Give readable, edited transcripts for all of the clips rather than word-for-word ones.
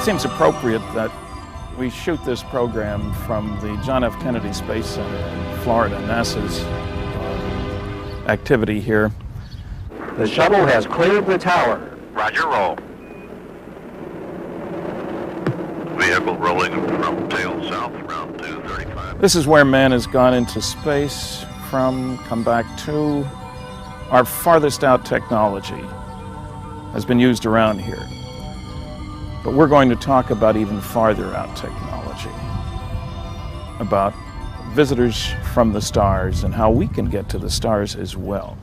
seems appropriate that we shoot this program from the John F. Kennedy Space Center in Florida, NASA's activity here. The shuttle has cleared the tower. Roger, roll. Vehicle rolling from tail south, round 235. This is where man has gone into space from, come back to. Our farthest out technology has been used around here. But we're going to talk about even farther out technology, about visitors from the stars and how we can get to the stars as well.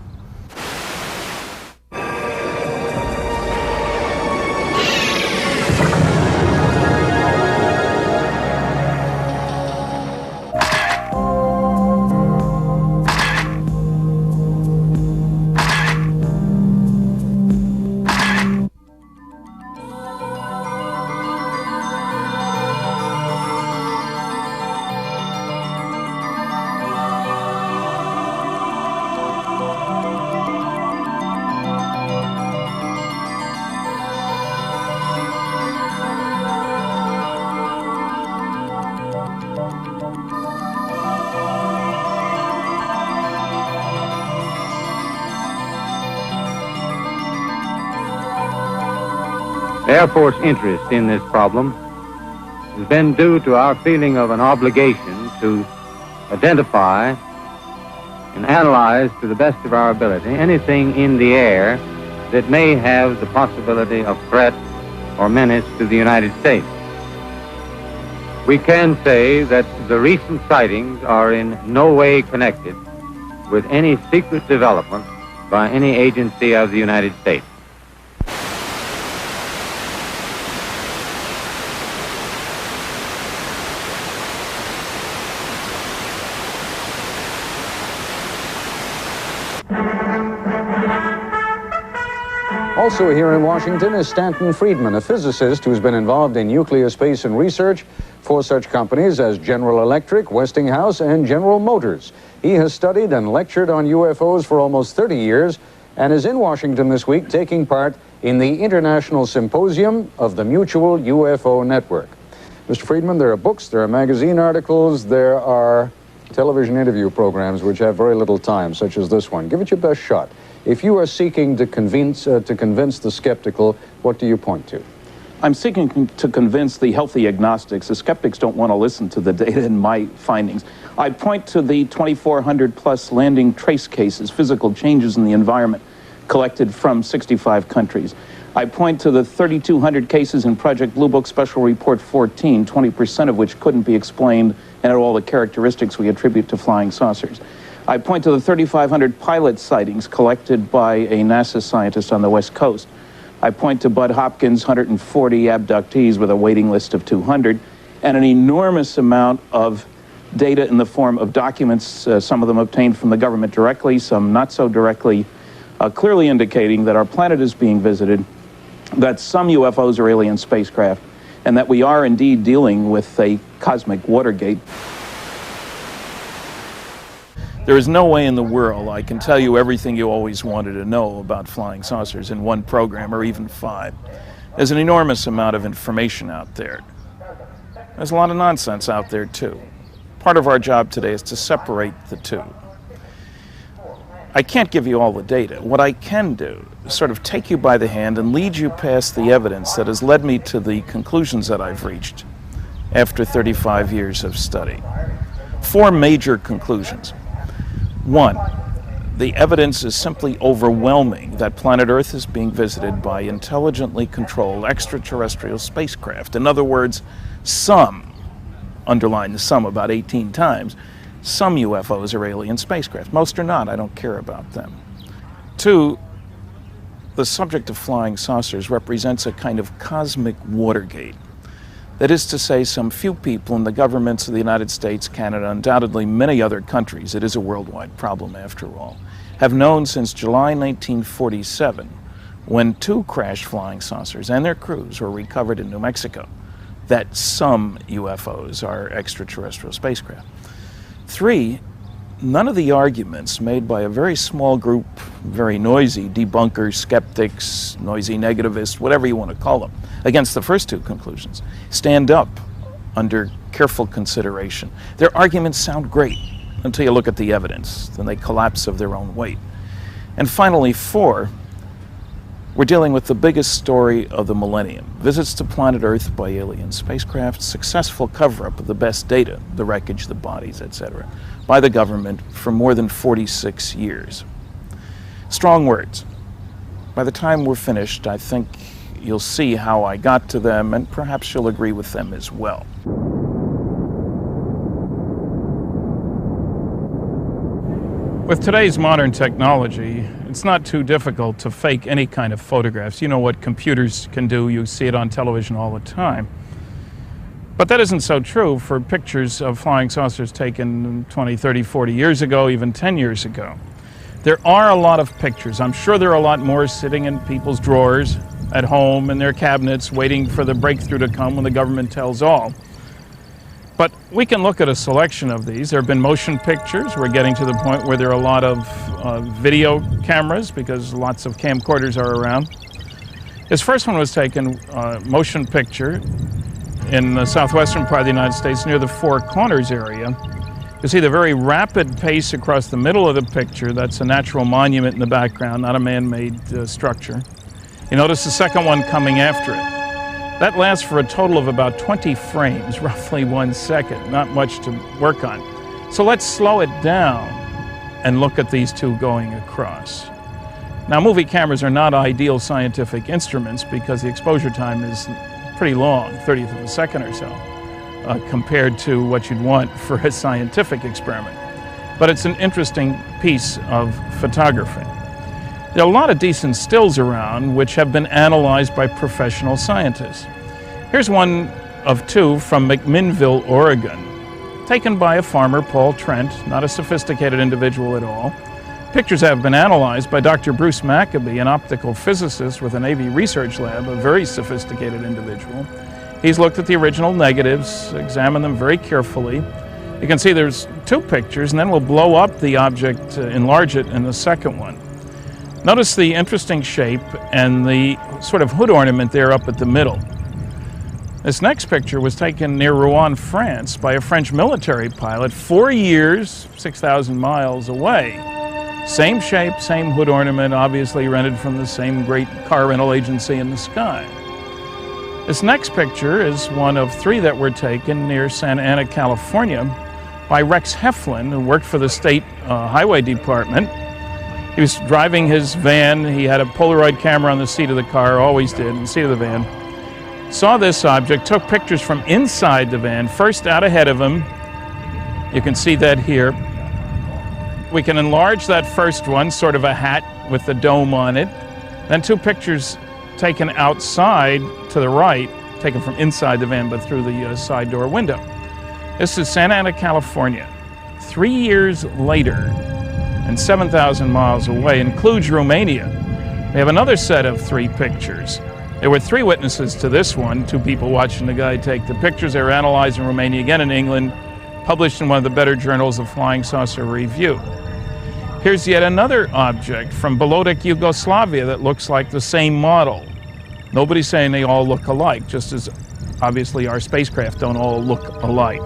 Air Force interest in this problem has been due to our feeling of an obligation to identify and analyze to the best of our ability anything in the air that may have the possibility of threat or menace to the United States. We can say that the recent sightings are in no way connected with any secret development by any agency of the United States. Also here in Washington is Stanton Friedman, a physicist who's been involved in nuclear space and research for such companies as General Electric, Westinghouse, and General Motors. He has studied and lectured on UFOs for almost 30 years and is in Washington this week taking part in the International Symposium of the Mutual UFO Network. Mr. Friedman, there are books, there are magazine articles, there are television interview programs which have very little time, such as this one. Give it your best shot. If you are seeking to convince the skeptical, what do you point to? I'm seeking to convince the healthy agnostics. The skeptics don't want to listen to the data and my findings. I point to the 2,400 plus landing trace cases, physical changes in the environment collected from 65 countries. I point to the 3,200 cases in Project Blue Book Special Report 14, 20% of which couldn't be explained and had all the characteristics we attribute to flying saucers. I point to the 3,500 pilot sightings collected by a NASA scientist on the West Coast. I point to Bud Hopkins' 140 abductees with a waiting list of 200, and an enormous amount of data in the form of documents, some of them obtained from the government directly, some not so directly, clearly indicating that our planet is being visited, that some UFOs are alien spacecraft, and that we are indeed dealing with a cosmic Watergate. There is no way in the world I can tell you everything you always wanted to know about flying saucers in one program or even 5. There's an enormous amount of information out there. There's a lot of nonsense out there too. Part of our job today is to separate the two. I can't give you all the data. What I can do is sort of take you by the hand and lead you past the evidence that has led me to the conclusions that I've reached after 35 years of study. 4 major conclusions. 1, the evidence is simply overwhelming that planet Earth is being visited by intelligently controlled extraterrestrial spacecraft. In other words, some, underline the some about 18 times, some UFOs are alien spacecraft. Most are not. I don't care about them. 2, the subject of flying saucers represents a kind of cosmic Watergate. That is to say, some few people in the governments of the United States, Canada, undoubtedly many other countries, it is a worldwide problem after all, have known since July 1947, when 2 crashed flying saucers and their crews were recovered in New Mexico, that some UFOs are extraterrestrial spacecraft. 3, none of the arguments made by a very small group, very noisy debunkers, skeptics, noisy negativists, whatever you want to call them, against the first two conclusions, stand up under careful consideration. Their arguments sound great until you look at the evidence. Then they collapse of their own weight. And finally, 4, we're dealing with the biggest story of the millennium. Visits to planet Earth by alien spacecraft, successful cover-up of the best data, the wreckage, the bodies, etc., by the government for more than 46 years. Strong words. By the time we're finished, I think you'll see how I got to them, and perhaps you'll agree with them as well. With today's modern technology, it's not too difficult to fake any kind of photographs. You know what computers can do. You see it on television all the time. But that isn't so true for pictures of flying saucers taken 20, 30, 40 years ago, even 10 years ago. There are a lot of pictures. I'm sure there are a lot more sitting in people's drawers at home, in their cabinets, waiting for the breakthrough to come when the government tells all. But we can look at a selection of these. There have been motion pictures. We're getting to the point where there are a lot of video cameras because lots of camcorders are around. His first one was taken motion picture in the southwestern part of the United States near the Four Corners area. You see the very rapid pace across the middle of the picture. That's a natural monument in the background, not a man-made structure. You notice the second one coming after it. That lasts for a total of about 20 frames, roughly 1 second, not much to work on. So let's slow it down and look at these two going across. Now, movie cameras are not ideal scientific instruments because the exposure time is pretty long, 30th of a second or so, compared to what you'd want for a scientific experiment. But it's an interesting piece of photography. There are a lot of decent stills around which have been analyzed by professional scientists. Here's one of 2 from McMinnville, Oregon, taken by a farmer, Paul Trent, not a sophisticated individual at all. Pictures have been analyzed by Dr. Bruce Maccabee, an optical physicist with a Navy research lab, a very sophisticated individual. He's looked at the original negatives, examined them very carefully. You can see there's 2 pictures, and then we'll blow up the object, enlarge it in the second one. Notice the interesting shape and the sort of hood ornament there up at the middle. This next picture was taken near Rouen, France, by a French military pilot 4 years, 6,000 miles away. Same shape, same hood ornament, obviously rented from the same great car rental agency in the sky. This next picture is one of 3 that were taken near Santa Ana, California, by Rex Heflin, who worked for the state highway department. He was driving his van. He had a Polaroid camera on the seat of the car, always did, on the seat of the van. Saw this object, took pictures from inside the van, first out ahead of him. You can see that here. We can enlarge that first one, sort of a hat with the dome on it. Then 2 pictures taken outside to the right, taken from inside the van, but through the side door window. This is Santa Ana, California. 3 years later, and 7,000 miles away, includes Romania. We have another set of 3 pictures. There were 3 witnesses to this one, 2 people watching the guy take the pictures. They were analyzed in Romania, again in England, published in one of the better journals, the Flying Saucer Review. Here's yet another object from Bolodic, Yugoslavia that looks like the same model. Nobody's saying they all look alike, just as obviously our spacecraft don't all look alike.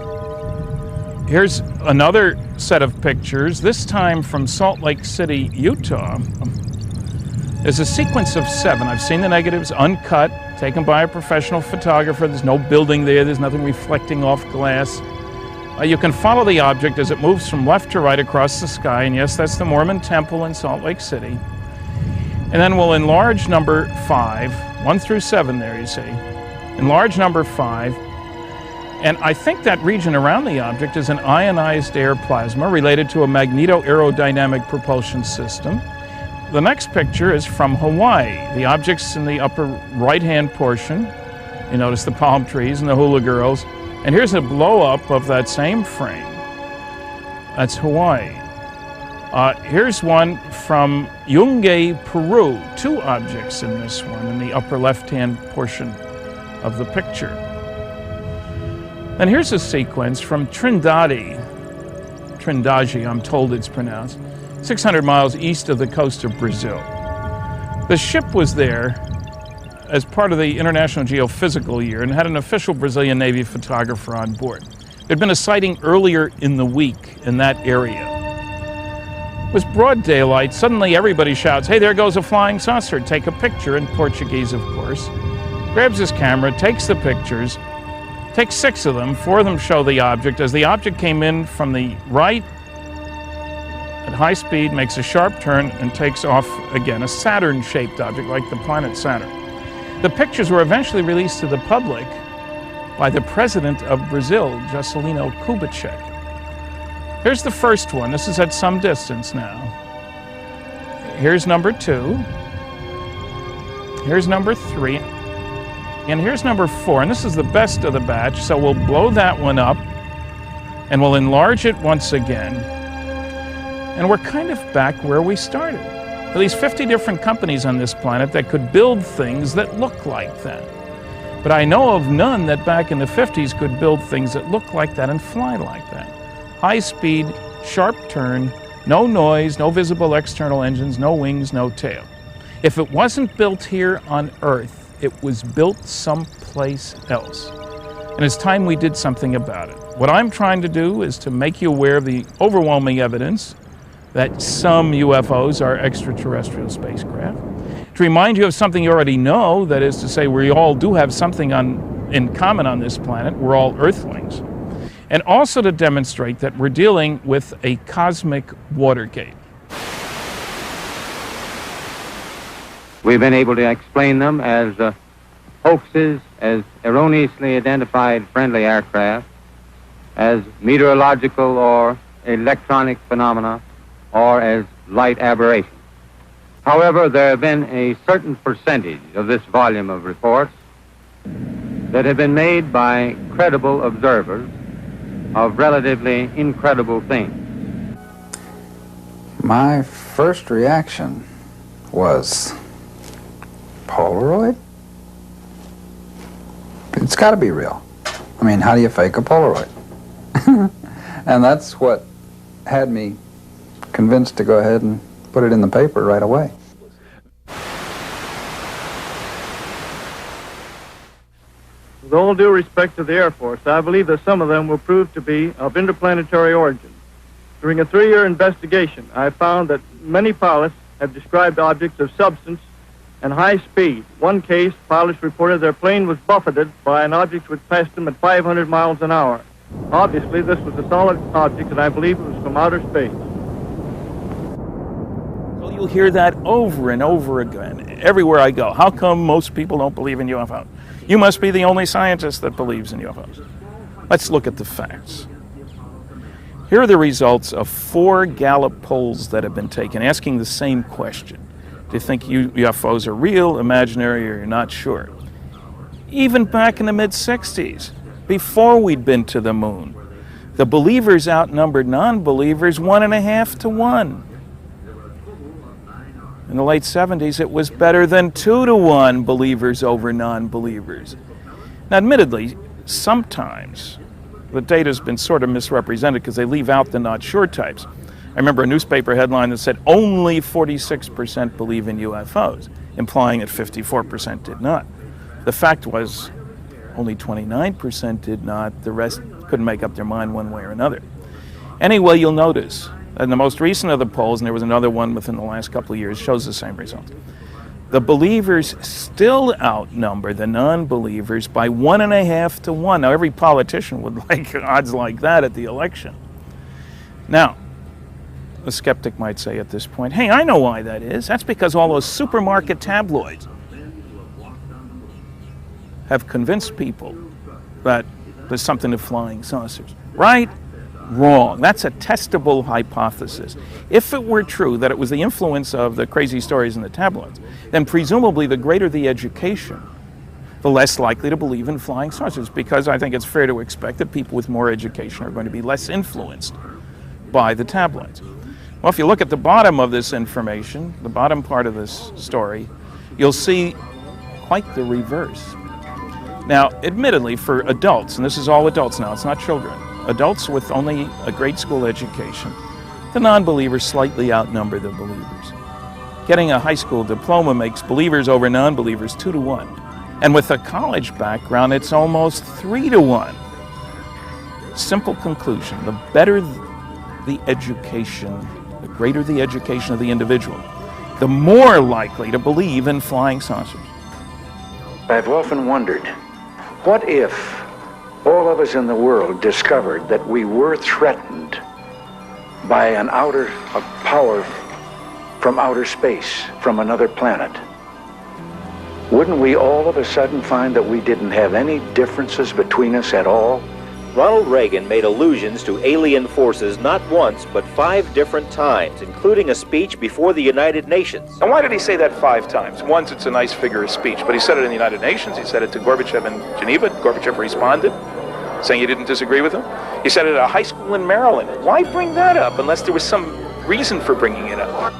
Here's another set of pictures, this time from Salt Lake City, Utah. There's a sequence of 7. I've seen the negatives uncut, taken by a professional photographer. There's no building there. There's nothing reflecting off glass. You can follow the object as it moves from left to right across the sky. And yes, that's the Mormon Temple in Salt Lake City. And then we'll enlarge number 5, 1 through 7 there, you see. Enlarge number 5. And I think that region around the object is an ionized air plasma related to a magneto-aerodynamic propulsion system. The next picture is from Hawaii. The object's in the upper right-hand portion. You notice the palm trees and the hula girls. And here's a blow-up of that same frame. That's Hawaii. Here's one from Yungay, Peru. 2 objects in this one in the upper left-hand portion of the picture. And here's a sequence from Trindade, Trindade, I'm told it's pronounced, 600 miles east of the coast of Brazil. The ship was there as part of the International Geophysical Year and had an official Brazilian Navy photographer on board. There'd been a sighting earlier in the week in that area. It was broad daylight. Suddenly everybody shouts, "Hey, there goes a flying saucer. Take a picture," in Portuguese, of course. Grabs his camera, takes the pictures, takes 6 of them. 4 of them show the object. As the object came in from the right at high speed, makes a sharp turn and takes off again, a Saturn-shaped object like the planet Saturn. The pictures were eventually released to the public by the president of Brazil, Juscelino Kubitschek. Here's the first one. This is at some distance now. Here's number 2. Here's number 3. And here's number 4. And this is the best of the batch, so we'll blow that one up and we'll enlarge it once again. And we're kind of back where we started. At least 50 different companies on this planet that could build things that look like that. But I know of none that back in the 50s could build things that look like that and fly like that. High speed, sharp turn, no noise, no visible external engines, no wings, no tail. If it wasn't built here on Earth, it was built someplace else. And it's time we did something about it. What I'm trying to do is to make you aware of the overwhelming evidence that some UFOs are extraterrestrial spacecraft. To remind you of something you already know, that is to say, we all do have something in common on this planet. We're all Earthlings. And also to demonstrate that we're dealing with a cosmic Watergate. We've been able to explain them as hoaxes, as erroneously identified friendly aircraft, as meteorological or electronic phenomena, or as light aberrations. However, there have been a certain percentage of this volume of reports that have been made by credible observers of relatively incredible things. My first reaction was, Polaroid? It's got to be real. I mean, how do you fake a Polaroid? And that's what had me convinced to go ahead and put it in the paper right away. With all due respect to the Air Force, I believe that some of them will prove to be of interplanetary origin. During a 3-year investigation, I found that many pilots have described objects of substance and high speed. One case, pilots reported their plane was buffeted by an object which passed them at 500 miles an hour. Obviously, this was a solid object, and I believe it was from outer space. Well, you'll hear that over and over again, everywhere I go. How come most people don't believe in UFOs? You must be the only scientist that believes in UFOs. Let's look at the facts. Here are the results of 4 Gallup polls that have been taken, asking the same question. Do you think UFOs are real, imaginary, or you're not sure? Even back in the mid-60s, before we'd been to the moon, the believers outnumbered non-believers 1.5 to 1. In the late 70s, it was better than 2 to 1 believers over non-believers. Now, admittedly, sometimes the data's been sort of misrepresented because they leave out the not sure types. I remember a newspaper headline that said only 46% believe in UFOs, implying that 54% did not. The fact was only 29% did not. The rest couldn't make up their mind one way or another. Anyway, you'll notice in the most recent of the polls, and there was another one within the last couple of years, shows the same result. The believers still outnumber the non-believers by 1.5 to 1. Now, every politician would like odds like that at the election. Now, the skeptic might say at this point, hey, I know why that is. That's because all those supermarket tabloids have convinced people that there's something to flying saucers. Right? Wrong. That's a testable hypothesis. If it were true that it was the influence of the crazy stories in the tabloids, then presumably the greater the education, the less likely to believe in flying saucers, because I think it's fair to expect that people with more education are going to be less influenced by the tabloids. Well, if you look at the bottom of this information, the bottom part of this story, you'll see quite the reverse. Now, admittedly, for adults, and this is all adults now, it's not children, adults with only a grade school education, the non-believers slightly outnumber the believers. Getting a high school diploma makes believers over non-believers 2 to 1. And with a college background, it's almost 3 to 1. Simple conclusion: the better the education, the greater the education of the individual, the more likely to believe in flying saucers. I've often wondered, what if all of us in the world discovered that we were threatened by a power from outer space, from another planet? Wouldn't we all of a sudden find that we didn't have any differences between us at all? Ronald Reagan made allusions to alien forces not once, but 5 different times, including a speech before the United Nations. And why did he say that 5 times? Once, it's a nice figure of speech, but he said it in the United Nations. He said it to Gorbachev in Geneva. Gorbachev responded, saying he didn't disagree with him. He said it at a high school in Maryland. Why bring that up unless there was some reason for bringing it up?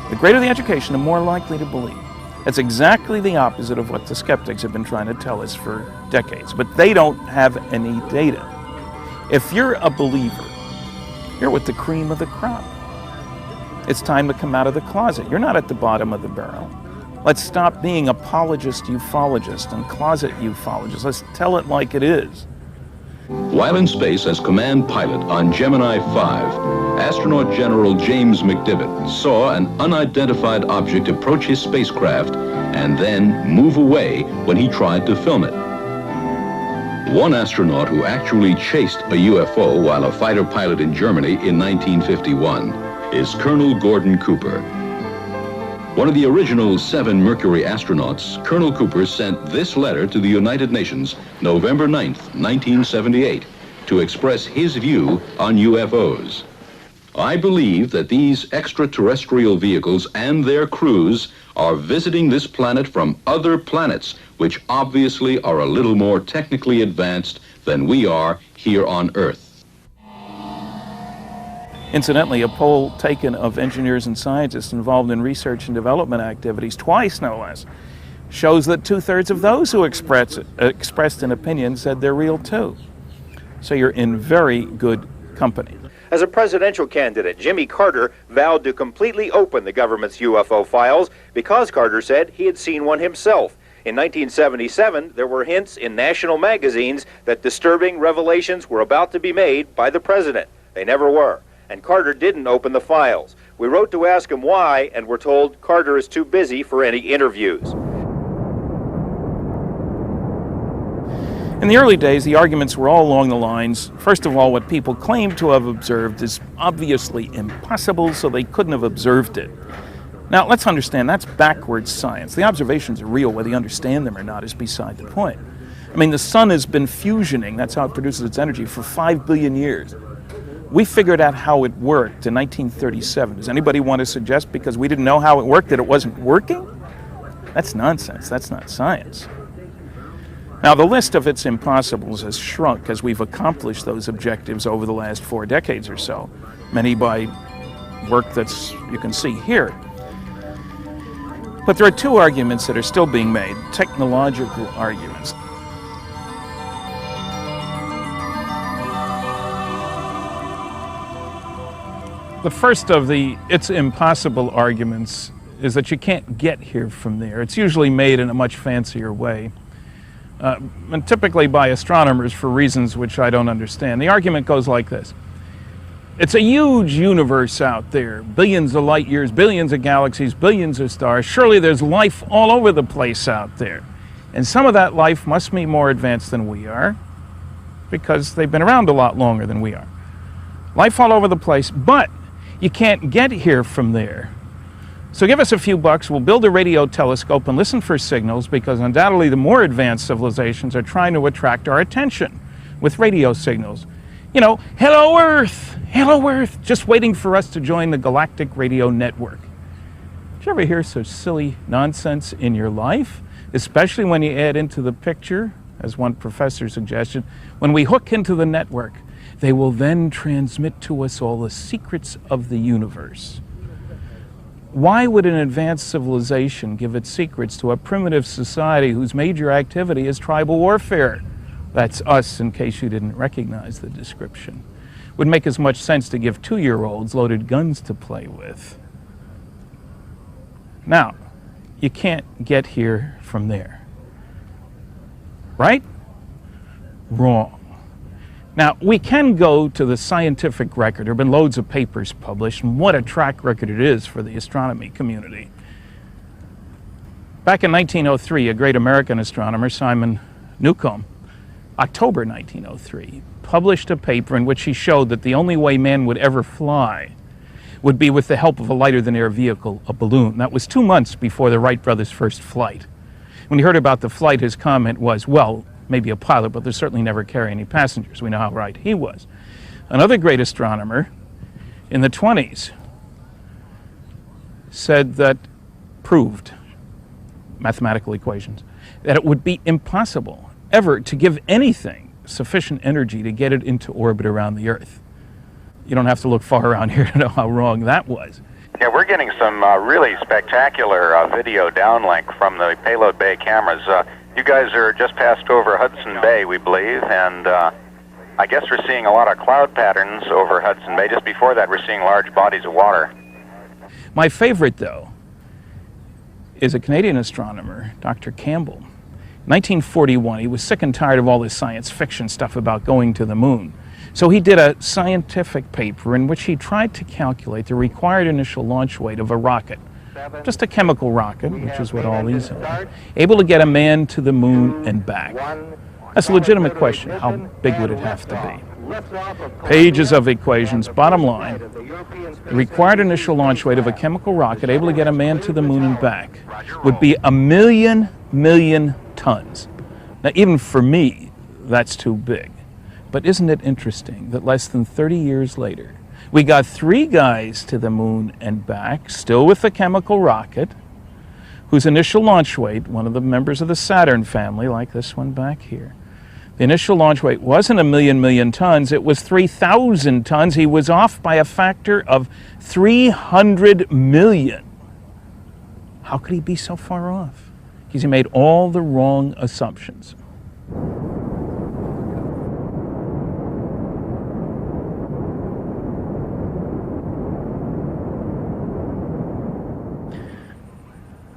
The greater the education, the more likely to believe. That's exactly the opposite of what the skeptics have been trying to tell us for decades, but they don't have any data. If you're a believer, you're with the cream of the crop. It's time to come out of the closet. You're not at the bottom of the barrel. Let's stop being apologist ufologist and closet ufologist. Let's tell it like it is. While in space as command pilot on Gemini 5, astronaut General James McDivitt saw an unidentified object approach his spacecraft and then move away when he tried to film it. One astronaut who actually chased a UFO while a fighter pilot in Germany in 1951 is Colonel Gordon Cooper. One of the original 7 Mercury astronauts, Colonel Cooper sent this letter to the United Nations November 9th, 1978, to express his view on UFOs. I believe that these extraterrestrial vehicles and their crews are visiting this planet from other planets, which obviously are a little more technically advanced than we are here on Earth. Incidentally, a poll taken of engineers and scientists involved in research and development activities, twice no less, shows that 2/3 of those who expressed an opinion said they're real too. So you're in very good company. As a presidential candidate, Jimmy Carter vowed to completely open the government's UFO files because Carter said he had seen one himself. In 1977, there were hints in national magazines that disturbing revelations were about to be made by the president. They never were. And Carter didn't open the files. We wrote to ask him why, and were told Carter is too busy for any interviews. In the early days, the arguments were all along the lines, first of all, what people claim to have observed is obviously impossible, so they couldn't have observed it. Now, let's understand, that's backwards science. The observations are real, whether you understand them or not is beside the point. I mean, the sun has been fusioning, that's how it produces its energy, for 5 billion years. We figured out how it worked in 1937. Does anybody want to suggest because we didn't know how it worked that it wasn't working? That's nonsense. That's not science. Now, the list of its impossibles has shrunk as we've accomplished those objectives over the last 4 decades or so, many by work that's you can see here. But there are 2 arguments that are still being made, technological arguments. The first of the it's impossible arguments is that you can't get here from there. It's usually made in a much fancier way, and typically by astronomers for reasons which I don't understand. The argument goes like this. It's a huge universe out there, billions of light years, billions of galaxies, billions of stars. Surely there's life all over the place out there. And some of that life must be more advanced than we are because they've been around a lot longer than we are. Life all over the place, but you can't get here from there. So give us a few bucks, we'll build a radio telescope and listen for signals because undoubtedly the more advanced civilizations are trying to attract our attention with radio signals. You know, hello Earth, just waiting for us to join the galactic radio network. Did you ever hear such silly nonsense in your life? Especially when you add into the picture, as one professor suggested, when we hook into the network, they will then transmit to us all the secrets of the universe. Why would an advanced civilization give its secrets to a primitive society whose major activity is tribal warfare? That's us, in case you didn't recognize the description. Would make as much sense to give 2-year-olds loaded guns to play with. Now, you can't get here from there. Right? Wrong. Now, we can go to the scientific record. There have been loads of papers published, and what a track record it is for the astronomy community. Back in 1903, a great American astronomer, Simon Newcomb, October 1903, published a paper in which he showed that the only way man would ever fly would be with the help of a lighter-than-air vehicle, a balloon. That was 2 months before the Wright brothers' first flight. When he heard about the flight, his comment was, well, maybe a pilot, but they'll certainly never carry any passengers. We know how right he was. Another great astronomer in the 20s said that, proved, mathematical equations, that it would be impossible ever to give anything sufficient energy to get it into orbit around the Earth. You don't have to look far around here to know how wrong that was. Yeah, we're getting some really spectacular video downlink from the payload bay cameras. You guys are just passed over Hudson Bay, we believe, and I guess we're seeing a lot of cloud patterns over Hudson Bay. Just before that, we're seeing large bodies of water. My favorite, though, is a Canadian astronomer, Dr. Campbell. In 1941, he was sick and tired of all this science fiction stuff about going to the moon. So he did a scientific paper in which he tried to calculate the required initial launch weight of a rocket. Just a chemical rocket, which is what all these are, able to get a man to the moon and back. That's a legitimate question. How big would it have to be? Pages of equations. Bottom line, the required initial launch weight of a chemical rocket able to get a man to the moon and back would be 1 million tons. Now, even for me, that's too big. But isn't it interesting that less than 30 years later, we got 3 guys to the moon and back, still with the chemical rocket, whose initial launch weight, one of the members of the Saturn family, like this one back here, the initial launch weight wasn't 1 million tons, it was 3,000 tons. He was off by a factor of 300 million. How could he be so far off? Because he made all the wrong assumptions.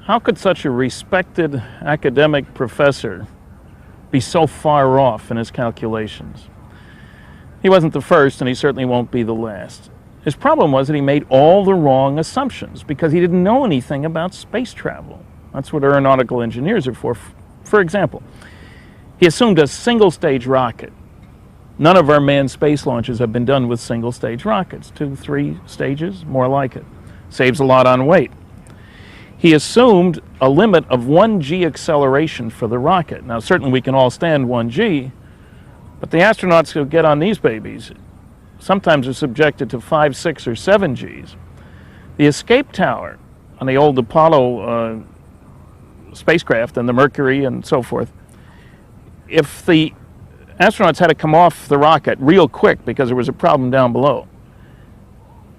How could such a respected academic professor be so far off in his calculations? He wasn't the first, and he certainly won't be the last. His problem was that he made all the wrong assumptions because he didn't know anything about space travel. That's what aeronautical engineers are for. For example, he assumed a single-stage rocket. None of our manned space launches have been done with single-stage rockets. 2, 3 stages, more like it. Saves a lot on weight. He assumed a limit of 1g acceleration for the rocket. Now, certainly we can all stand 1g, but the astronauts who get on these babies sometimes are subjected to 5, 6, or 7 Gs. The escape tower on the old Apollo spacecraft and the Mercury and so forth, if the astronauts had to come off the rocket real quick because there was a problem down below,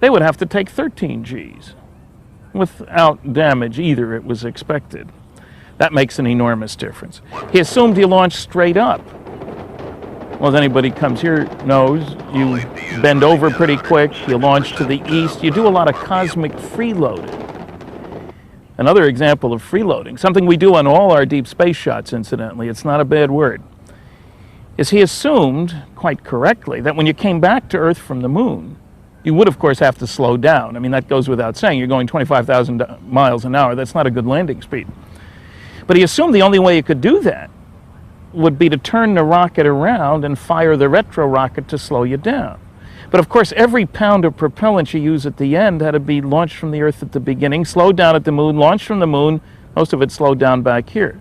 they would have to take 13 Gs. Without damage either, it was expected. That makes an enormous difference. He assumed you launch straight up. Well, as anybody comes here knows, you bend over pretty quick, you launch to the east, you do a lot of cosmic freeloading. Another example of freeloading, something we do on all our deep space shots, incidentally, it's not a bad word, is he assumed, quite correctly, that when you came back to Earth from the moon, you would, of course, have to slow down. I mean, that goes without saying. You're going 25,000 miles an hour. That's not a good landing speed. But he assumed the only way you could do that would be to turn the rocket around and fire the retro rocket to slow you down. But, of course, every pound of propellant you use at the end had to be launched from the Earth at the beginning, slowed down at the moon, launched from the moon, most of it slowed down back here.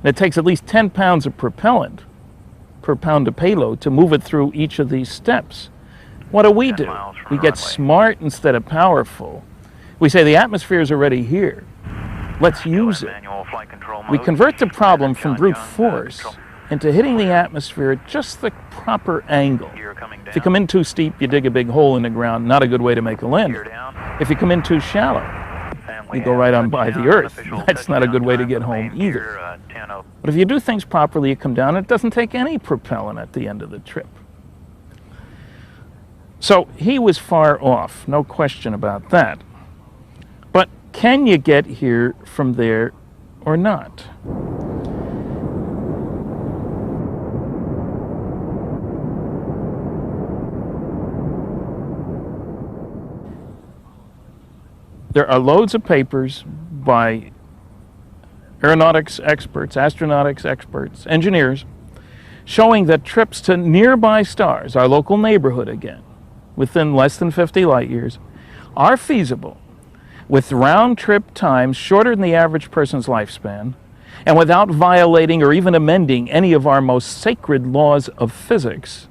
And it takes at least 10 pounds of propellant per pound of payload to move it through each of these steps. What do? We get smart instead of powerful. We say the atmosphere is already here. Let's use it. We convert the problem from brute force into hitting the atmosphere at just the proper angle. If you come in too steep, you dig a big hole in the ground. Not a good way to make a landing. If you come in too shallow, you go right on by the Earth. That's not a good way to get home either. But if you do things properly, you come down, and it doesn't take any propellant at the end of the trip. So he was far off, no question about that. But can you get here from there or not? There are loads of papers by aeronautics experts, astronautics experts, engineers, showing that trips to nearby stars, our local neighborhood again, within less than 50 light years, are feasible with round-trip times shorter than the average person's lifespan, and without violating or even amending any of our most sacred laws of physics,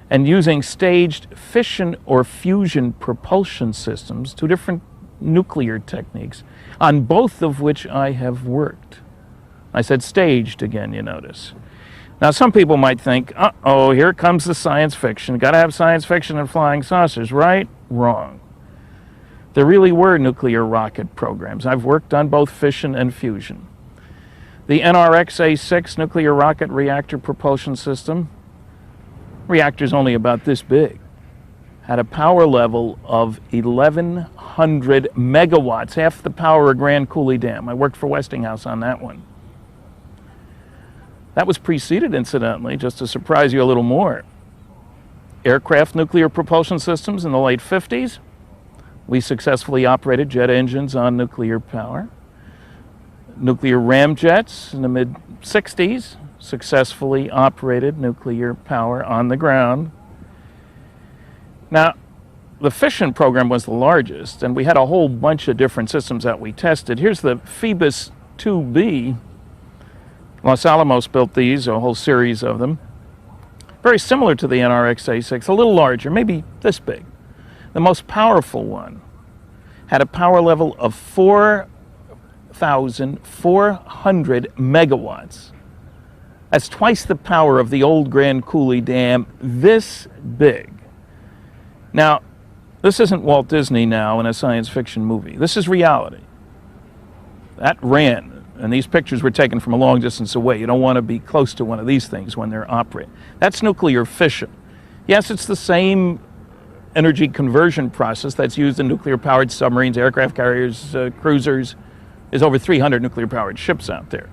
and using staged fission or fusion propulsion systems, two different nuclear techniques, on both of which I have worked. I said staged again, you notice. Now, some people might think, uh-oh, here comes the science fiction. Got to have science fiction and flying saucers, right? Wrong. There really were nuclear rocket programs. I've worked on both fission and fusion. The NRX-A6 nuclear rocket reactor propulsion system, reactor's only about this big, had a power level of 1,100 megawatts, half the power of Grand Coulee Dam. I worked for Westinghouse on that one. That was preceded, incidentally, just to surprise you a little more, aircraft nuclear propulsion systems in the late 50s. We successfully operated jet engines on nuclear power. Nuclear ramjets in the mid-60s successfully operated nuclear power on the ground. Now, the fission program was the largest, and we had a whole bunch of different systems that we tested. Here's the Phoebus 2B. Los Alamos built these, a whole series of them. Very similar to the NRX-A6, a little larger, maybe this big. The most powerful one had a power level of 4,400 megawatts. That's twice the power of the old Grand Coulee Dam, this big. Now, this isn't Walt Disney now in a science fiction movie. This is reality. That ran, and these pictures were taken from a long distance away. You don't want to be close to one of these things when they're operating. That's nuclear fission. Yes, it's the same energy conversion process that's used in nuclear-powered submarines, aircraft carriers, cruisers. There's over 300 nuclear-powered ships out there.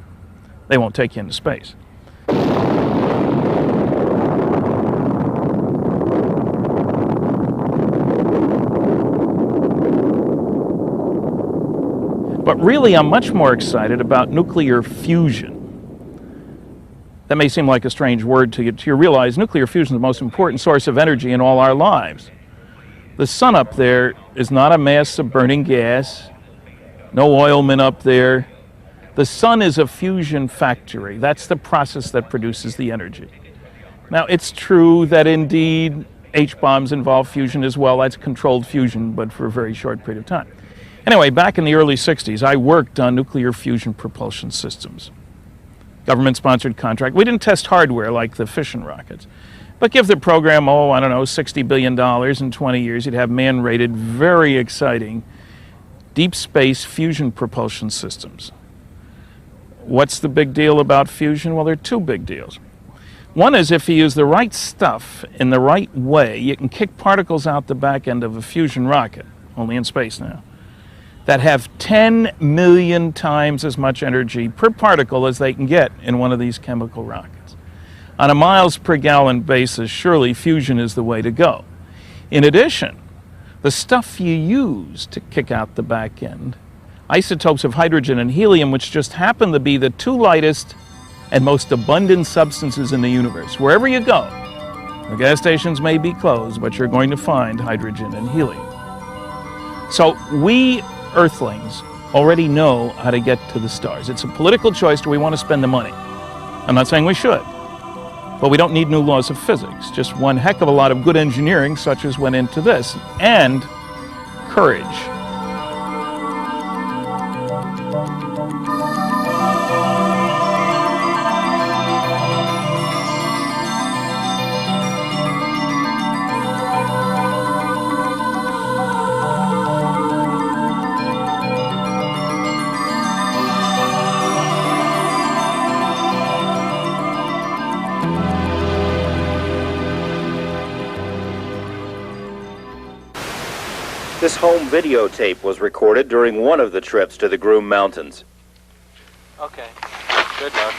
They won't take you into space. But really, I'm much more excited about nuclear fusion. That may seem like a strange word to you. You realize nuclear fusion is the most important source of energy in all our lives. The sun up there is not a mass of burning gas, no oilmen up there. The sun is a fusion factory. That's the process that produces the energy. Now, it's true that indeed H-bombs involve fusion as well. That's controlled fusion, but for a very short period of time. Anyway, back in the early 60s, I worked on nuclear fusion propulsion systems. Government-sponsored contract. We didn't test hardware like the fission rockets. But give the program, I don't know, $60 billion in 20 years, you'd have man-rated, very exciting, deep space fusion propulsion systems. What's the big deal about fusion? Well, there are two big deals. One is if you use the right stuff in the right way, you can kick particles out the back end of a fusion rocket, only in space now, that have 10 million times as much energy per particle as they can get in one of these chemical rockets. On a miles per gallon basis, surely fusion is the way to go. In addition, the stuff you use to kick out the back end, isotopes of hydrogen and helium, which just happen to be the two lightest and most abundant substances in the universe. Wherever you go, the gas stations may be closed, but you're going to find hydrogen and helium. So we Earthlings already know how to get to the stars. It's a political choice. Do we want to spend the money? I'm not saying we should, but we don't need new laws of physics. Just one heck of a lot of good engineering, such as went into this, and courage. This home videotape was recorded during one of the trips to the Groom Mountains. Okay. Good luck.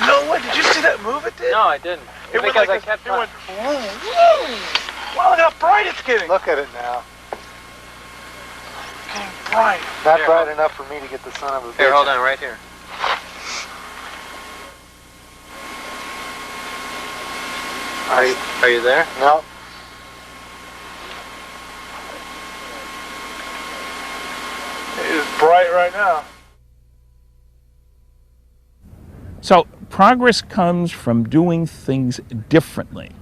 No way, did you see that move it did? No, I didn't. It went because like I kept it went whoom, whoom. Wow, look how bright it's getting. Look at it now. It's getting bright. Not bright enough for me to get the son of a bitch. Here, hold on, right here. Are you there? No. It is bright right now. So progress comes from doing things differently.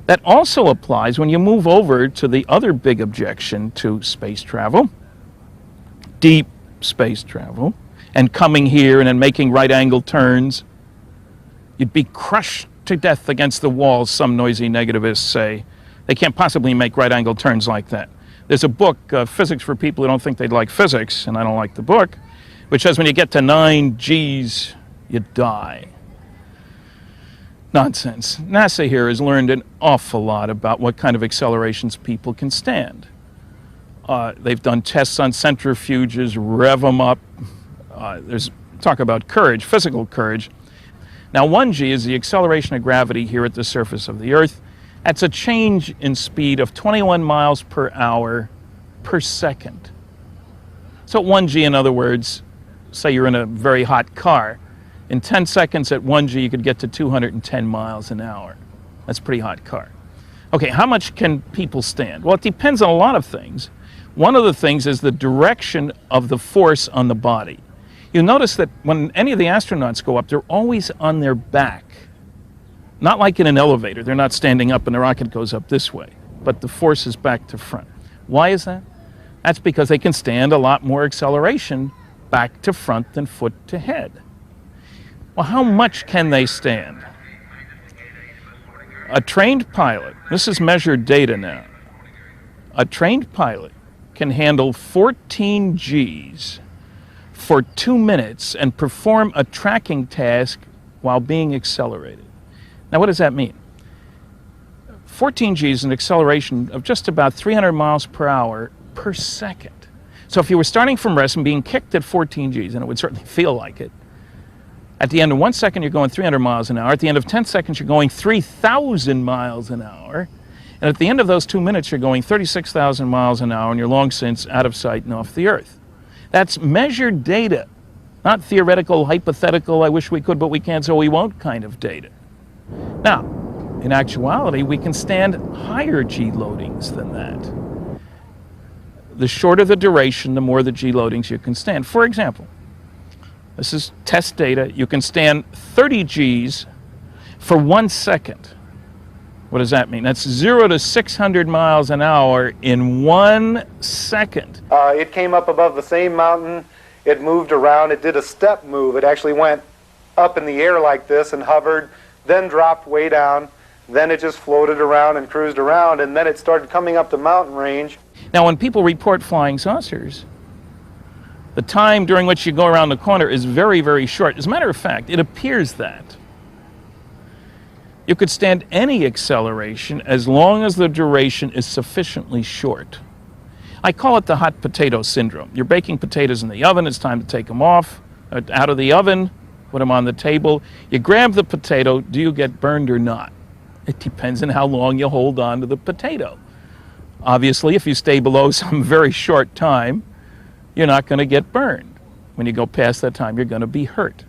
That also applies when you move over to the other big objection to space travel, deep space travel, and coming here and then making right-angle turns. You'd be crushed to death against the wall, some noisy negativists say. They can't possibly make right-angle turns like that. There's a book, Physics for People Who Don't Think They'd Like Physics, and I don't like the book, which says when you get to 9 Gs, you die. Nonsense. NASA here has learned an awful lot about what kind of accelerations people can stand. They've done tests on centrifuges, rev them up. There's talk about courage, physical courage. Now 1G is the acceleration of gravity here at the surface of the Earth. That's a change in speed of 21 miles per hour per second. So 1G, in other words, say you're in a very hot car. In 10 seconds at 1G, you could get to 210 miles an hour. That's a pretty hot car. Okay, how much can people stand? Well, it depends on a lot of things. One of the things is the direction of the force on the body. You'll notice that when any of the astronauts go up, they're always on their back. Not like in an elevator. They're not standing up and the rocket goes up this way, but the force is back to front. Why is that? That's because they can stand a lot more acceleration back to front than foot to head. Well, how much can they stand? A trained pilot, this is measured data now, a trained pilot can handle 14 Gs for 2 minutes and perform a tracking task while being accelerated. Now, what does that mean? 14 Gs is an acceleration of just about 300 miles per hour per second. So if you were starting from rest and being kicked at 14 Gs, and it would certainly feel like it, at the end of 1 second, you're going 300 miles an hour. At the end of 10 seconds, you're going 3,000 miles an hour. And at the end of those 2 minutes, you're going 36,000 miles an hour, and you're long since out of sight and off the Earth. That's measured data, not theoretical, hypothetical, I wish we could, but we can't, so we won't kind of data. Now, in actuality, we can stand higher G loadings than that. The shorter the duration, the more the G loadings you can stand. For example, this is test data. You can stand 30 Gs for 1 second. What does that mean? That's 0 to 600 miles an hour in 1 second. It came up above the same mountain. It moved around. It did a step move. It actually went up in the air like this and hovered, then dropped way down. Then it just floated around and cruised around, and then it started coming up the mountain range. Now, when people report flying saucers, the time during which you go around the corner is very, very short. As a matter of fact, it appears that you could stand any acceleration as long as the duration is sufficiently short. I call it the hot potato syndrome. You're baking potatoes in the oven. It's time to take them off, out of the oven, put them on the table. You grab the potato. Do you get burned or not? It depends on how long you hold on to the potato. Obviously, if you stay below some very short time, you're not going to get burned. When you go past that time, you're going to be hurt.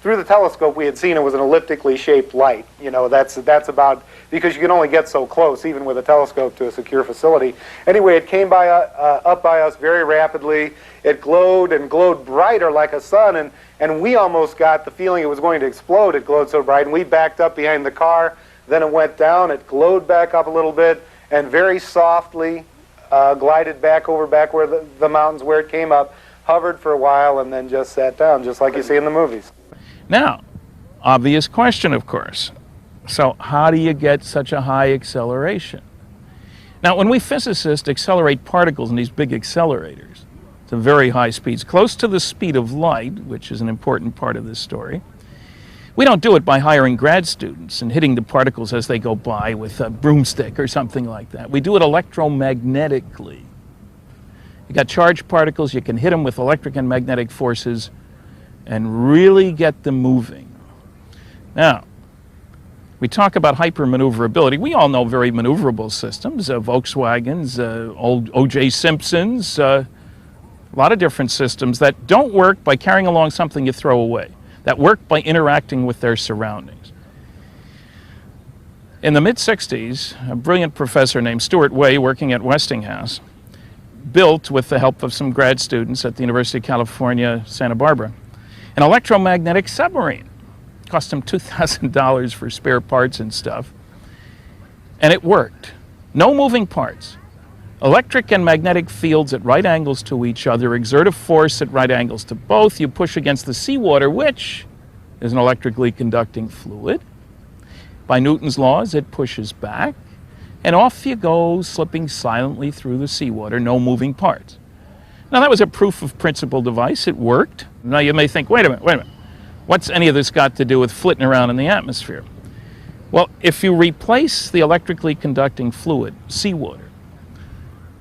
Through the telescope, we had seen it was an elliptically shaped light. You know, that's about, because you can only get so close, even with a telescope, to a secure facility. Anyway, it came by up by us very rapidly. It glowed and glowed brighter like a sun, and we almost got the feeling it was going to explode. It glowed so bright, and we backed up behind the car. Then it went down. It glowed back up a little bit, and very softly glided back over back where the mountains where it came up, hovered for a while, and then just sat down, just like you see in the movies. Now, obvious question, of course. So how do you get such a high acceleration? Now, when we physicists accelerate particles in these big accelerators to very high speeds, close to the speed of light, which is an important part of this story, We don't do it by hiring grad students and hitting the particles as they go by with a broomstick or something like that. We do it electromagnetically. You got charged particles, you can hit them with electric and magnetic forces and really get them moving. Now, we talk about hypermaneuverability. We all know very maneuverable systems, Volkswagens, old O.J. Simpsons, a lot of different systems that don't work by carrying along something you throw away, that work by interacting with their surroundings. In the mid-60s, a brilliant professor named Stuart Way, working at Westinghouse, built, with the help of some grad students at the University of California, Santa Barbara, an electromagnetic submarine. Cost him $2,000 for spare parts and stuff. And it worked. No moving parts. Electric and magnetic fields at right angles to each other exert a force at right angles to both. You push against the seawater, which is an electrically conducting fluid. By Newton's laws, it pushes back. And off you go, slipping silently through the seawater, no moving parts. Now, that was a proof of principle device. It worked. Now, you may think, wait a minute. What's any of this got to do with flitting around in the atmosphere? Well, if you replace the electrically conducting fluid, seawater,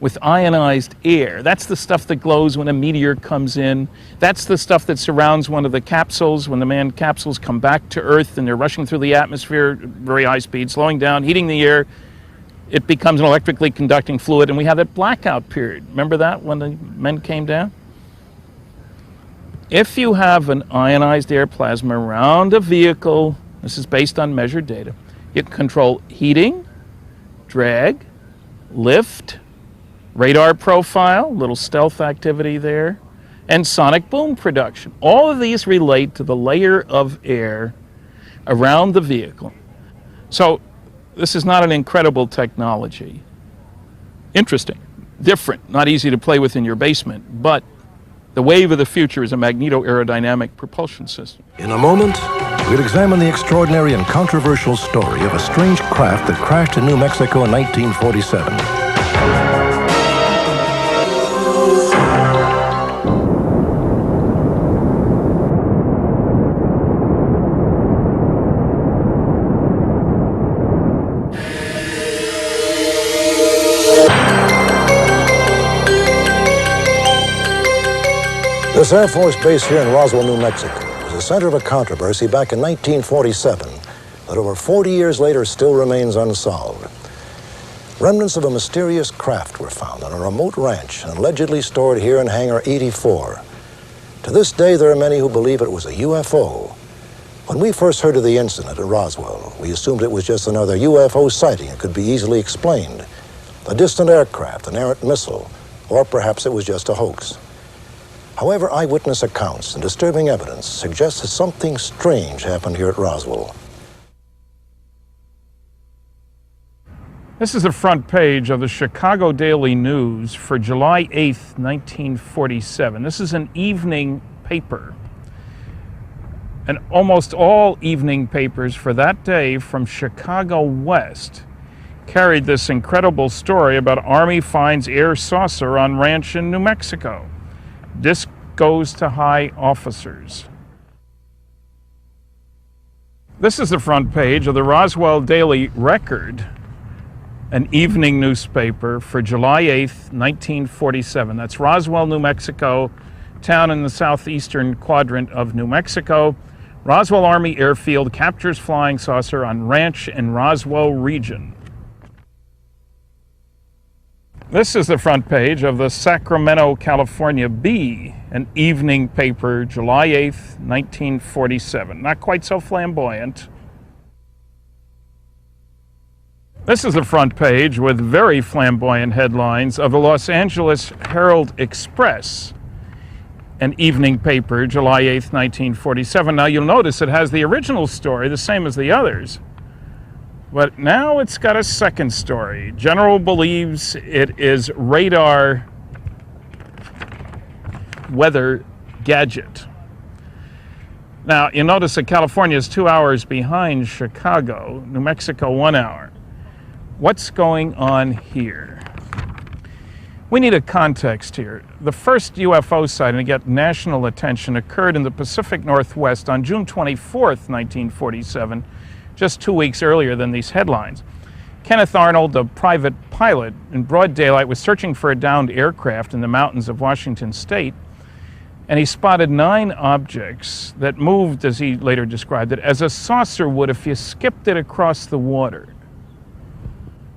with ionized air, that's the stuff that glows when a meteor comes in. That's the stuff that surrounds one of the capsules when the manned capsules come back to Earth and they're rushing through the atmosphere at very high speed, slowing down, heating the air. It becomes an electrically conducting fluid, and we have that blackout period. Remember that when the men came down? If you have an ionized air plasma around a vehicle, this is based on measured data, you can control heating, drag, lift, radar profile, little stealth activity there, and sonic boom production. All of these relate to the layer of air around the vehicle. So this is not an incredible technology. Interesting, different, not easy to play with in your basement, but the wave of the future is a magneto-aerodynamic propulsion system. In a moment, we'll examine the extraordinary and controversial story of a strange craft that crashed in New Mexico in 1947. This Air Force base here in Roswell, New Mexico, was the center of a controversy back in 1947 that over 40 years later still remains unsolved. Remnants of a mysterious craft were found on a remote ranch and allegedly stored here in Hangar 84. To this day, there are many who believe it was a UFO. When we first heard of the incident at Roswell, we assumed it was just another UFO sighting that could be easily explained. A distant aircraft, an errant missile, or perhaps it was just a hoax. However, eyewitness accounts and disturbing evidence suggest that something strange happened here at Roswell. This is the front page of the Chicago Daily News for July 8th, 1947. This is an evening paper. And almost all evening papers for that day from Chicago West carried this incredible story about Army finds air saucer on ranch in New Mexico. Disc goes to high officers. This is the front page of the Roswell Daily Record, an evening newspaper for July 8th, 1947. That's Roswell, New Mexico, town in the southeastern quadrant of New Mexico. Roswell Army Airfield captures flying saucer on ranch in Roswell region. This is the front page of the Sacramento, California Bee, an evening paper, July 8th, 1947. Not quite so flamboyant. This is the front page with very flamboyant headlines of the Los Angeles Herald Express, an evening paper, July 8th, 1947. Now you'll notice it has the original story, the same as the others. But now it's got a second story. General believes it is radar weather gadget. Now, you notice that California is 2 hours behind Chicago, New Mexico 1 hour. What's going on here? We need a context here. The first UFO sighting to get national attention occurred in the Pacific Northwest on June 24th, 1947, just 2 weeks earlier than these headlines. Kenneth Arnold, a private pilot, in broad daylight was searching for a downed aircraft in the mountains of Washington state, and he spotted 9 objects that moved, as he later described it, as a saucer would if you skipped it across the water.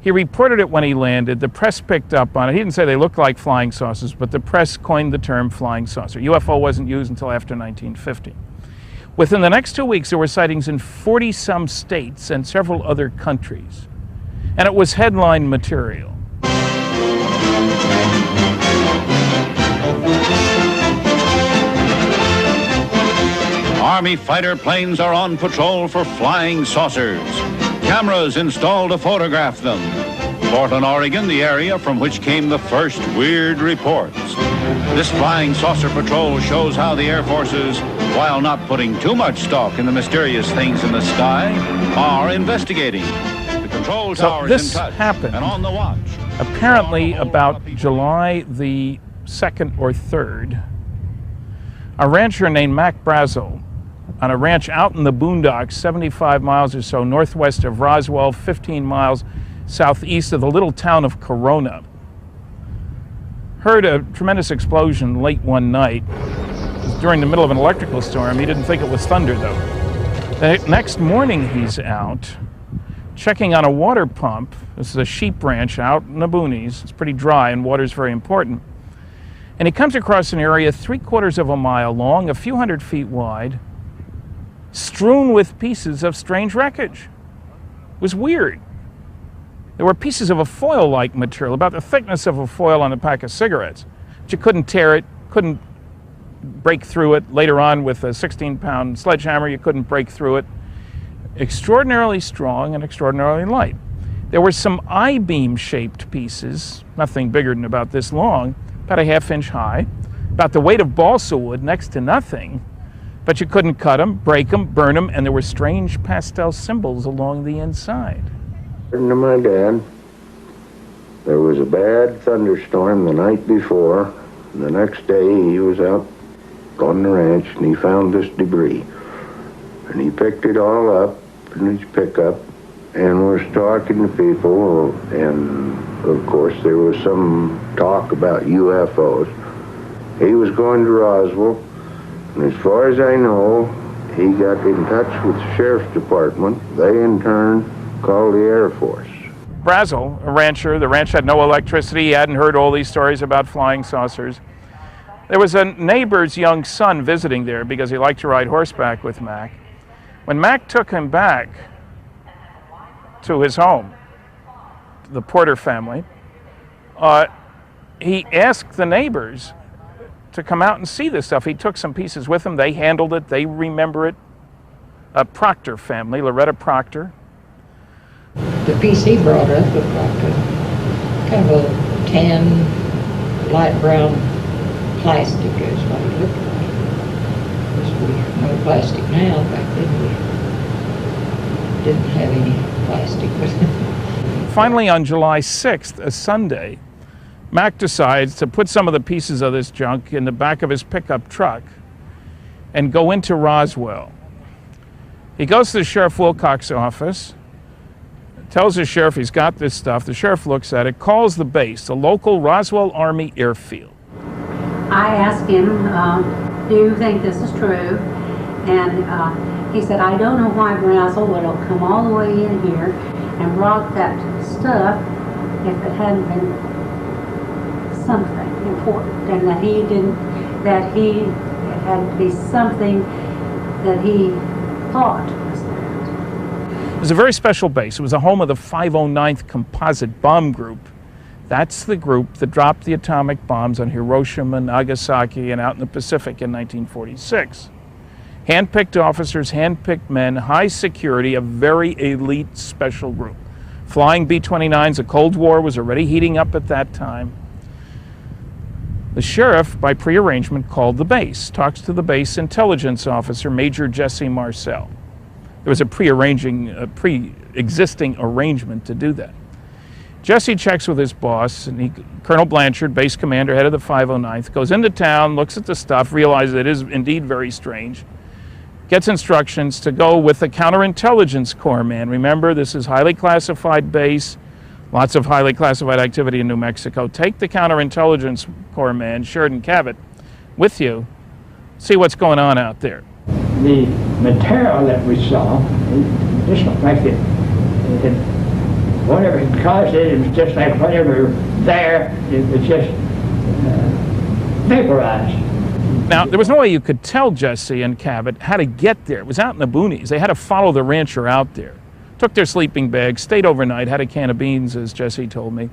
He reported it when he landed. The press picked up on it. He didn't say they looked like flying saucers, but the press coined the term flying saucer. UFO wasn't used until after 1950. Within the next 2 weeks, there were sightings in 40-some states and several other countries. And it was headline material. Army fighter planes are on patrol for flying saucers. Cameras installed to photograph them. Portland, Oregon, the area from which came the first weird reports. This flying saucer patrol shows how the Air Forces, while not putting too much stock in the mysterious things in the sky, are investigating. The control towers this in touch happened and on the watch. Apparently about July the 2nd or 3rd, a rancher named Mac Brazel, on a ranch out in the boondocks, 75 miles or so northwest of Roswell, 15 miles southeast of the little town of Corona, heard a tremendous explosion late one night. It was during the middle of an electrical storm. He didn't think it was thunder, though. The next morning, he's out checking on a water pump. This is a sheep ranch out in the boonies. It's pretty dry, and water's very important. And he comes across an area 3/4 of a mile long, a few hundred feet wide, strewn with pieces of strange wreckage. It was weird. There were pieces of a foil-like material, about the thickness of a foil on a pack of cigarettes. But you couldn't tear it, couldn't break through it. Later on, with a 16-pound sledgehammer, you couldn't break through it. Extraordinarily strong and extraordinarily light. There were some I-beam-shaped pieces, nothing bigger than about this long, about a half-inch high, about the weight of balsa wood, next to nothing. But you couldn't cut them, break them, burn them, and there were strange pastel symbols along the inside. According to my dad, there was a bad thunderstorm the night before. The next day he was out on the ranch and he found this debris. And he picked it all up in his pickup and was talking to people, and of course there was some talk about UFOs. He was going to Roswell. And as far as I know, he got in touch with the sheriff's department. They, in turn, called the Air Force. Brazel, a rancher, the ranch had no electricity. He hadn't heard all these stories about flying saucers. There was a neighbor's young son visiting there because he liked to ride horseback with Mac. When Mac took him back to his home, the Porter family, he asked the neighbors to come out and see this stuff. He took some pieces with him. They handled it. They remember it. A Proctor family, Loretta Proctor. The piece he brought up looked like a kind of a tan, light brown plastic is what it looked like. Of course, we have no plastic now. Back then we didn't have any plastic. Finally, on July 6th, a Sunday, Mac decides to put some of the pieces of this junk in the back of his pickup truck and go into Roswell. He goes to the Sheriff Wilcox's office, tells the sheriff he's got this stuff. The sheriff looks at it, calls the base, the local Roswell Army airfield. I asked him, do you think this is true? And he said, I don't know why Brazel would have come all the way in here and brought that stuff if it hadn't been something important, and that he didn't, that he, it had to be something that he thought was that. It was a very special base. It was the home of the 509th Composite Bomb Group. That's the group that dropped the atomic bombs on Hiroshima, Nagasaki, and out in the Pacific in 1946. Hand-picked officers, hand-picked men, high security, a very elite special group. Flying B-29s, the Cold War was already heating up at that time. The sheriff, by prearrangement, called the base, talks to the base intelligence officer, Major Jesse Marcel. There was a pre-existing arrangement to do that. Jesse checks with his boss, and Colonel Blanchard, base commander, head of the 509th, goes into town, looks at the stuff, realizes it is indeed very strange, gets instructions to go with the counterintelligence corps man. Remember, this is highly classified base, lots of highly classified activity in New Mexico. Take the counterintelligence corps man, Sheridan Cabot, with you, see what's going on out there. The material that we saw, just like whatever it caused it was just like whatever there, it was just vaporized. Now, there was no way you could tell Jesse and Cabot how to get there. It was out in the boonies. They had to follow the rancher out there. Took their sleeping bags, stayed overnight, had a can of beans, as Jesse told me.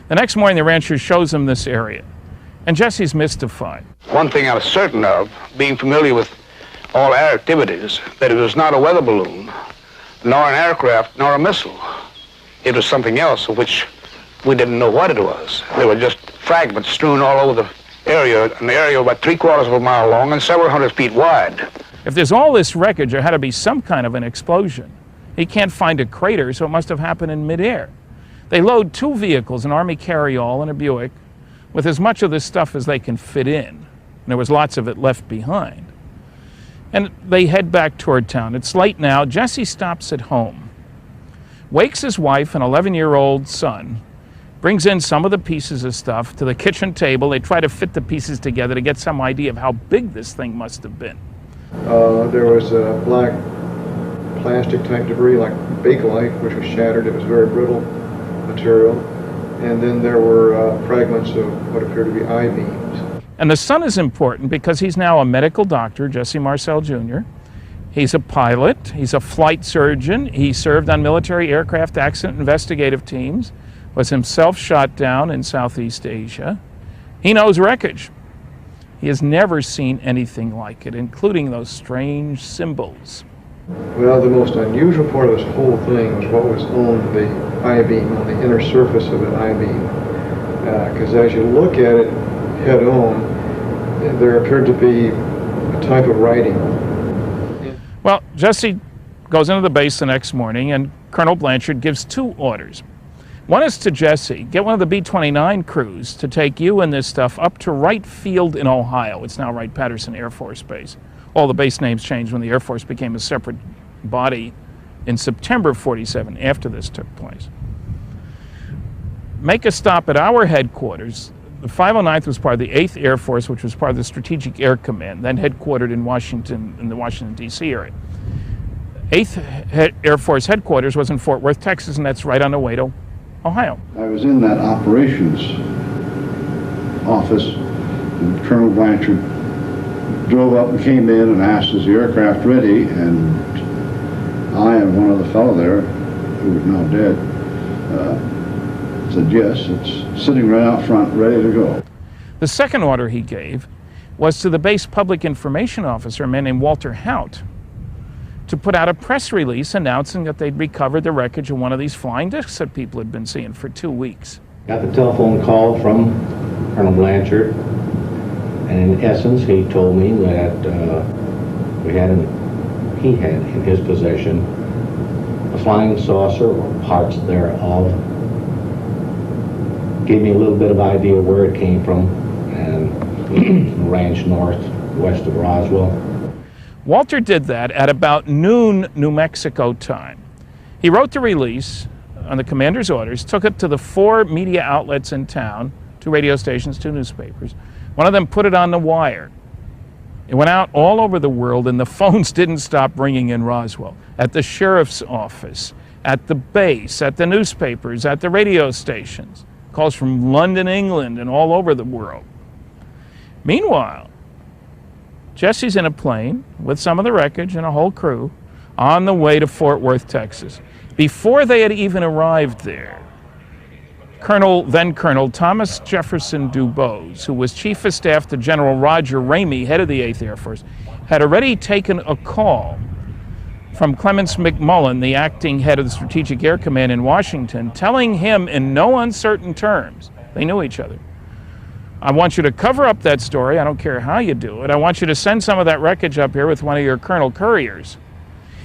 The next morning, the rancher shows them this area. And Jesse's mystified. One thing I was certain of, being familiar with all air activities, that it was not a weather balloon, nor an aircraft, nor a missile. It was something else of which we didn't know what it was. There were just fragments strewn all over the area, an area about 3/4 of a mile long and several hundred feet wide. If there's all this wreckage, there had to be some kind of an explosion. He can't find a crater, so it must have happened in midair. They load 2 vehicles, an Army carryall and a Buick, with as much of this stuff as they can fit in. And there was lots of it left behind. And they head back toward town. It's late now. Jesse stops at home, wakes his wife and 11-year-old son, brings in some of the pieces of stuff to the kitchen table. They try to fit the pieces together to get some idea of how big this thing must have been. There was a black plastic type debris like bakelite, which was shattered. It was very brittle material. And then there were fragments of what appeared to be I-beams. And the son is important because he's now a medical doctor, Jesse Marcel Jr. He's a pilot, he's a flight surgeon, he served on military aircraft accident investigative teams, was himself shot down in Southeast Asia. He knows wreckage. He has never seen anything like it, including those strange symbols. Well, the most unusual part of this whole thing was what was on the I-beam, on the inner surface of an I-beam. Because as you look at it head on, there appeared to be a type of writing. Well, Jesse goes into the base the next morning, and Colonel Blanchard gives 2 orders. One is to Jesse, get one of the B-29 crews to take you and this stuff up to Wright Field in Ohio. It's now Wright-Patterson Air Force Base. All the base names changed when the Air Force became a separate body in September of '47, after this took place. Make a stop at our headquarters. The 509th was part of the 8th Air Force, which was part of the Strategic Air Command, then headquartered in Washington, in the Washington, D.C. area. 8th Air Force headquarters was in Fort Worth, Texas, and that's right on the way to Ohio. I was in that operations office, and Colonel Blanchard drove up and came in and asked, is the aircraft ready? And I and one other fellow there, who was now dead, said, yes, it's sitting right out front, ready to go. The second order he gave was to the base public information officer, a man named Walter Hout, to put out a press release announcing that they'd recovered the wreckage of one of these flying discs that people had been seeing for 2 weeks. Got the telephone call from Colonel Blanchard, and in essence he told me that he had in his possession a flying saucer or parts thereof. Gave me a little bit of idea where it came from, and ranch northwest of Roswell. Walter did that at about noon New Mexico time. He wrote the release on the commander's orders, took it to the 4 media outlets in town, 2 radio stations, 2 newspapers. One of them put it on the wire. It went out all over the world, and the phones didn't stop ringing in Roswell, at the sheriff's office, at the base, at the newspapers, at the radio stations. Calls from London, England, and all over the world. Meanwhile, Jesse's in a plane with some of the wreckage and a whole crew on the way to Fort Worth, Texas. Before they had even arrived there, then Colonel Thomas Jefferson Dubose, who was Chief of Staff to General Roger Ramey, head of the 8th Air Force, had already taken a call from Clements McMullen, the acting head of the Strategic Air Command in Washington, telling him in no uncertain terms, they knew each other, I want you to cover up that story, I don't care how you do it, I want you to send some of that wreckage up here with one of your Colonel Couriers.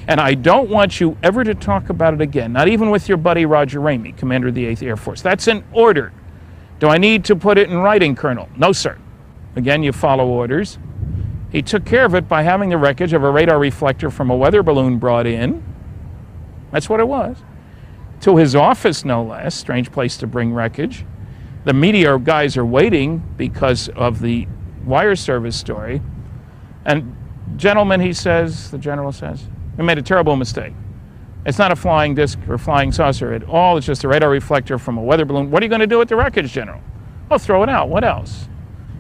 And I don't want you ever to talk about it again, not even with your buddy Roger Ramey, commander of the 8th Air Force. That's an order. Do I need to put it in writing, Colonel? No, sir. Again, you follow orders. He took care of it by having the wreckage of a radar reflector from a weather balloon brought in. That's what it was. To his office, no less. Strange place to bring wreckage. The media guys are waiting because of the wire service story. And gentlemen, he says, the general says, we made a terrible mistake. It's not a flying disc or flying saucer at all. It's just a radar reflector from a weather balloon. What are you going to do with the wreckage, General? Oh, throw it out. What else?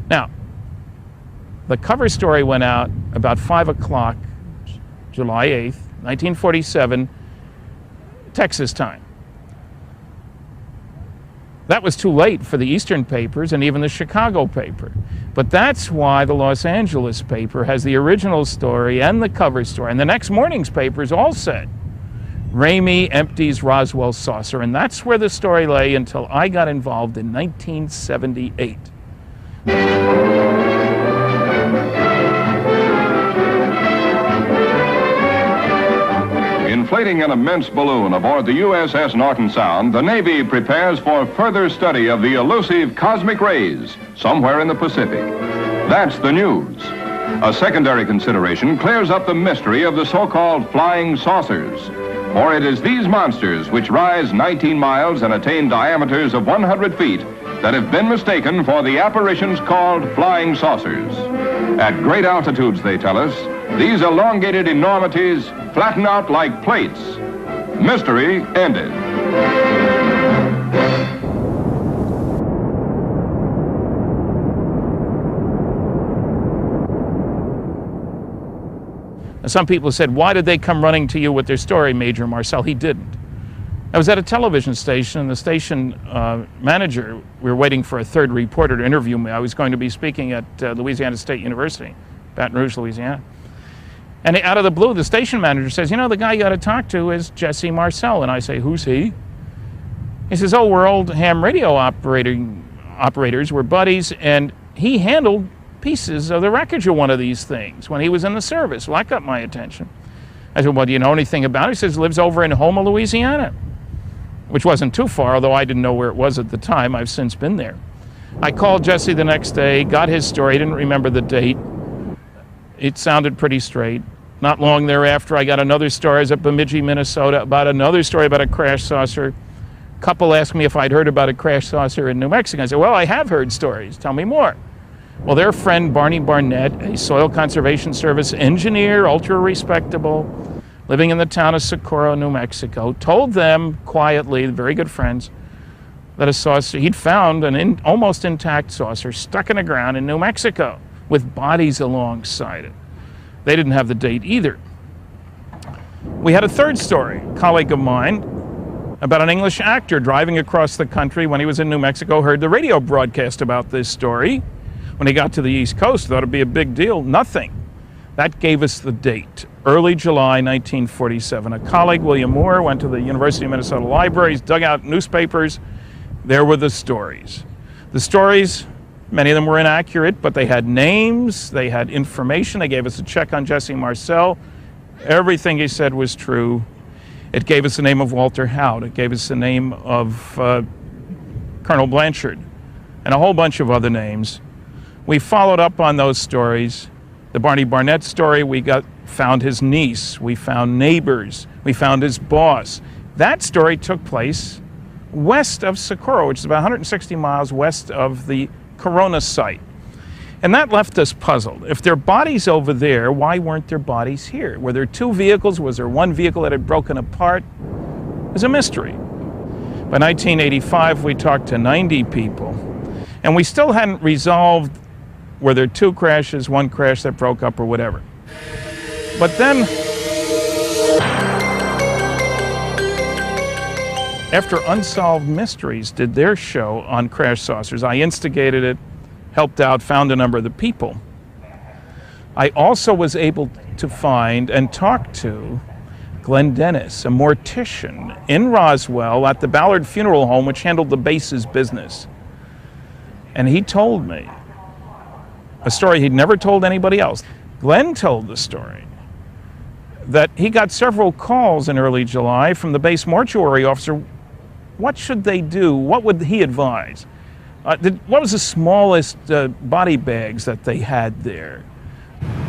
Now, the cover story went out about 5 o'clock, July 8th, 1947, Texas time. That was too late for the Eastern papers and even the Chicago paper. But that's why the Los Angeles paper has the original story and the cover story. And the next morning's papers all said, Ramey empties Roswell saucer. And that's where the story lay until I got involved in 1978. Inflating an immense balloon aboard the USS Norton Sound, the Navy prepares for further study of the elusive cosmic rays somewhere in the Pacific. That's the news. A secondary consideration clears up the mystery of the so-called flying saucers. For it is these monsters, which rise 19 miles and attain diameters of 100 feet, that have been mistaken for the apparitions called flying saucers. At great altitudes, they tell us, these elongated enormities flatten out like plates. Mystery ended. Some people said, why did they come running to you with their story, Major Marcel? He didn't. I was at a television station, and the station manager, we were waiting for a third reporter to interview me. I was going to be speaking at Louisiana State University, Baton Rouge, Louisiana. And out of the blue, the station manager says, you know, the guy you got to talk to is Jesse Marcel. And I say, who's he? He says, oh, we're old ham radio operators, we're buddies, and he handled pieces of the wreckage of one of these things when he was in the service. Well, that got my attention. I said, well, do you know anything about it? He says, he lives over in Houma, Louisiana, which wasn't too far, although I didn't know where it was at the time. I've since been there. I called Jesse the next day, got his story, didn't remember the date. It sounded pretty straight. Not long thereafter, I got another story. I was at Bemidji, Minnesota, about another story about a crash saucer. A couple asked me if I'd heard about a crash saucer in New Mexico. I said, well, I have heard stories. Tell me more. Well, their friend Barney Barnett, a Soil Conservation Service engineer, ultra respectable, living in the town of Socorro, New Mexico, told them quietly, very good friends, that a saucer, he'd found an almost intact saucer stuck in the ground in New Mexico with bodies alongside it. They didn't have the date either. We had a third story, a colleague of mine, about an English actor driving across the country when he was in New Mexico, heard the radio broadcast about this story. When he got to the East Coast, thought it'd be a big deal. Nothing. That gave us the date, early July 1947. A colleague, William Moore, went to the University of Minnesota libraries, dug out newspapers. There were the stories. The stories, many of them were inaccurate, but they had names, they had information. They gave us a check on Jesse Marcel. Everything he said was true. It gave us the name of Walter Howard. It gave us the name of Colonel Blanchard and a whole bunch of other names. We followed up on those stories. The Barney Barnett story, we found his niece, we found neighbors, we found his boss. That story took place west of Socorro, which is about 160 miles west of the Corona site. And that left us puzzled. If there are bodies over there, why weren't there bodies here? Were there two vehicles? Was there one vehicle that had broken apart? It was a mystery. By 1985, we talked to 90 people, and we still hadn't resolved were there two crashes, one crash that broke up, or whatever. But then, after Unsolved Mysteries did their show on crash saucers, I instigated it, helped out, found a number of the people. I also was able to find and talk to Glenn Dennis, a mortician in Roswell at the Ballard Funeral Home, which handled the base's business. And he told me a story he'd never told anybody else. Glenn told the story that he got several calls in early July from the base mortuary officer. What should they do? What would he advise? What was the smallest body bags that they had there?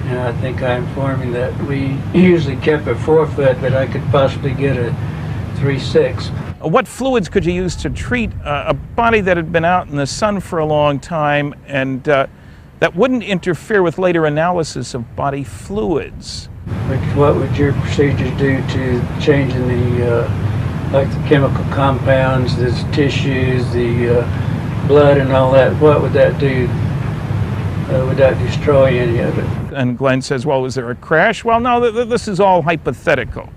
Yeah, I think I informed you that we usually kept a 4-foot, but I could possibly get a 3/6. What fluids could you use to treat a body that had been out in the sun for a long time and that wouldn't interfere with later analysis of body fluids? What would your procedures do to changing the, like the chemical compounds, the tissues, the blood and all that? What would that do? Would that destroy any of it? And Glenn says, well, was there a crash? Well, no, this is all hypothetical.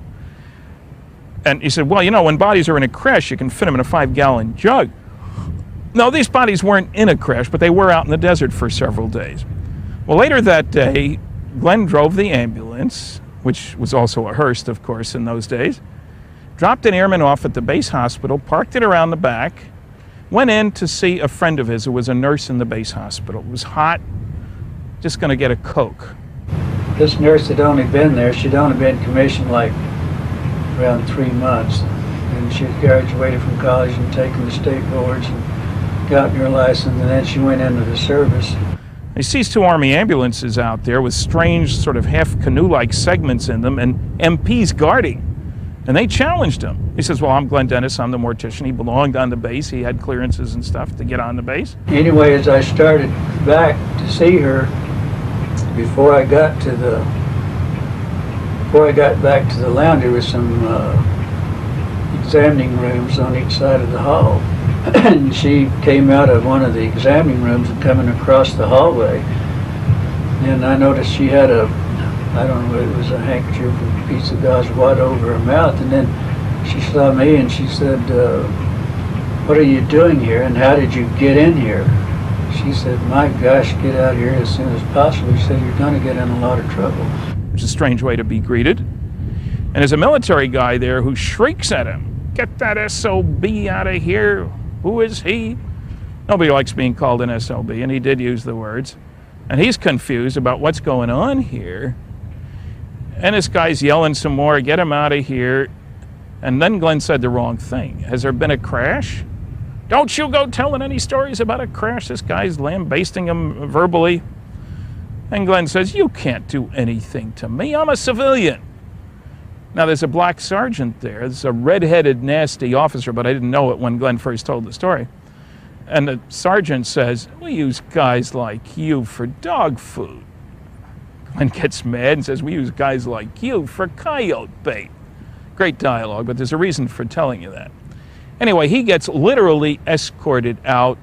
And he said, well, you know, when bodies are in a crash, you can fit them in a 5-gallon jug. No, these bodies weren't in a crash, but they were out in the desert for several days. Well, later that day, Glenn drove the ambulance, which was also a hearse, of course, in those days, dropped an airman off at the base hospital, parked it around the back, went in to see a friend of his who was a nurse in the base hospital. It was hot, just going to get a Coke. This nurse had only been there, she'd only been commissioned like around 3 months. And she had graduated from college and taken the state boards and gotten her license, and then she went into the service. He sees 2 Army ambulances out there with strange sort of half canoe-like segments in them and MPs guarding. And they challenged him. He says, well, I'm Glenn Dennis, I'm the mortician. He belonged on the base. He had clearances and stuff to get on the base. Anyway, as I started back to see her, before I got back to the lounge, there was some examining rooms on each side of the hall. And she came out of one of the examining rooms and coming across the hallway. And I noticed she had I don't know, it was a handkerchief or a piece of gauze wad over her mouth. And then she saw me and she said, what are you doing here and how did you get in here? She said, my gosh, get out of here as soon as possible. She said, you're going to get in a lot of trouble. Which is a strange way to be greeted. And there's a military guy there who shrieks at him, get that SOB out of here. Who is he? Nobody likes being called an SOB, and he did use the words. And he's confused about what's going on here. And this guy's yelling some more, get him out of here. And then Glenn said the wrong thing. Has there been a crash? Don't you go telling any stories about a crash. This guy's lambasting him verbally. And Glenn says, you can't do anything to me. I'm a civilian. Now, there's a black sergeant there. There's a red-headed, nasty officer, but I didn't know it when Glenn first told the story. And the sergeant says, we use guys like you for dog food. Glenn gets mad and says, we use guys like you for coyote bait. Great dialogue, but there's a reason for telling you that. Anyway, he gets literally escorted out,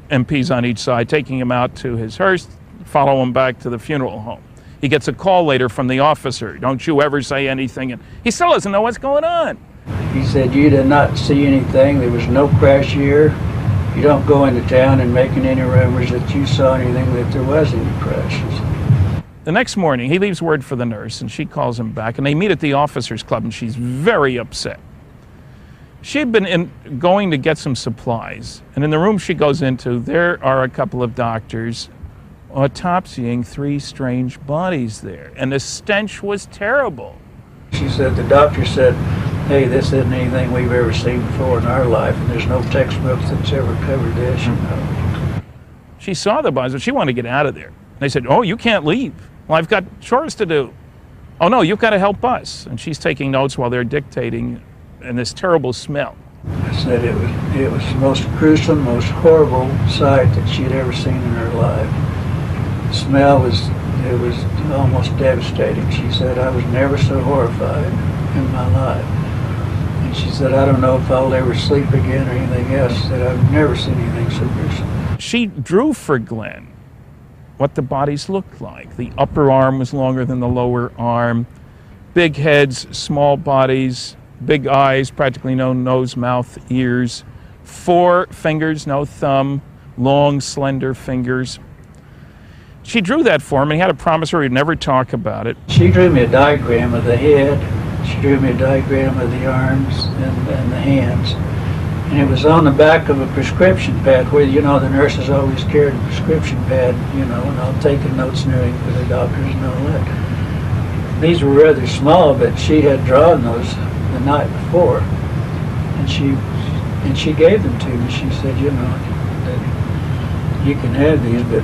MPs on each side, taking him out to his hearse, follow him back to the funeral home. He gets a call later from the officer, don't you ever say anything, and he still doesn't know what's going on. He said, you did not see anything, there was no crash here. You don't go into town and making any rumors that you saw anything, that there was any crashes. The next morning, he leaves word for the nurse, and she calls him back, and they meet at the officers' club, and she's very upset. She had been going to get some supplies, and in the room she goes into, there are a couple of doctors autopsying 3 strange bodies there, and the stench was terrible. She said, the doctor said, hey, this isn't anything we've ever seen before in our life, and there's no textbooks that's ever covered this, you know. She saw the bodies, but she wanted to get out of there. They said, oh, you can't leave. Well, I've got chores to do. Oh, no, you've got to help us. And she's taking notes while they're dictating, and this terrible smell. I said it was the most gruesome, most horrible sight that she had ever seen in her life. The smell was almost devastating. She said, I was never so horrified in my life. And she said, I don't know if I'll ever sleep again or anything else. She said, I've never seen anything so gruesome. She drew for Glenn what the bodies looked like. The upper arm was longer than the lower arm. Big heads, small bodies, big eyes, practically no nose, mouth, ears. 4 fingers, no thumb, long, slender fingers. She drew that for him, and he had to promise her he'd never talk about it. She drew me a diagram of the head. She drew me a diagram of the arms and the hands. And it was on the back of a prescription pad where, you know, the nurses always carried a prescription pad, you know, and all taking notes and everything for the doctors and all that. these were rather small, but she had drawn those the night before, and she gave them to me. She said, you know, that you can have these, but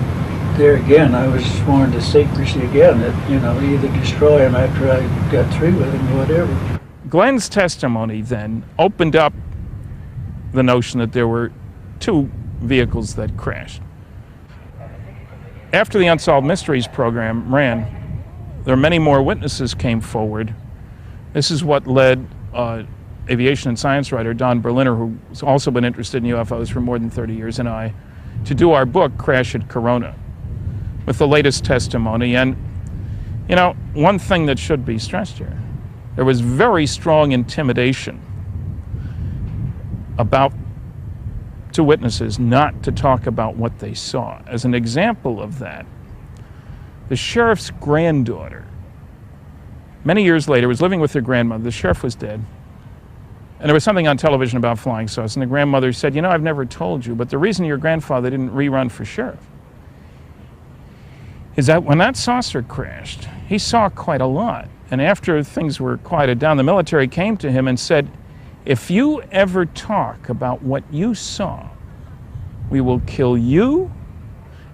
there again, I was sworn to secrecy again, that, you know, either destroy them after I got through with them or whatever. Glenn's testimony then opened up the notion that there were two vehicles that crashed. After the Unsolved Mysteries program ran, there many more witnesses came forward. This is what led aviation and science writer Don Berliner, who's also been interested in UFOs for more than 30 years, and I, to do our book, Crash at Corona, with the latest testimony. And, you know, one thing that should be stressed here, there was very strong intimidation about two witnesses not to talk about what they saw. As an example of that, the sheriff's granddaughter, many years later, was living with her grandmother. The sheriff was dead. And there was something on television about flying saucers, and the grandmother said, you know, I've never told you, but the reason your grandfather didn't rerun for sheriff is that when that saucer crashed, he saw quite a lot. And after things were quieted down, the military came to him and said, if you ever talk about what you saw, we will kill you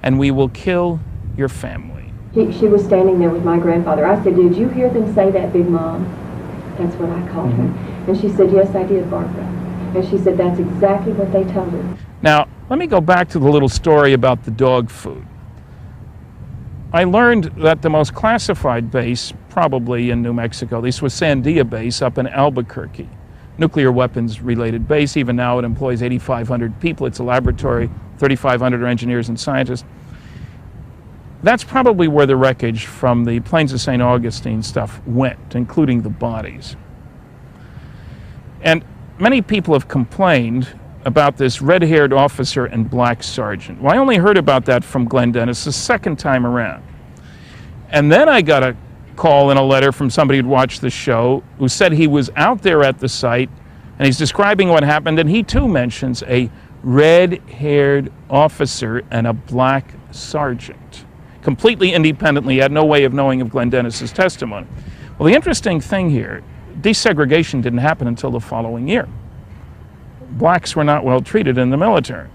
and we will kill your family. She was standing there with my grandfather. I said, did you hear them say that, Big Mom? That's what I called her. And she said, yes, I did, Barbara. And she said, that's exactly what they told her. Now, let me go back to the little story about the dog food. I learned that the most classified base, probably in New Mexico, at least was Sandia Base up in Albuquerque. Nuclear weapons related base. Even now it employs 8,500 people. It's a laboratory, 3,500 are engineers and scientists. That's probably where the wreckage from the Plains of St. Augustine stuff went, including the bodies. And many people have complained about this red-haired officer and black sergeant. Well, I only heard about that from Glenn Dennis the second time around. And then I got a call in a letter from somebody who'd watched the show who said he was out there at the site and he's describing what happened, and he too mentions a red-haired officer and a black sergeant. Completely independently, he had no way of knowing of Glenn Dennis's testimony. Well, the interesting thing here, desegregation didn't happen until the following year. Blacks were not well treated in the military.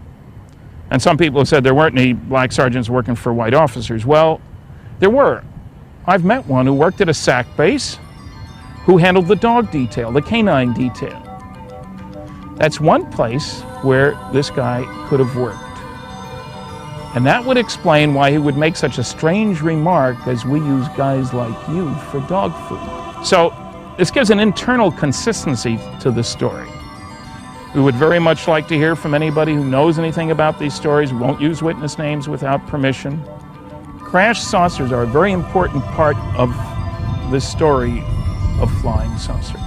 And some people have said there weren't any black sergeants working for white officers. Well, there were. I've met one who worked at a SAC base who handled the dog detail, the canine detail. That's one place where this guy could have worked. And that would explain why he would make such a strange remark as we use guys like you for dog food. So this gives an internal consistency to the story. We would very much like to hear from anybody who knows anything about these stories. We won't use witness names without permission. Crash saucers are a very important part of the story of flying saucers.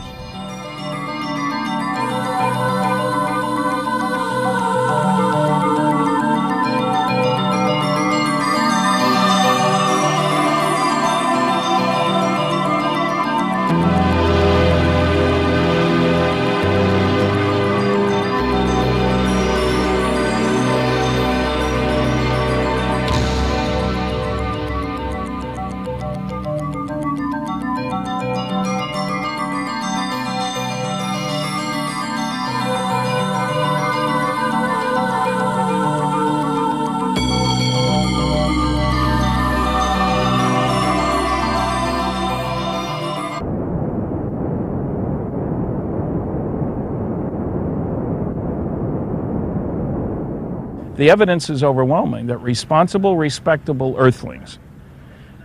The evidence is overwhelming that responsible, respectable earthlings,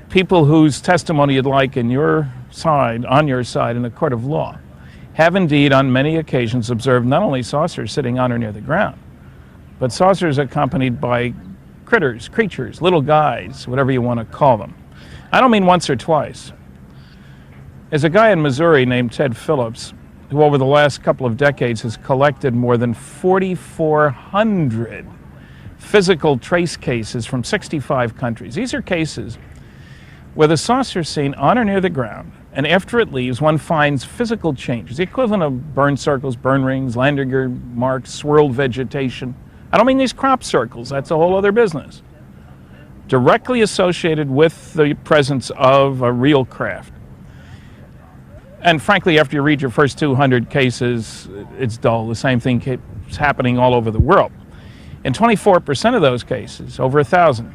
people whose testimony you'd like on your side in a court of law, have indeed on many occasions observed not only saucers sitting on or near the ground, but saucers accompanied by critters, creatures, little guys, whatever you want to call them. I don't mean once or twice. There's a guy in Missouri named Ted Phillips who over the last couple of decades has collected more than 4,400 physical trace cases from 65 countries. These are cases where the saucer is seen on or near the ground, and after it leaves, one finds physical changes, the equivalent of burn circles, burn rings, Landiger marks, swirled vegetation. I don't mean these crop circles, that's a whole other business. Directly associated with the presence of a real craft. And frankly, after you read your first 200 cases, it's dull. The same thing keeps happening all over the world. In 24% of those cases, over 1,000,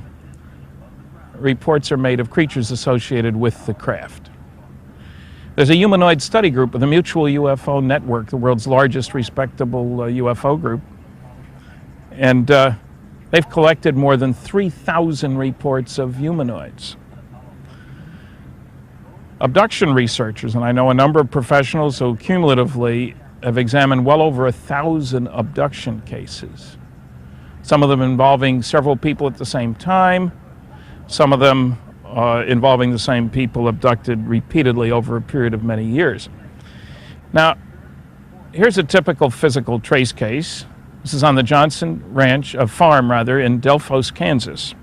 reports are made of creatures associated with the craft. There's a humanoid study group of the Mutual UFO Network, the world's largest respectable UFO group. And they've collected more than 3,000 reports of humanoids. Abduction researchers, and I know a number of professionals who cumulatively have examined well over 1,000 abduction cases. Some of them involving several people at the same time, some of them involving the same people abducted repeatedly over a period of many years. Now, here's a typical physical trace case. This is on the Johnson farm in Delphos, Kansas.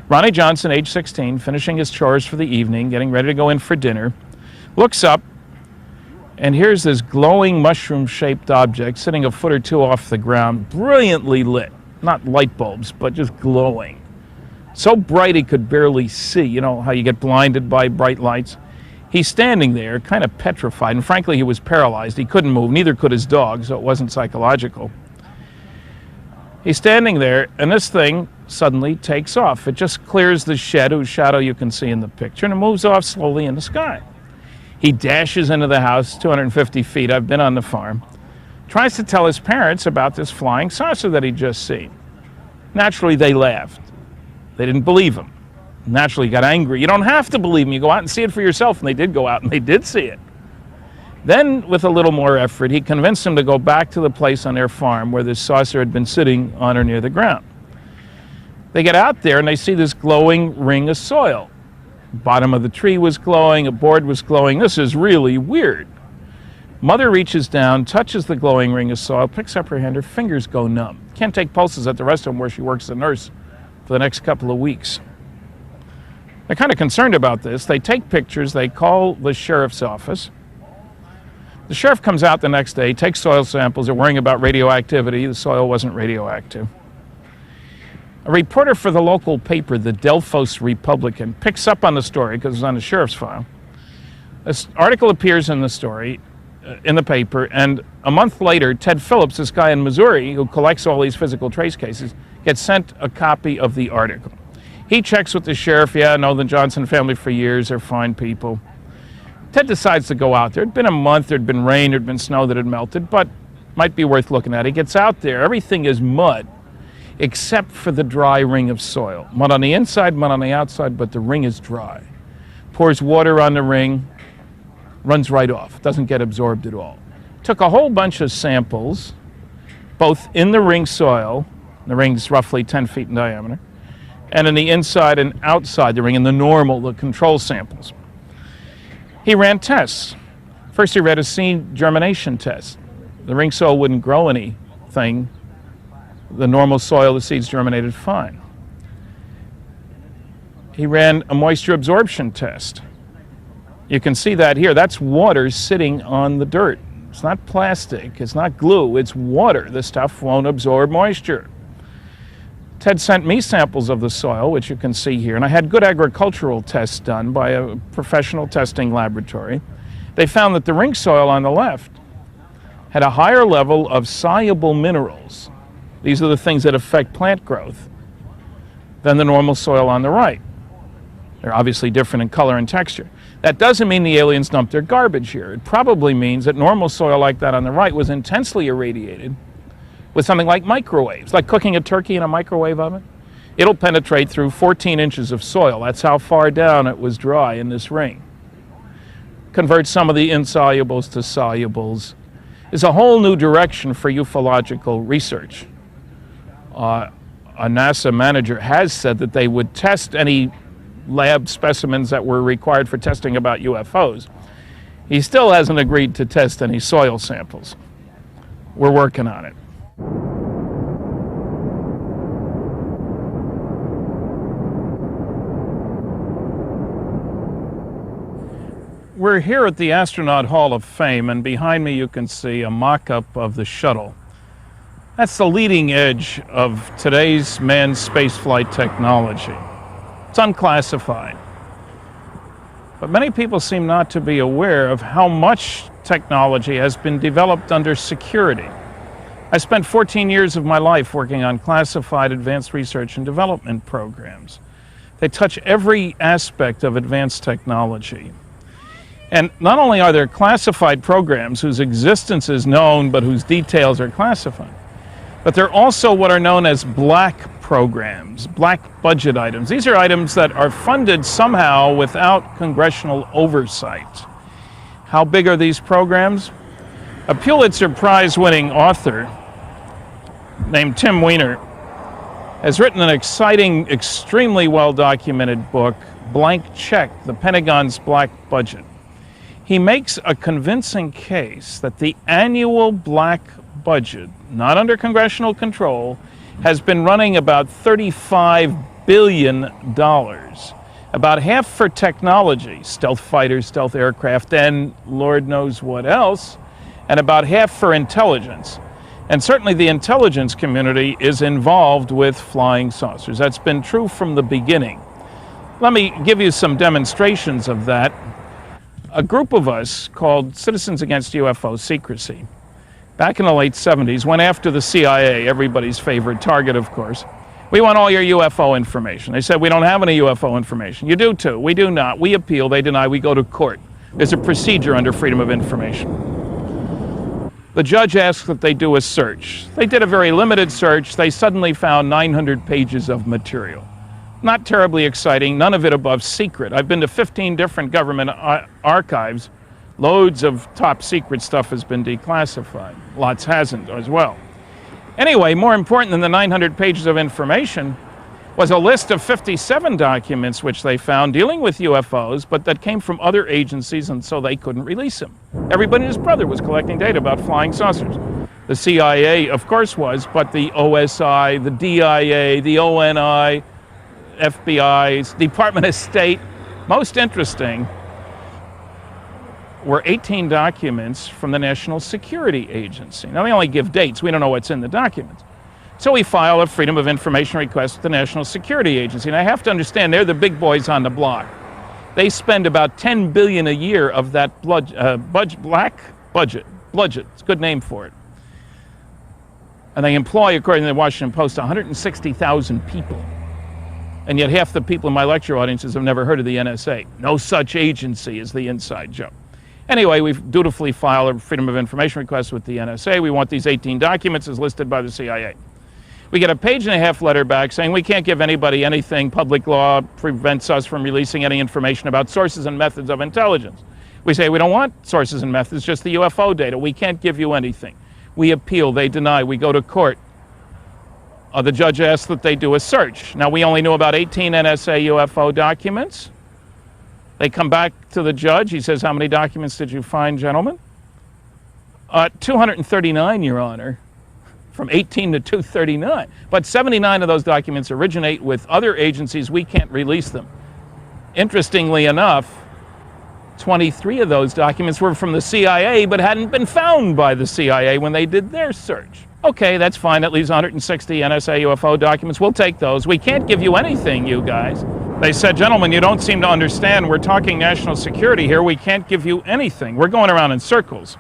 Ronnie Johnson, age 16, finishing his chores for the evening, getting ready to go in for dinner, looks up, and here's this glowing mushroom-shaped object sitting a foot or two off the ground, brilliantly lit. Not light bulbs, but just glowing. So bright he could barely see. You know how you get blinded by bright lights? He's standing there, kind of petrified, and frankly, he was paralyzed. He couldn't move, neither could his dog, so it wasn't psychological. He's standing there, and this thing suddenly takes off. It just clears the shed, whose shadow you can see in the picture, and it moves off slowly in the sky. He dashes into the house, 250 feet. I've been on the farm. Tries to tell his parents about this flying saucer that he'd just seen. Naturally, they laughed. They didn't believe him. Naturally, he got angry. You don't have to believe me. Go out and see it for yourself. And they did go out, and they did see it. Then, with a little more effort, he convinced them to go back to the place on their farm where this saucer had been sitting on or near the ground. They get out there, and they see this glowing ring of soil. The bottom of the tree was glowing. A board was glowing. This is really weird. Mother reaches down, touches the glowing ring of soil, picks up her hand. Her fingers go numb. Can't take pulses at the restaurant where she works as a nurse for the next couple of weeks. They're kind of concerned about this. They take pictures. They call the sheriff's office. The sheriff comes out the next day, takes soil samples. They're worrying about radioactivity. The soil wasn't radioactive. A reporter for the local paper, the Delphos Republican, picks up on the story because it's on the sheriff's file. This article appears in the story, in the paper, and a month later, Ted Phillips, this guy in Missouri who collects all these physical trace cases, gets sent a copy of the article. He checks with the sheriff. Yeah, I know the Johnson family for years. They're fine people. Ted decides to go out there. It'd been a month. There'd been rain. There'd been snow that had melted, but might be worth looking at. He gets out there. Everything is mud except for the dry ring of soil. Mud on the inside, mud on the outside, but the ring is dry. Pours water on the ring, runs right off. Doesn't get absorbed at all. Took a whole bunch of samples, both in the ring soil, the ring's roughly 10 feet in diameter, and in the inside and outside the ring, in the control samples. He ran tests. First, he ran a seed germination test. The ring soil wouldn't grow anything. The normal soil, the seeds germinated fine. He ran a moisture absorption test. You can see that here. That's water sitting on the dirt. It's not plastic. It's not glue. It's water. The stuff won't absorb moisture. Ted sent me samples of the soil, which you can see here, and I had good agricultural tests done by a professional testing laboratory. They found that the ring soil on the left had a higher level of soluble minerals. These are the things that affect plant growth than the normal soil on the right. They're obviously different in color and texture. That doesn't mean the aliens dumped their garbage here. It probably means that normal soil like that on the right was intensely irradiated with something like microwaves, like cooking a turkey in a microwave oven. It'll penetrate through 14 inches of soil. That's how far down it was dry in this ring. Convert some of the insolubles to solubles. It's a whole new direction for ufological research. A NASA manager has said that they would test any lab specimens that were required for testing about UFOs. He still hasn't agreed to test any soil samples. We're working on it. We're here at the Astronaut Hall of Fame, and behind me you can see a mock-up of the shuttle. That's the leading edge of today's manned spaceflight technology. It's unclassified. But many people seem not to be aware of how much technology has been developed under security. I spent 14 years of my life working on classified advanced research and development programs. They touch every aspect of advanced technology. And not only are there classified programs whose existence is known but whose details are classified, but they're also what are known as black programs, black budget items. These are items that are funded somehow without congressional oversight. How big are these programs? A Pulitzer Prize-winning author named Tim Weiner has written an exciting, extremely well-documented book, Blank Check, the Pentagon's Black Budget. He makes a convincing case that the annual black budget, not under congressional control, has been running about $35 billion. About half for technology, stealth fighters, stealth aircraft, and Lord knows what else, and about half for intelligence. And certainly the intelligence community is involved with flying saucers. That's been true from the beginning. Let me give you some demonstrations of that. A group of us called Citizens Against UFO Secrecy, back in the late 70s, went after the CIA, everybody's favorite target, of course. We want all your UFO information. They said, we don't have any UFO information. You do too. We do not. We appeal. They deny. We go to court. There's a procedure under Freedom of Information. The judge asked that they do a search. They did a very limited search. They suddenly found 900 pages of material. Not terribly exciting, none of it above secret. I've been to 15 different government archives. Loads of top secret stuff has been declassified. Lots hasn't as well. Anyway, more important than the 900 pages of information was a list of 57 documents which they found dealing with UFOs, but that came from other agencies, and so they couldn't release them. Everybody and his brother was collecting data about flying saucers. The CIA, of course, was, but the OSI, the DIA, the ONI, FBI, Department of State, most interesting, were 18 documents from the National Security Agency. Now, they only give dates. We don't know what's in the documents. So we file a Freedom of Information request with the National Security Agency. And I have to understand, they're the big boys on the block. They spend about $10 billion a year of that black budget. It's a good name for it. And they employ, according to the Washington Post, 160,000 people. And yet half the people in my lecture audiences have never heard of the NSA. No such agency is the inside joke. Anyway, we've dutifully filed a Freedom of Information request with the NSA. We want these 18 documents as listed by the CIA. We get a page-and-a-half letter back saying we can't give anybody anything. Public law prevents us from releasing any information about sources and methods of intelligence. We say we don't want sources and methods, just the UFO data. We can't give you anything. We appeal. They deny. We go to court. The judge asks that they do a search. Now, we only knew about 18 NSA UFO documents. They come back to the judge. He says, how many documents did you find, gentlemen? 239, Your Honor, from 18 to 239. But 79 of those documents originate with other agencies. We can't release them. Interestingly enough, 23 of those documents were from the CIA, but hadn't been found by the CIA when they did their search. Okay, that's fine. That leaves 160 NSA UFO documents. We'll take those. We can't give you anything, you guys. They said, gentlemen, you don't seem to understand. We're talking national security here. We can't give you anything. We're going around in circles.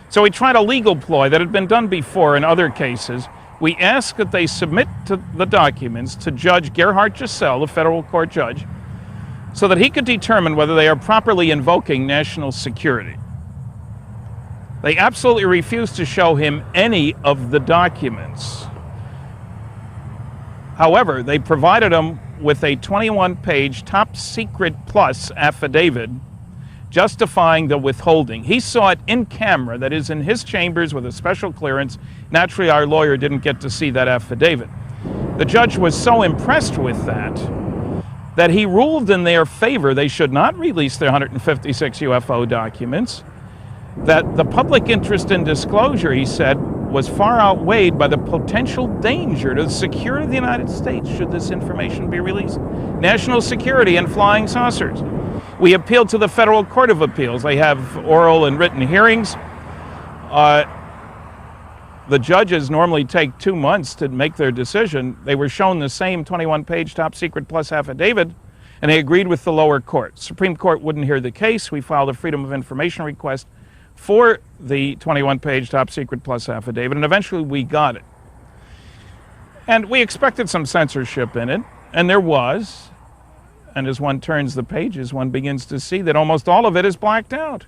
So we tried a legal ploy that had been done before in other cases. We asked that they submit the documents to Judge Gerhard Giselle, the federal court judge, so that he could determine whether they are properly invoking national security. They absolutely refused to show him any of the documents. However, they provided him with a 21-page top secret plus affidavit justifying the withholding. He saw it in camera, that is in his chambers with a special clearance. Naturally, our lawyer didn't get to see that affidavit. The judge was so impressed with that he ruled in their favor they should not release their 156 UFO documents, that the public interest in disclosure, he said, was far outweighed by the potential danger to the security of the United States should this information be released. National security and flying saucers. We appealed to the Federal Court of Appeals. They have oral and written hearings. The judges normally take 2 months to make their decision. They were shown the same 21-page top secret plus affidavit. And they agreed with the lower court. Supreme Court wouldn't hear the case. We filed a Freedom of Information request for the 21-page top secret plus affidavit, and eventually we got it. And we expected some censorship in it, and there was. And as one turns the pages, one begins to see that almost all of it is blacked out.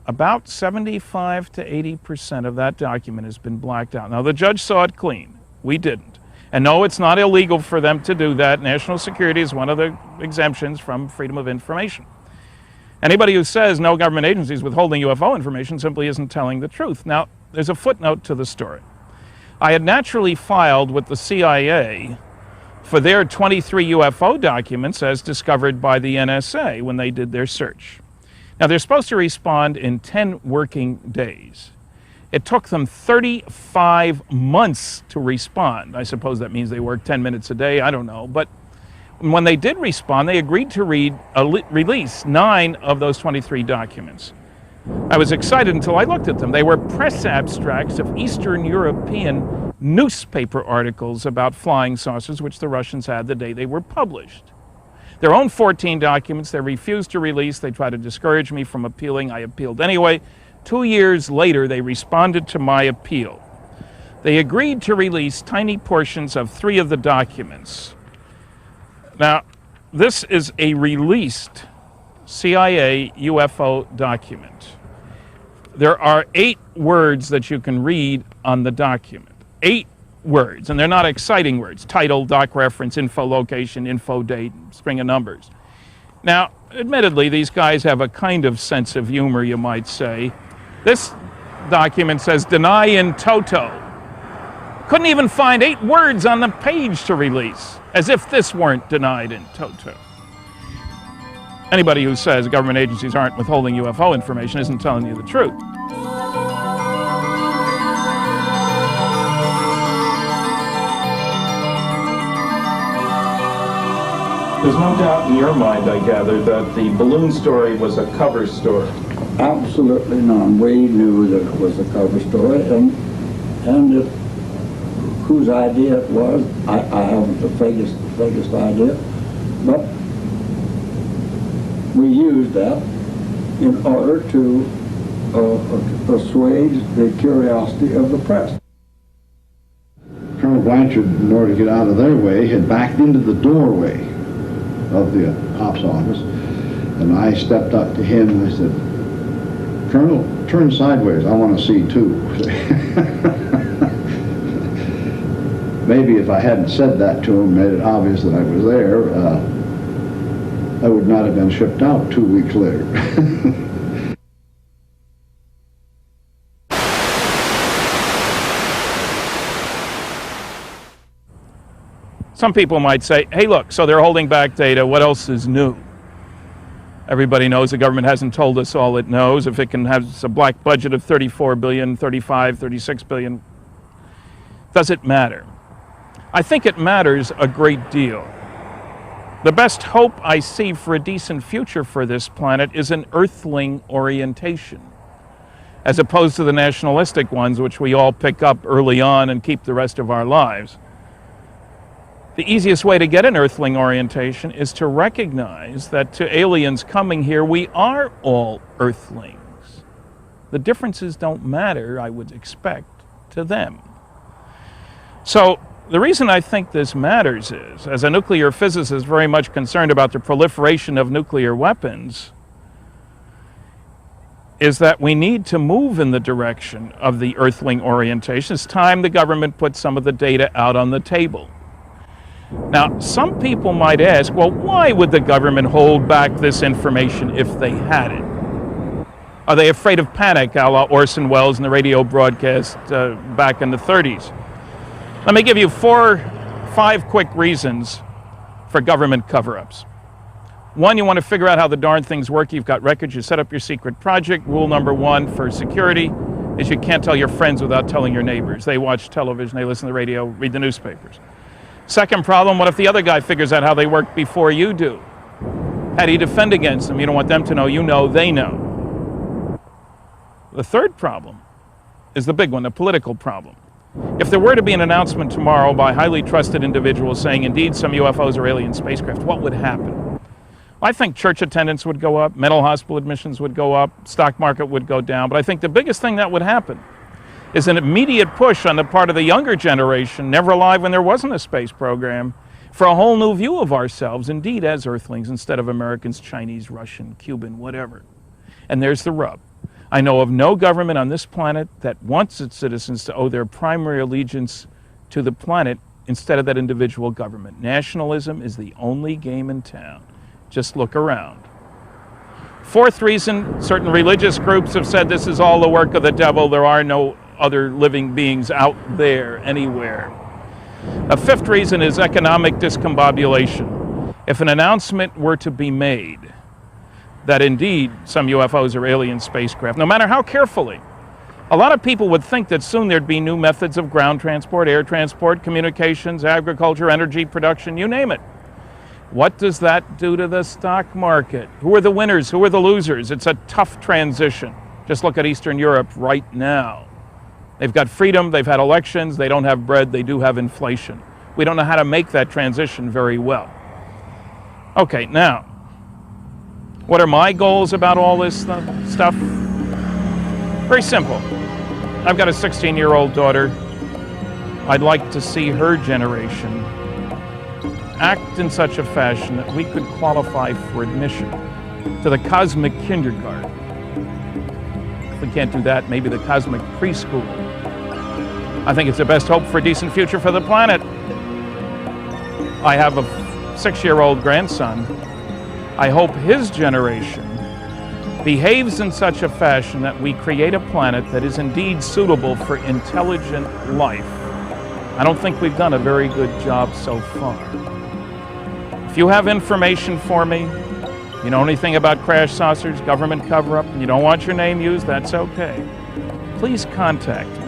About 75 to 80% of that document has been blacked out. Now, the judge saw it clean. We didn't. And no, it's not illegal for them to do that. National security is one of the exemptions from freedom of information. Anybody who says no government agency is withholding UFO information simply isn't telling the truth. Now, there's a footnote to the story. I had naturally filed with the CIA for their 23 UFO documents as discovered by the NSA when they did their search. Now, they're supposed to respond in 10 working days. It took them 35 months to respond. I suppose that means they worked 10 minutes a day, I don't know. But when they did respond, they agreed to release 9 of those 23 documents. I was excited until I looked at them. They were press abstracts of Eastern European newspaper articles about flying saucers, which the Russians had the day they were published. Their own 14 documents they refused to release. They tried to discourage me from appealing. I appealed anyway. 2 years later, they responded to my appeal. They agreed to release tiny portions of 3 of the documents. Now, this is a released CIA UFO document. There are 8 words that you can read on the document. 8 words, and they're not exciting words. Title, doc reference, info location, info date, string of numbers. Now, admittedly, these guys have a kind of sense of humor, you might say. This document says, deny in toto. Couldn't even find 8 words on the page to release, as if this weren't denied in toto. Anybody who says government agencies aren't withholding UFO information isn't telling you the truth. There's no doubt in your mind, I gather, that the balloon story was a cover story. Absolutely none. We knew that it was a cover story, and whose idea it was, I haven't the vaguest idea, but we used that in order to assuage the curiosity of the press. Colonel Blanchard, in order to get out of their way, had backed into the doorway of the ops office, and I stepped up to him and I said, Colonel, turn sideways, I want to see too. Maybe if I hadn't said that to him, made it obvious that I was there, I would not have been shipped out 2 weeks later. Some people might say, hey, look, so they're holding back data. What else is new? Everybody knows the government hasn't told us all it knows. If it can have a black budget of 34 billion, 35, 36 billion, does it matter? I think it matters a great deal. The best hope I see for a decent future for this planet is an earthling orientation, as opposed to the nationalistic ones, which we all pick up early on and keep the rest of our lives. The easiest way to get an earthling orientation is to recognize that to aliens coming here, we are all earthlings. The differences don't matter, I would expect, to them. So the reason I think this matters is, as a nuclear physicist very much concerned about the proliferation of nuclear weapons, is that we need to move in the direction of the earthling orientation. It's time the government put some of the data out on the table. Now, some people might ask, well, why would the government hold back this information if they had it? Are they afraid of panic, a la Orson Welles in the radio broadcast back in the 30s? Let me give you 5 quick reasons for government cover-ups. 1, you want to figure out how the darn things work. You've got records. You set up your secret project. Rule number 1 for security is you can't tell your friends without telling your neighbors. They watch television, they listen to the radio, read the newspapers. Second problem, what if the other guy figures out how they work before you do? How do you defend against them? You don't want them to know, you know, they know. The third problem is the big one, the political problem. If there were to be an announcement tomorrow by highly trusted individuals saying indeed some UFOs are alien spacecraft, what would happen? I think church attendance would go up, mental hospital admissions would go up, stock market would go down, but I think the biggest thing that would happen is an immediate push on the part of the younger generation, never alive when there wasn't a space program, for a whole new view of ourselves, indeed as Earthlings, instead of Americans, Chinese, Russian, Cuban, whatever. And there's the rub. I know of no government on this planet that wants its citizens to owe their primary allegiance to the planet instead of that individual government. Nationalism is the only game in town. Just look around. Fourth reason, certain religious groups have said this is all the work of the devil. There are no other living beings out there anywhere. A fifth reason is economic discombobulation. If an announcement were to be made that indeed some UFOs are alien spacecraft, no matter how carefully, a lot of people would think that soon there'd be new methods of ground transport, air transport, communications, agriculture, energy production, you name it. What does that do to the stock market? Who are the winners? Who are the losers? It's a tough transition. Just look at Eastern Europe right now. They've got freedom, they've had elections, they don't have bread, they do have inflation. We don't know how to make that transition very well. Okay, now, what are my goals about all this stuff? Very simple. I've got a 16-year-old daughter. I'd like to see her generation act in such a fashion that we could qualify for admission to the cosmic kindergarten. If we can't do that, maybe the cosmic preschool. I think it's the best hope for a decent future for the planet. I have a 6-year-old grandson. I hope his generation behaves in such a fashion that we create a planet that is indeed suitable for intelligent life. I don't think we've done a very good job so far. If you have information for me, you know anything about crash saucers, government cover-up, and you don't want your name used, that's okay. Please contact me.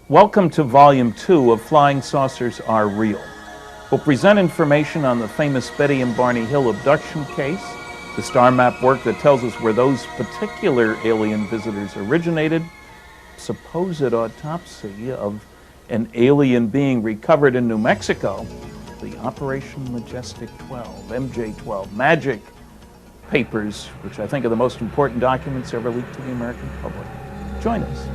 Welcome to Volume 2 of Flying Saucers Are Real. We'll present information on the famous Betty and Barney Hill abduction case, the star map work that tells us where those particular alien visitors originated, supposed autopsy of an alien being recovered in New Mexico, the Operation Majestic 12, MJ-12, magic papers, which I think are the most important documents ever leaked to the American public. Join us.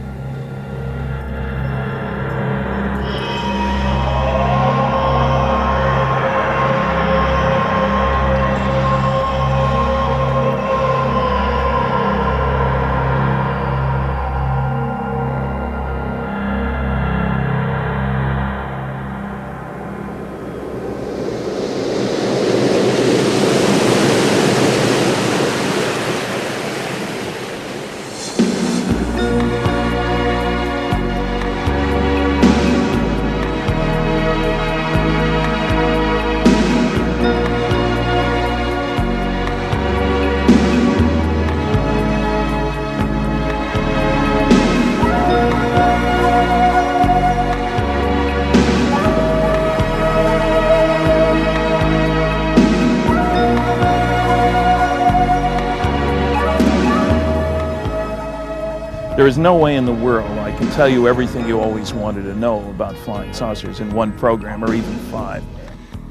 There is no way in the world I can tell you everything you always wanted to know about flying saucers in one program or even 5.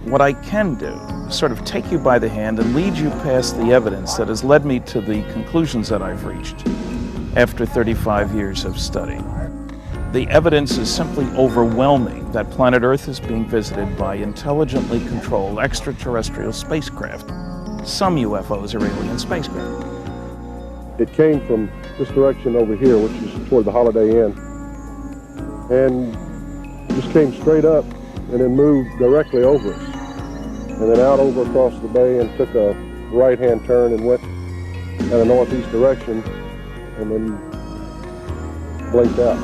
What I can do is sort of take you by the hand and lead you past the evidence that has led me to the conclusions that I've reached after 35 years of study. The evidence is simply overwhelming that planet Earth is being visited by intelligently controlled extraterrestrial spacecraft. Some UFOs are alien spacecraft. It came from this direction over here, which is toward the Holiday Inn, and just came straight up and then moved directly over us, and then out over across the bay and took a right-hand turn and went in a northeast direction and then blinked out.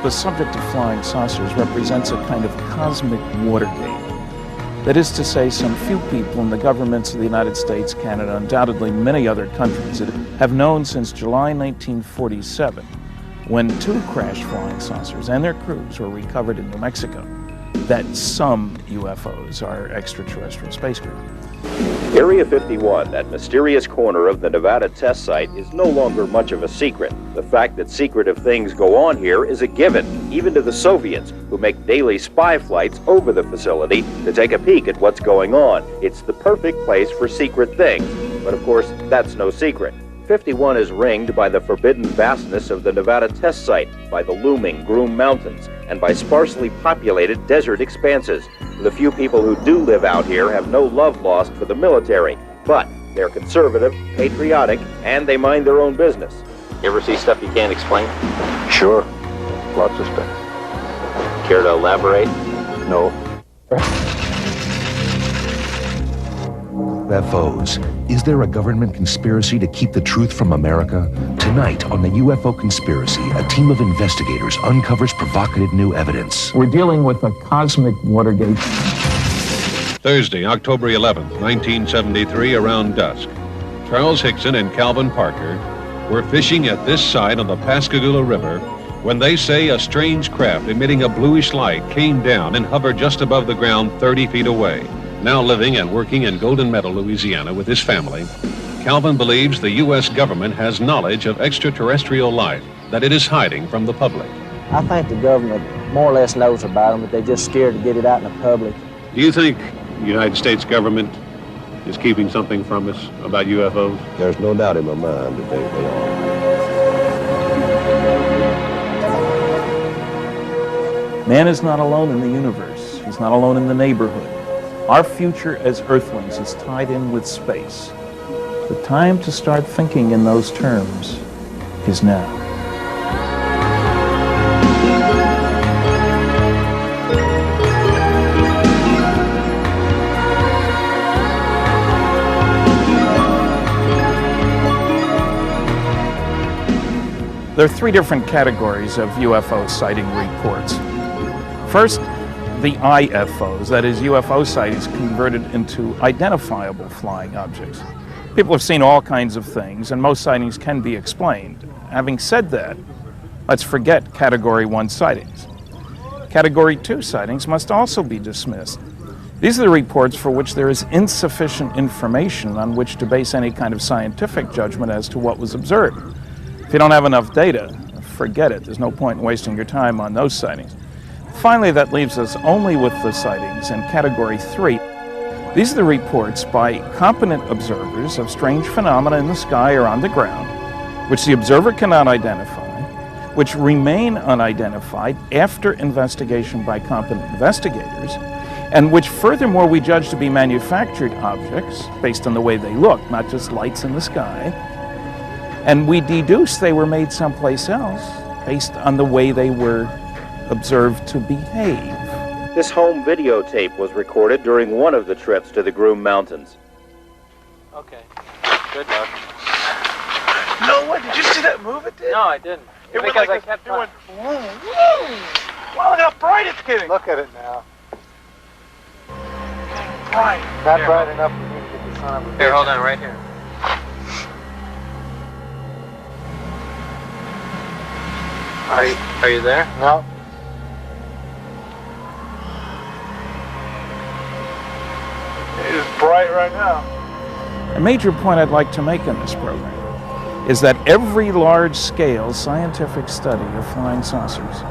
The subject of flying saucers represents a kind of cosmic Watergate. That is to say, some few people in the governments of the United States, Canada, undoubtedly many other countries have known since July 1947, when 2 crashed flying saucers and their crews were recovered in New Mexico, that some UFOs are extraterrestrial spacecraft. Area 51, that mysterious corner of the Nevada test site, is no longer much of a secret. The fact that secretive things go on here is a given, even to the Soviets, who make daily spy flights over the facility to take a peek at what's going on. It's the perfect place for secret things. But of course, that's no secret. 51 is ringed by the forbidden vastness of the Nevada test site, by the looming Groom Mountains, and by sparsely populated desert expanses. The few people who do live out here have no love lost for the military, but they're conservative, patriotic, and they mind their own business. You ever see stuff you can't explain? Sure, lots of stuff. Care to elaborate? No. UFOs. Is there a government conspiracy to keep the truth from America? Tonight on the UFO Conspiracy, a team of investigators uncovers provocative new evidence. We're dealing with a cosmic Watergate. Thursday, October 11th, 1973, around dusk, Charles Hickson and Calvin Parker were fishing at this site on the Pascagoula River when they say a strange craft emitting a bluish light came down and hovered just above the ground 30 feet away. Now living and working in Golden Meadow, Louisiana with his family, Calvin believes the U.S. government has knowledge of extraterrestrial life that it is hiding from the public. I think the government more or less knows about them, but they're just scared to get it out in the public. Do you think the United States government is keeping something from us about UFOs? There's no doubt in my mind that they are. Man is not alone in the universe. He's not alone in the neighborhood. Our future as Earthlings is tied in with space. The time to start thinking in those terms is now. There are 3 different categories of UFO sighting reports. First, the IFOs, that is, UFO sightings converted into identifiable flying objects. People have seen all kinds of things, and most sightings can be explained. Having said that, let's forget Category 1 sightings. Category 2 sightings must also be dismissed. These are the reports for which there is insufficient information on which to base any kind of scientific judgment as to what was observed. If you don't have enough data, forget it. There's no point in wasting your time on those sightings. Finally, that leaves us only with the sightings in Category 3. These are the reports by competent observers of strange phenomena in the sky or on the ground, which the observer cannot identify, which remain unidentified after investigation by competent investigators, and which furthermore we judge to be manufactured objects based on the way they look, not just lights in the sky, and we deduce they were made someplace else based on the way they were observed to behave. This home videotape was recorded during one of the trips to the Groom Mountains. Okay. Good luck. No way, did you see that move it did? No, I didn't. It went because like I kept it went, woo, woo. Well, look how bright it's getting. Look at it now. Bright. Not bright enough for me to get the son of a bitch. Here, hold on, right here. Are you there? No. It's bright right now. A major point I'd like to make in this program is that every large-scale scientific study of flying saucers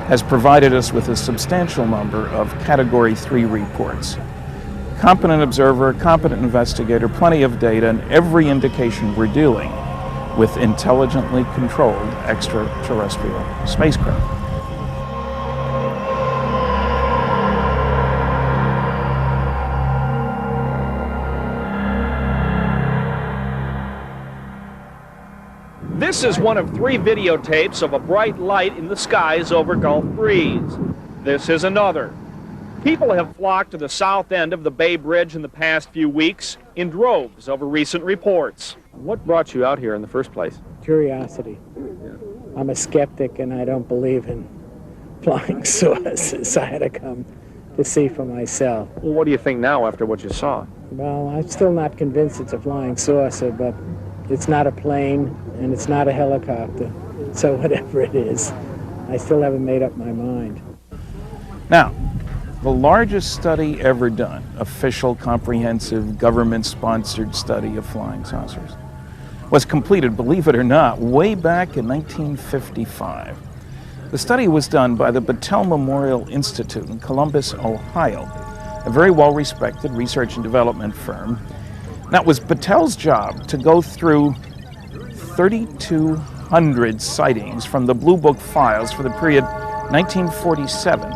has provided us with a substantial number of Category 3 reports. Competent observer, competent investigator, plenty of data, and every indication we're dealing with intelligently controlled extraterrestrial spacecraft. This is one of 3 videotapes of a bright light in the skies over Gulf Breeze. This is another. People have flocked to the south end of the Bay Bridge in the past few weeks in droves over recent reports. What brought you out here in the first place? Curiosity. I'm a skeptic and I don't believe in flying saucers. I had to come to see for myself. Well, what do you think now after what you saw? Well, I'm still not convinced it's a flying saucer, but it's not a plane and it's not a helicopter. So whatever it is, I still haven't made up my mind. Now, the largest study ever done, official, comprehensive, government-sponsored study of flying saucers, was completed, believe it or not, way back in 1955. The study was done by the Battelle Memorial Institute in Columbus, Ohio, a very well-respected research and development firm. Now, it was Battelle's job to go through 3,200 sightings from the Blue Book files for the period 1947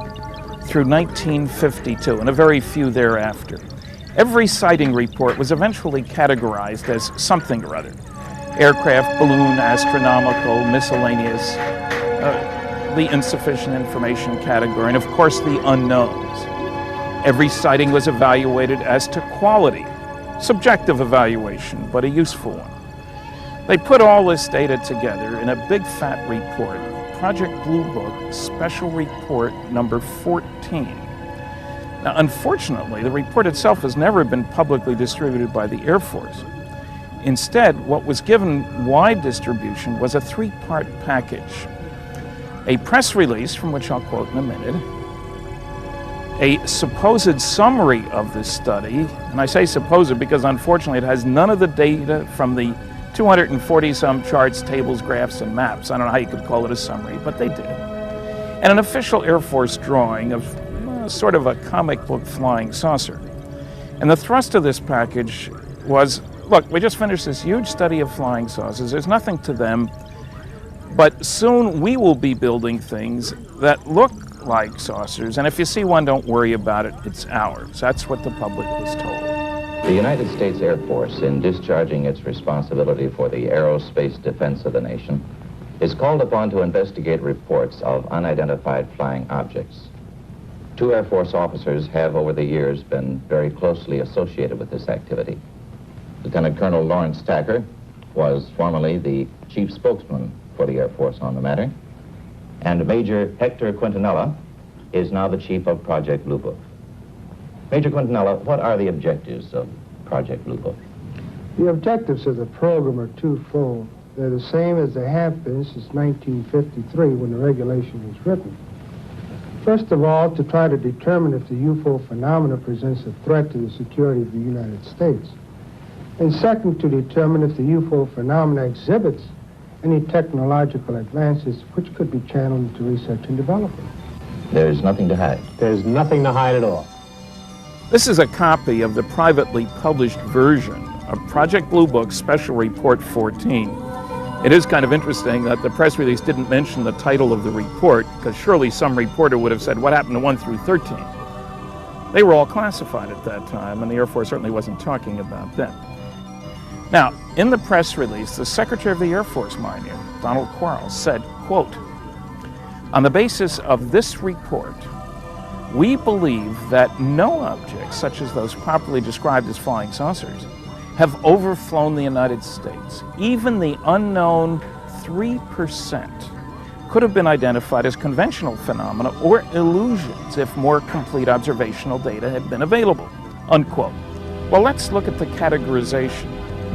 through 1952, and a very few thereafter. Every sighting report was eventually categorized as something or other. Aircraft, balloon, astronomical, miscellaneous, the insufficient information category, and of course the unknowns. Every sighting was evaluated as to quality. Subjective evaluation, but a useful one. They put all this data together in a big fat report, Project Blue Book Special Report number 14. Now, unfortunately, the report itself has never been publicly distributed by the Air Force. Instead, what was given wide distribution was a 3-part package. A press release, from which I'll quote in a minute, a supposed summary of this study, and I say supposed because unfortunately it has none of the data from the 240-some charts, tables, graphs, and maps. I don't know how you could call it a summary, but they did. And an official Air Force drawing of sort of a comic book flying saucer. And the thrust of this package was, look, we just finished this huge study of flying saucers. There's nothing to them, but soon we will be building things that look like saucers, and if you see one, don't worry about it, it's ours. That's what the public was told. The United States Air Force, in discharging its responsibility for the aerospace defense of the nation, is called upon to investigate reports of unidentified flying objects. 2 Air Force officers have over the years been very closely associated with this activity. Lieutenant Colonel Lawrence Tacker was formerly the chief spokesman for the Air Force on the matter, and Major Hector Quintanilla is now the chief of Project Blue Book. Major Quintanilla, what are the objectives of Project Blue Book? The objectives of the program are twofold. They're the same as they have been since 1953 when the regulation was written. First of all, to try to determine if the UFO phenomena presents a threat to the security of the United States. And second, to determine if the UFO phenomena exhibits any technological advances which could be channeled into research and development. There's nothing to hide. There's nothing to hide at all. This is a copy of the privately published version of Project Blue Book Special Report 14. It is kind of interesting that the press release didn't mention the title of the report, because surely some reporter would have said, what happened to 1 through 13? They were all classified at that time, and the Air Force certainly wasn't talking about them. Now, in the press release, the Secretary of the Air Force, mind you, Donald Quarles, said, quote, on the basis of this report, we believe that no objects, such as those properly described as flying saucers, have overflown the United States. Even the unknown 3% could have been identified as conventional phenomena or illusions if more complete observational data had been available, unquote. Well, let's look at the categorization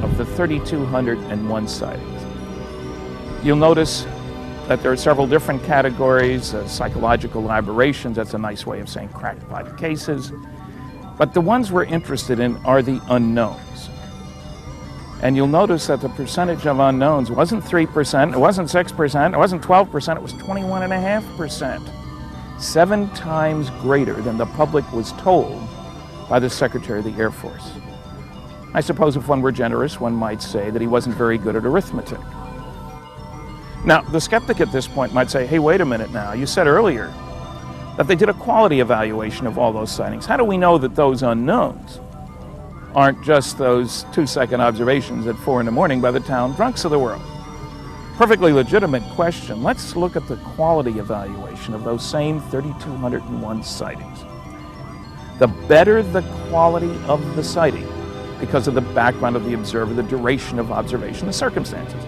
of the 3,201 sightings. You'll notice that there are several different categories, psychological aberrations, that's a nice way of saying crackpot cases, but the ones we're interested in are the unknowns. And you'll notice that the percentage of unknowns wasn't 3%, it wasn't 6%, it wasn't 12%, it was 21.5%. 7 times greater than the public was told by the Secretary of the Air Force. I suppose if one were generous, one might say that he wasn't very good at arithmetic. Now, the skeptic at this point might say, hey, wait a minute now, you said earlier that they did a quality evaluation of all those sightings. How do we know that those unknowns aren't just those 2-second observations at 4 in the morning by the town drunks of the world? Perfectly legitimate question. Let's look at the quality evaluation of those same 3,201 sightings. The better the quality of the sighting, because of the background of the observer, the duration of observation, the circumstances,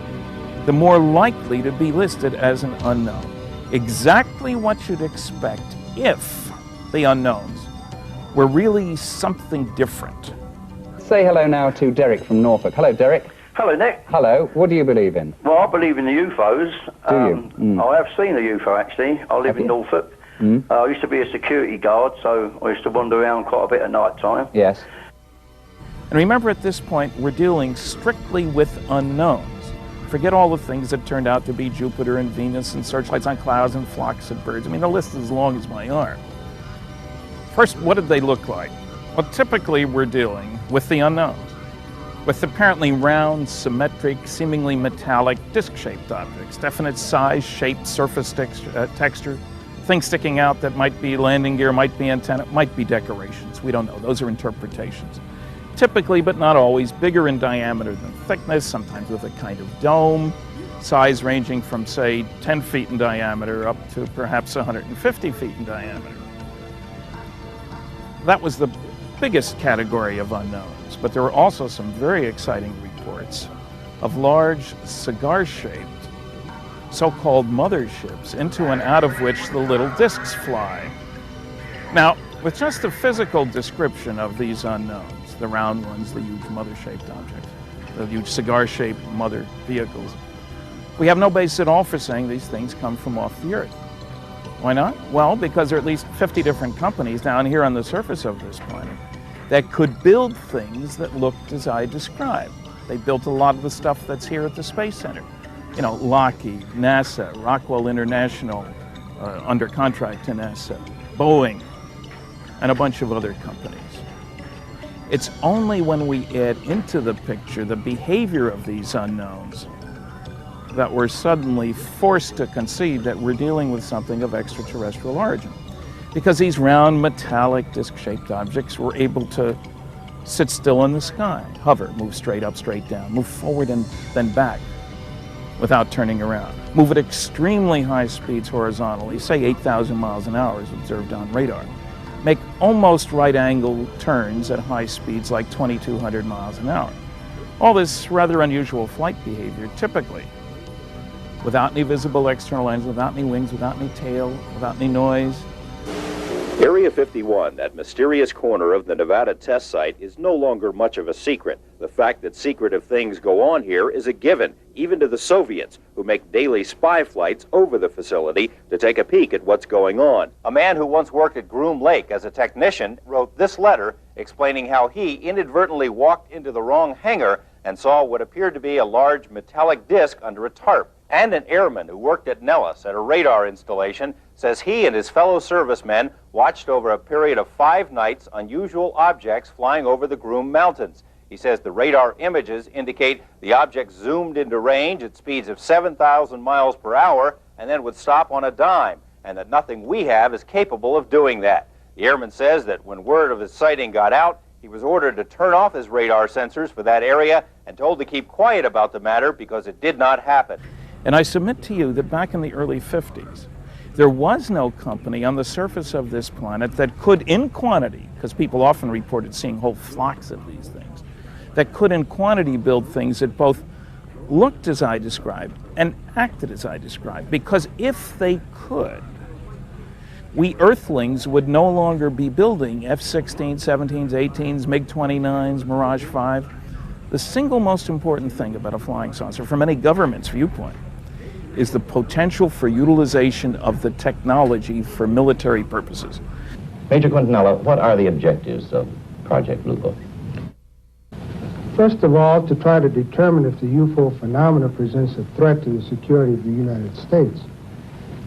the more likely to be listed as an unknown. Exactly what you'd expect if the unknowns were really something different. Say hello now to Derek from Norfolk. Hello, Derek. Hello, Nick. Hello. What do you believe in? Well, I believe in the UFOs. Do you? I have seen a UFO, actually. I live in Norfolk. I used to be a security guard, so I used to wander around quite a bit at night time. Yes. And remember, at this point, we're dealing strictly with unknowns. Forget all the things that turned out to be Jupiter and Venus and searchlights on clouds and flocks of birds. I mean, the list is as long as my arm. First, what did they look like? Well, typically we're dealing with the unknowns, with apparently round, symmetric, seemingly metallic, disc-shaped objects, definite size, shape, surface texture, things sticking out that might be landing gear, might be antenna, might be decorations. We don't know. Those are interpretations. Typically, but not always, bigger in diameter than thickness, sometimes with a kind of dome, size ranging from, say, 10 feet in diameter up to perhaps 150 feet in diameter. That was the biggest category of unknowns, but there were also some very exciting reports of large cigar-shaped so-called motherships, into and out of which the little discs fly. Now, with just the physical description of these unknowns, the round ones, the huge mother-shaped objects, the huge cigar-shaped mother vehicles, we have no basis at all for saying these things come from off the Earth. Why not? Well, because there are at least 50 different companies down here on the surface of this planet that could build things that looked as I described. They built a lot of the stuff that's here at the Space Center. You know, Lockheed, NASA, Rockwell International, under contract to NASA, Boeing, and a bunch of other companies. It's only when we add into the picture the behavior of these unknowns that we're suddenly forced to concede that we're dealing with something of extraterrestrial origin. Because these round, metallic, disc-shaped objects were able to sit still in the sky, hover, move straight up, straight down, move forward and then back without turning around, move at extremely high speeds horizontally, say 8,000 miles an hour as observed on radar, make almost right-angle turns at high speeds like 2,200 miles an hour. All this rather unusual flight behavior, typically without any visible external engine, without any wings, without any tail, without any noise. Area 51, that mysterious corner of the Nevada test site, is no longer much of a secret. The fact that secretive things go on here is a given, even to the Soviets, who make daily spy flights over the facility to take a peek at what's going on. A man who once worked at Groom Lake as a technician wrote this letter explaining how he inadvertently walked into the wrong hangar and saw what appeared to be a large metallic disc under a tarp. And an airman who worked at Nellis at a radar installation says he and his fellow servicemen watched over a period of 5 nights unusual objects flying over the Groom Mountains. He says the radar images indicate the objects zoomed into range at speeds of 7,000 miles per hour and then would stop on a dime, and that nothing we have is capable of doing that. The airman says that when word of his sighting got out, he was ordered to turn off his radar sensors for that area and told to keep quiet about the matter because it did not happen. And I submit to you that back in the early 50s, there was no company on the surface of this planet that could, in quantity, because people often reported seeing whole flocks of these things, that could in quantity build things that both looked as I described and acted as I described, because if they could, we Earthlings would no longer be building F-16s, 17s, 18s, MiG-29s, Mirage 5. The single most important thing about a flying saucer, from any government's viewpoint, is the potential for utilization of the technology for military purposes. Major Quintanilla, what are the objectives of Project Blue Book? First of all, to try to determine if the UFO phenomena presents a threat to the security of the United States.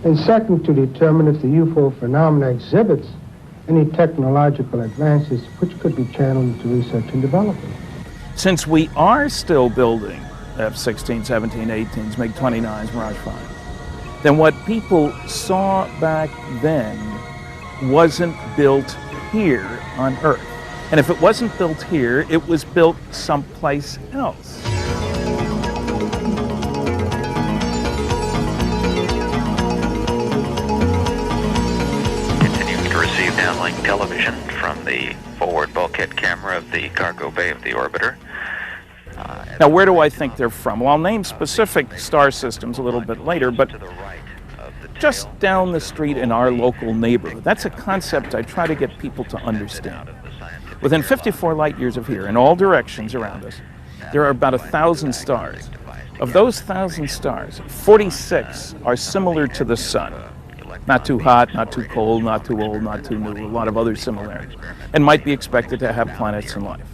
And second, to determine if the UFO phenomena exhibits any technological advances which could be channeled into research and development. Since we are still building F-16, 17, 18s, MiG-29s, Mirage 5, then what people saw back then wasn't built here on Earth. And if it wasn't built here, it was built someplace else. Continuing to receive downlink television from the forward bulkhead camera of the cargo bay of the orbiter. Now, where do I think they're from? Well, I'll name specific star systems a little bit later, but just down the street in our local neighborhood. That's a concept I try to get people to understand. Within 54 light years of here, in all directions around us, there are about 1,000 stars. Of those 1,000 stars, 46 are similar to the sun. Not too hot, not too cold, not too old, not too new, a lot of other similarities, and might be expected to have planets and life.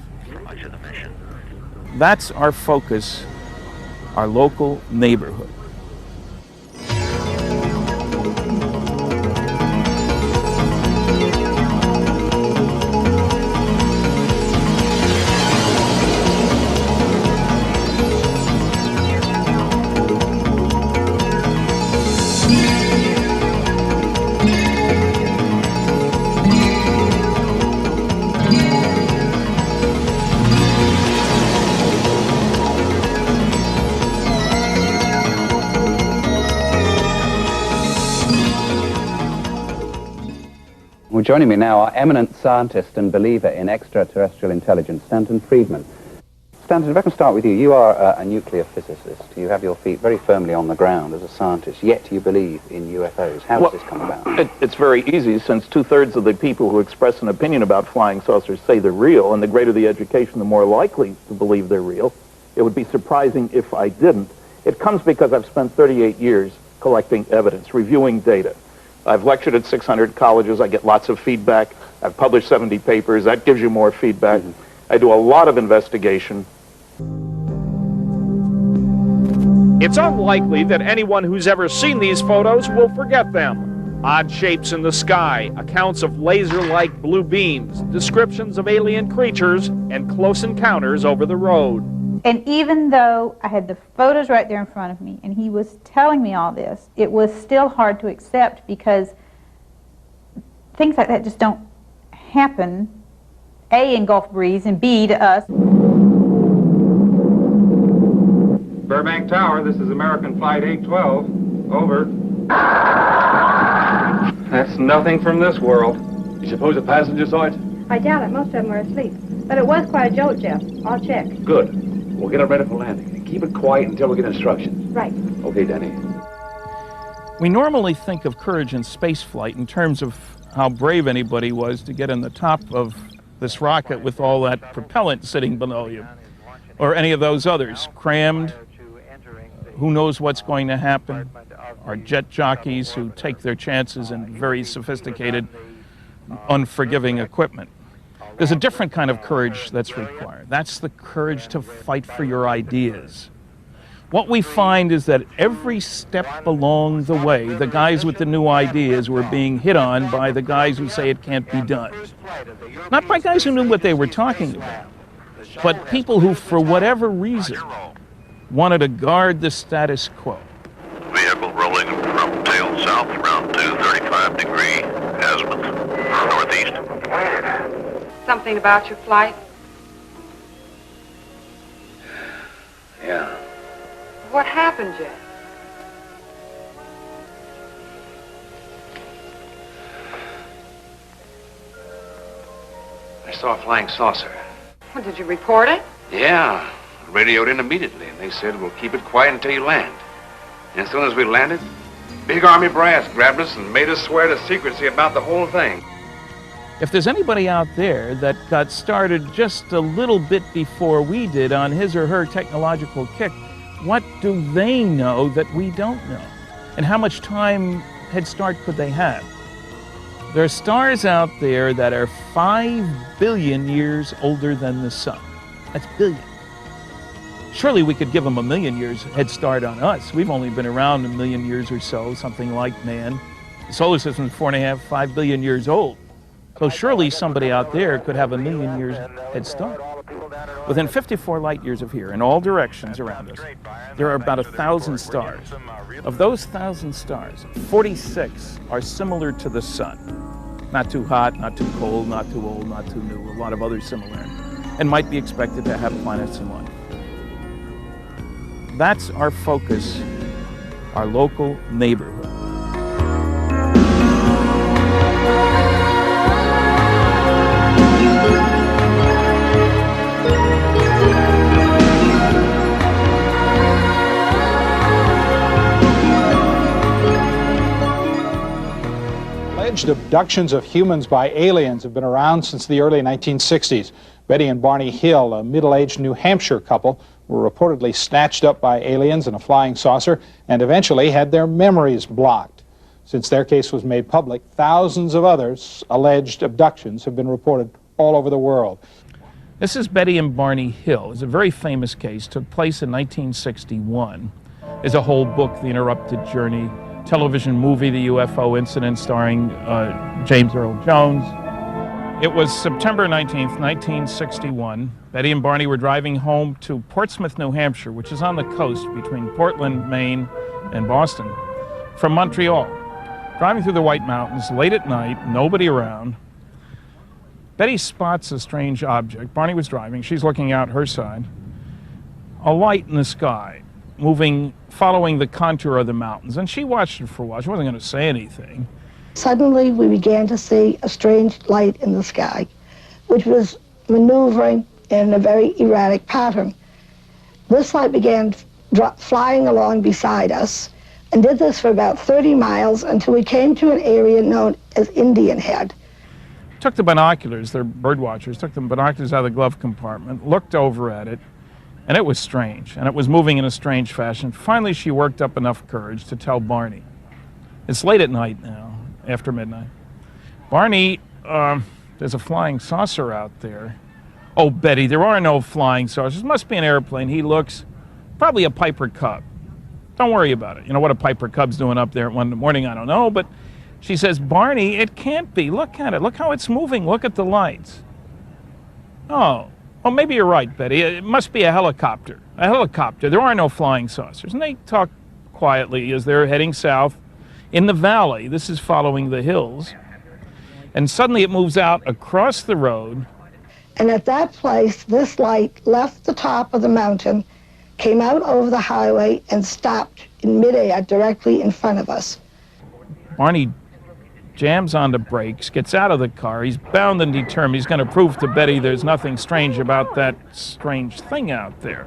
That's our focus, our local neighborhood. Well, joining me now are eminent scientist and believer in extraterrestrial intelligence, Stanton Friedman. Stanton, if I can start with you, you are a nuclear physicist. You have your feet very firmly on the ground as a scientist, yet you believe in UFOs. How does this come about? It's very easy, since 2/3 of the people who express an opinion about flying saucers say they're real, and the greater the education, the more likely to believe they're real. It would be surprising if I didn't. It comes because I've spent 38 years collecting evidence, reviewing data. I've lectured at 600 colleges. I get lots of feedback. I've published 70 papers. That gives you more feedback. I do a lot of investigation. It's unlikely that anyone who's ever seen these photos will forget them. Odd shapes in the sky, accounts of laser-like blue beams, descriptions of alien creatures, and close encounters over the road. And even though I had the photos right there in front of me and he was telling me all this, it was still hard to accept because things like that just don't happen, A, in Gulf Breeze, and B, to us. Burbank Tower, this is American Flight 812. Over. That's nothing from this world. You suppose the passenger saw it? I doubt it. Most of them were asleep. But it was quite a jolt, Jeff. I'll check. Good. We'll get it ready for landing. And keep it quiet until we get instructions. Right. Okay, Danny. We normally think of courage in spaceflight in terms of how brave anybody was to get in the top of this rocket with all that propellant sitting below you, or any of those others, crammed. Who knows what's going to happen? Our jet jockeys who take their chances in very sophisticated, unforgiving equipment. There's a different kind of courage that's required. That's the courage to fight for your ideas. What we find is that every step along the way, the guys with the new ideas were being hit on by the guys who say it can't be done. Not by guys who knew what they were talking about, but people who, for whatever reason, wanted to guard the status quo. Vehicle rolling from tail south around 235° azimuth northeast. Something about your flight? Yeah. What happened, Jeff? I saw a flying saucer. Well, did you report it? Yeah. Radioed in immediately, and they said, we'll keep it quiet until you land. And as soon as we landed, big Army brass grabbed us and made us swear to secrecy about the whole thing. If there's anybody out there that got started just a little bit before we did on his or her technological kick, what do they know that we don't know? And how much time head start could they have? There are stars out there that are 5 billion years older than the sun. That's billion. Surely we could give them 1 million years head start on us. We've only been around 1 million years or so, something like man. The solar system is 4.5, 5 billion years old. So surely somebody out there could have 1 million years head start. Within 54 light years of here, in all directions around us, there are about 1,000 stars. Of those 1,000 stars, 46 are similar to the sun. Not too hot, not too cold, not too old, not too new, a lot of other similarities, and might be expected to have planets and life. That's our focus, our local neighborhood. Alleged abductions of humans by aliens have been around since the early 1960s. Betty and Barney Hill, a middle-aged New Hampshire couple, were reportedly snatched up by aliens in a flying saucer and eventually had their memories blocked. Since their case was made public, thousands of others alleged abductions have been reported all over the world. This is Betty and Barney Hill. It's a very famous case, took place in 1961. There's a whole book, The Interrupted Journey, television movie, The UFO Incident, starring James Earl Jones. It was September 19th, 1961. Betty and Barney were driving home to Portsmouth, New Hampshire, which is on the coast between Portland, Maine, and Boston, from Montreal. Driving through the White Mountains late at night, nobody around. Betty spots a strange object. Barney was driving. She's looking out her side. A light in the sky, moving, following the contour of the mountains. And she watched it for a while. She wasn't going to say anything. Suddenly, we began to see a strange light in the sky, which was maneuvering in a very erratic pattern. This light began flying along beside us and did this for about 30 miles until we came to an area known as Indian Head. Took the binoculars, they're bird watchers, took the binoculars out of the glove compartment, looked over at it, and it was strange, and it was moving in a strange fashion. Finally, she worked up enough courage to tell Barney. It's late at night now, after midnight. Barney, there's a flying saucer out there. Oh, Betty, there are no flying saucers. It must be an airplane. He looks, probably a Piper Cub. Don't worry about it. You know what a Piper Cub's doing up there at 1 in the morning, I don't know, but she says, Barney, it can't be. Look at it. Look how it's moving. Look at the lights. Oh, well, maybe you're right, Betty. It must be a helicopter. A helicopter. There are no flying saucers. And they talk quietly as they're heading south in the valley. This is following the hills. And suddenly it moves out across the road. And at that place, this light left the top of the mountain, came out over the highway, and stopped in midair directly in front of us. Barney jams on the brakes, gets out of the car. He's bound and determined. He's going to prove to Betty there's nothing strange about that strange thing out there.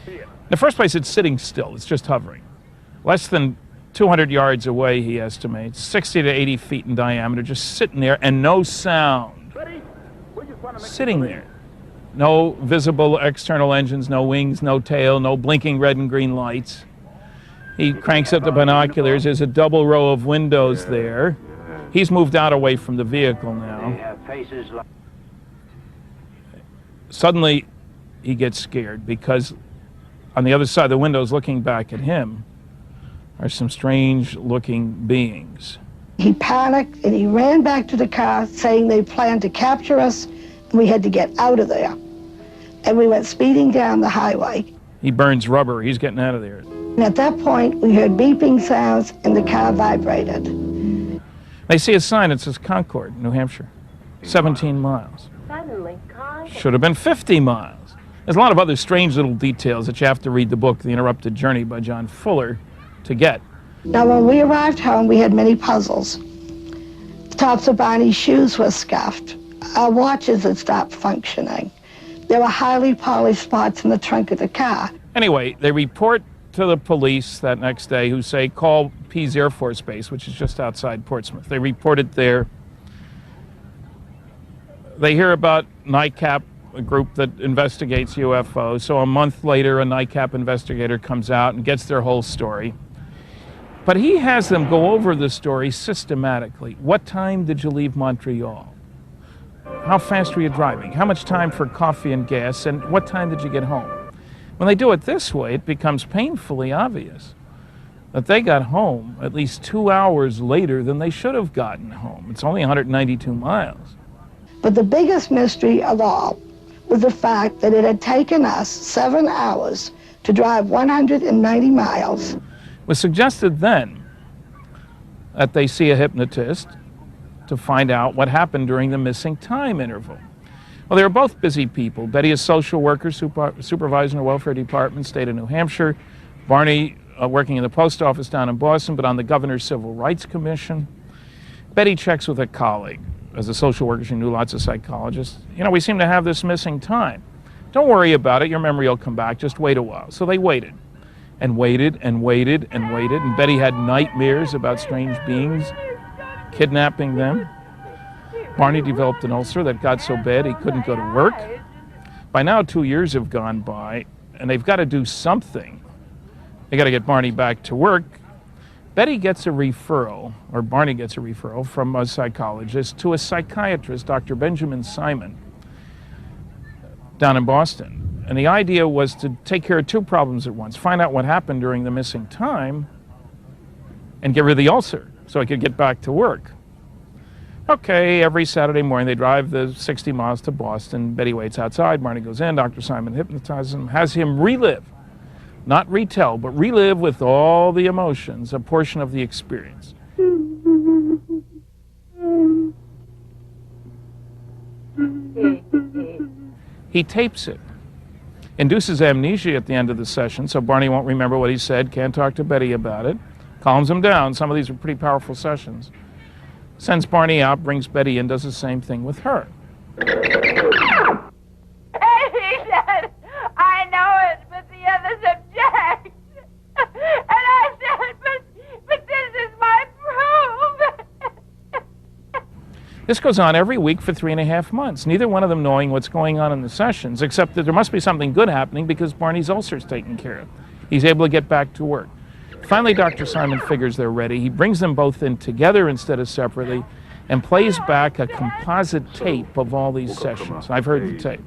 In the first place, it's sitting still. It's just hovering. Less than 200 yards away, he estimates, 60 to 80 feet in diameter, just sitting there, and no sound. Sitting there. No visible external engines, no wings, no tail, no blinking red and green lights. He cranks up the binoculars. There's a double row of windows there. He's moved out away from the vehicle now. Suddenly, he gets scared because on the other side of the windows, looking back at him, are some strange-looking beings. He panicked and he ran back to the car saying they planned to capture us and we had to get out of there. And we went speeding down the highway. He burns rubber. He's getting out of there. And at that point, we heard beeping sounds and the car vibrated. They see a sign that says Concord, New Hampshire, 17 miles. Should have been 50 miles. There's a lot of other strange little details that you have to read the book, The Interrupted Journey by John Fuller, to get. Now, when we arrived home, we had many puzzles. The tops of Barney's shoes were scuffed. Our watches had stopped functioning. There were highly polished spots in the trunk of the car. Anyway, they report to the police that next day, who say, call Pease Air Force Base, which is just outside Portsmouth. They report it there. They hear about NICAP, a group that investigates UFOs. So a month later, a NICAP investigator comes out and gets their whole story. But he has them go over the story systematically. What time did you leave Montreal? How fast were you driving? How much time for coffee and gas? And what time did you get home? When they do it this way, it becomes painfully obvious that they got home at least 2 hours later than they should have gotten home. It's only 192 miles. But the biggest mystery of all was the fact that it had taken us 7 hours to drive 190 miles. It was suggested then that they see a hypnotist to find out what happened during the missing time interval. Well, they were both busy people. Betty, a social worker, supervisor in the welfare department, state of New Hampshire. Barney, working in the post office down in Boston, but on the Governor's Civil Rights Commission. Betty checks with a colleague. As a social worker, she knew lots of psychologists. You know, we seem to have this missing time. Don't worry about it. Your memory will come back. Just wait a while. So they waited and waited and waited and waited. And Betty had nightmares about strange beings kidnapping them. Barney developed an ulcer that got so bad he couldn't go to work. By now, 2 years have gone by, and they've got to do something. They got to get Barney back to work. Betty gets a referral, or Barney gets a referral from a psychologist to a psychiatrist, Dr. Benjamin Simon, down in Boston. And the idea was to take care of two problems at once: find out what happened during the missing time and get rid of the ulcer so he could get back to work. Okay, every Saturday morning they drive the 60 miles to Boston. Betty waits outside. Barney goes in. Dr. Simon hypnotizes him, has him relive, not retell, but relive with all the emotions, a portion of the experience. He tapes it, induces amnesia at the end of the session, so Barney won't remember what he said, can't talk to Betty about it, calms him down. Some of these are pretty powerful sessions. Sends Barney out, brings Betty in, does the same thing with her. He said, I know it, but the others object. And I said, but this is my proof. This goes on every week for 3.5 months, neither one of them knowing what's going on in the sessions, except that there must be something good happening because Barney's ulcer's taken care of. He's able to get back to work. Finally, Dr. Simon figures they're ready. He brings them both in together instead of separately and plays back a composite tape of all these sessions. I've heard the tape.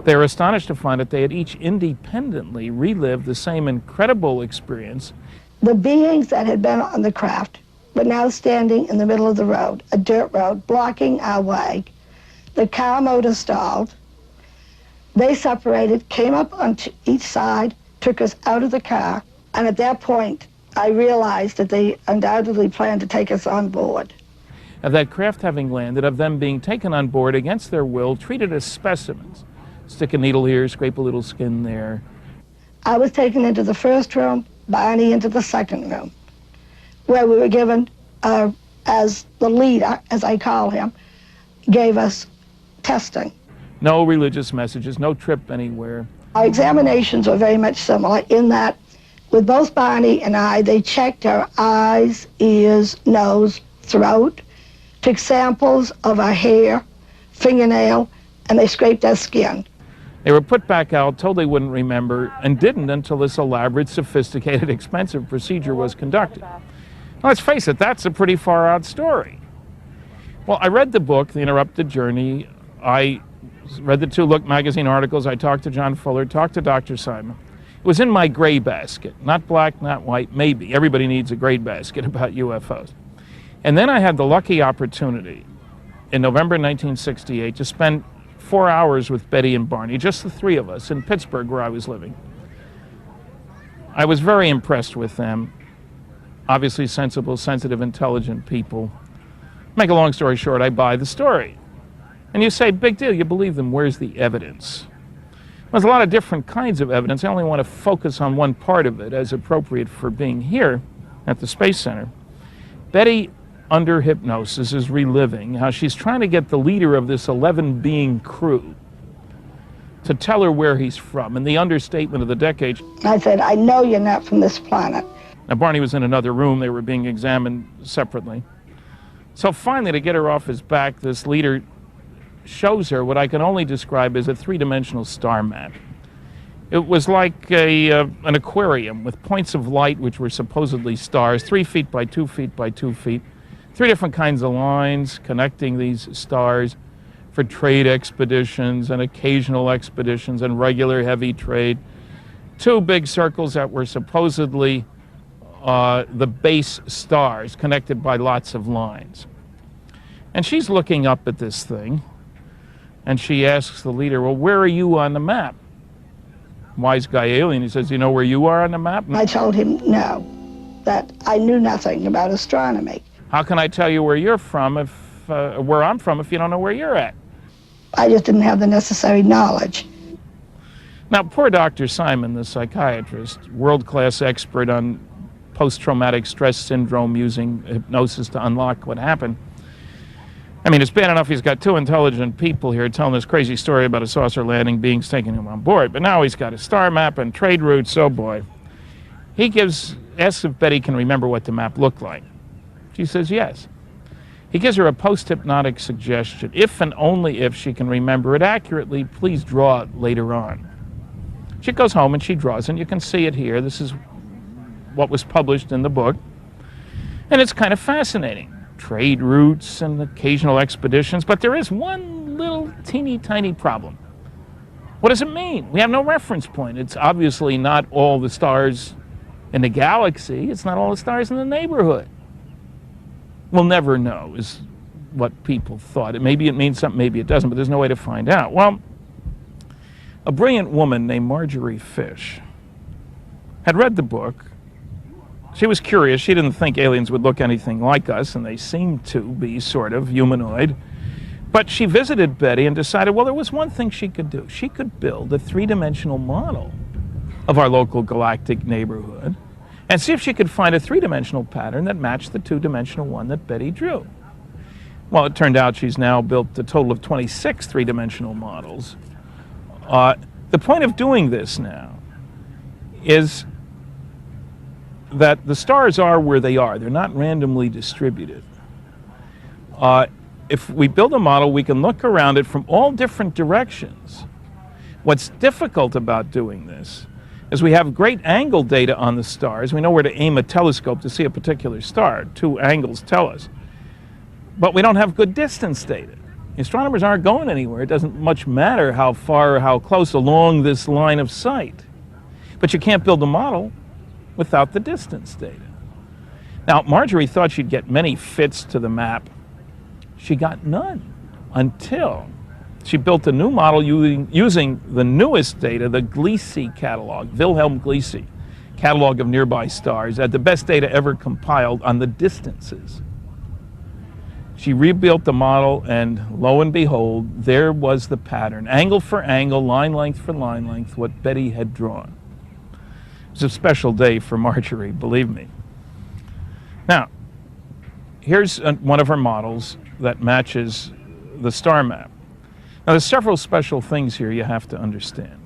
They were astonished to find that they had each independently relived the same incredible experience. The beings that had been on the craft were now standing in the middle of the road, a dirt road, blocking our way. The car motor stalled. They separated, came up on each side, took us out of the car, and at that point, I realized that they undoubtedly planned to take us on board. Of that craft having landed, of them being taken on board against their will, treated as specimens. Stick a needle here, scrape a little skin there. I was taken into the first room, Barney into the second room, where we were given, as the leader, as I call him, gave us testing. No religious messages, no trip anywhere. Our examinations were very much similar in that with both Barney and I, they checked our eyes, ears, nose, throat, took samples of our hair, fingernail, and they scraped our skin. They were put back out, told they wouldn't remember, and didn't until this elaborate, sophisticated, expensive procedure was conducted. Now, let's face it, that's a pretty far-out story. Well, I read the book, The Interrupted Journey. I read the 2 Look magazine articles. I talked to John Fuller, talked to Dr. Simon. It was in my gray basket, not black, not white, maybe. Everybody needs a gray basket about UFOs. And then I had the lucky opportunity in November 1968 to spend 4 hours with Betty and Barney, just the 3 of us, in Pittsburgh, where I was living. I was very impressed with them. Obviously sensible, sensitive, intelligent people. Make a long story short, I buy the story. And you say, big deal, you believe them, where's the evidence? There's a lot of different kinds of evidence. I only want to focus on one part of it as appropriate for being here at the Space Center. Betty, under hypnosis, is reliving how she's trying to get the leader of this 11-being crew to tell her where he's from. And the understatement of the decade. I said, I know you're not from this planet. Now, Barney was in another room. They were being examined separately. So finally, to get her off his back, this leader shows her what I can only describe as a three-dimensional star map. It was like an aquarium with points of light, which were supposedly stars, 3 feet by 2 feet by 2 feet, 3 different kinds of lines connecting these stars for trade expeditions and occasional expeditions and regular heavy trade. 2 big circles that were supposedly the base stars connected by lots of lines. And she's looking up at this thing, and she asks the leader, well, where are you on the map? Wise guy alien, he says, you know where you are on the map? I told him no, that I knew nothing about astronomy. How can I tell you where you're from, where I'm from, if you don't know where you're at? I just didn't have the necessary knowledge. Now, poor Dr. Simon, the psychiatrist, world-class expert on post-traumatic stress syndrome using hypnosis to unlock what happened. I mean, it's bad enough he's got 2 intelligent people here telling this crazy story about a saucer landing beings taking him on board, but now he's got a star map and trade routes, oh boy. He asks if Betty can remember what the map looked like. She says yes. He gives her a post-hypnotic suggestion. If and only if she can remember it accurately, please draw it later on. She goes home and she draws, and you can see it here. This is what was published in the book. And it's kind of fascinating. Trade routes and occasional expeditions, but there is one little teeny tiny problem. What does it mean? We have no reference point. It's obviously not all the stars in the galaxy. It's not all the stars in the neighborhood. We'll never know, is what people thought. Maybe it means something, maybe it doesn't, but there's no way to find out. Well, a brilliant woman named Marjorie Fish had read the book. She was curious. She didn't think aliens would look anything like us, and they seemed to be sort of humanoid. But she visited Betty and decided, well, there was one thing she could do. She could build a 3-dimensional model of our local galactic neighborhood and see if she could find a 3-dimensional pattern that matched the 2-dimensional one that Betty drew. Well, it turned out she's now built a total of 26 3-dimensional models. The point of doing this now is that the stars are where they are. They're not randomly distributed. If we build a model, we can look around it from all different directions. What's difficult about doing this is we have great angle data on the stars. We know where to aim a telescope to see a particular star. 2 angles tell us. But we don't have good distance data. Astronomers aren't going anywhere. It doesn't much matter how far or how close along this line of sight. But you can't build a model without the distance data. Now, Marjorie thought she'd get many fits to the map. She got none until she built a new model using the newest data, the Gliese catalog, Wilhelm Gliese, catalog of nearby stars, had the best data ever compiled on the distances. She rebuilt the model, and lo and behold, there was the pattern, angle for angle, line length for line length, what Betty had drawn. It was a special day for Marjorie, believe me. Now, here's one of her models that matches the star map. Now, there's several special things here you have to understand.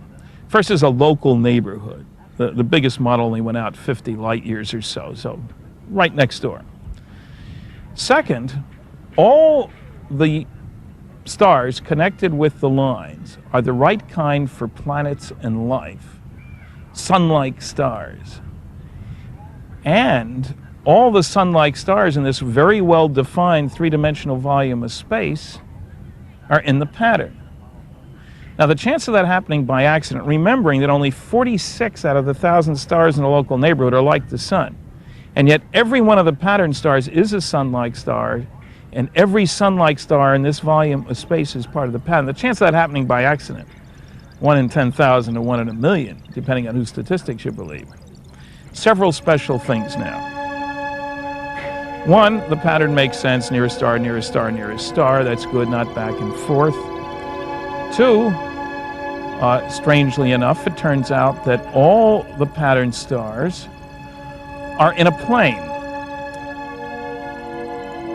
First is a local neighborhood. The biggest model only went out 50 light years or so right next door. Second, all the stars connected with the lines are the right kind for planets and life. Sun-like stars. And all the sun-like stars in this very well-defined 3-dimensional volume of space are in the pattern. Now, the chance of that happening by accident, remembering that only 46 out of the 1,000 stars in the local neighborhood are like the sun, and yet every one of the pattern stars is a sun-like star, and every sun-like star in this volume of space is part of the pattern. The chance of that happening by accident, 1 in 10,000 to 1 in a million, depending on whose statistics you believe. Several special things now. One, the pattern makes sense, nearest star, nearest star, nearest star. That's good, not back and forth. 2, strangely enough, it turns out that all the pattern stars are in a plane.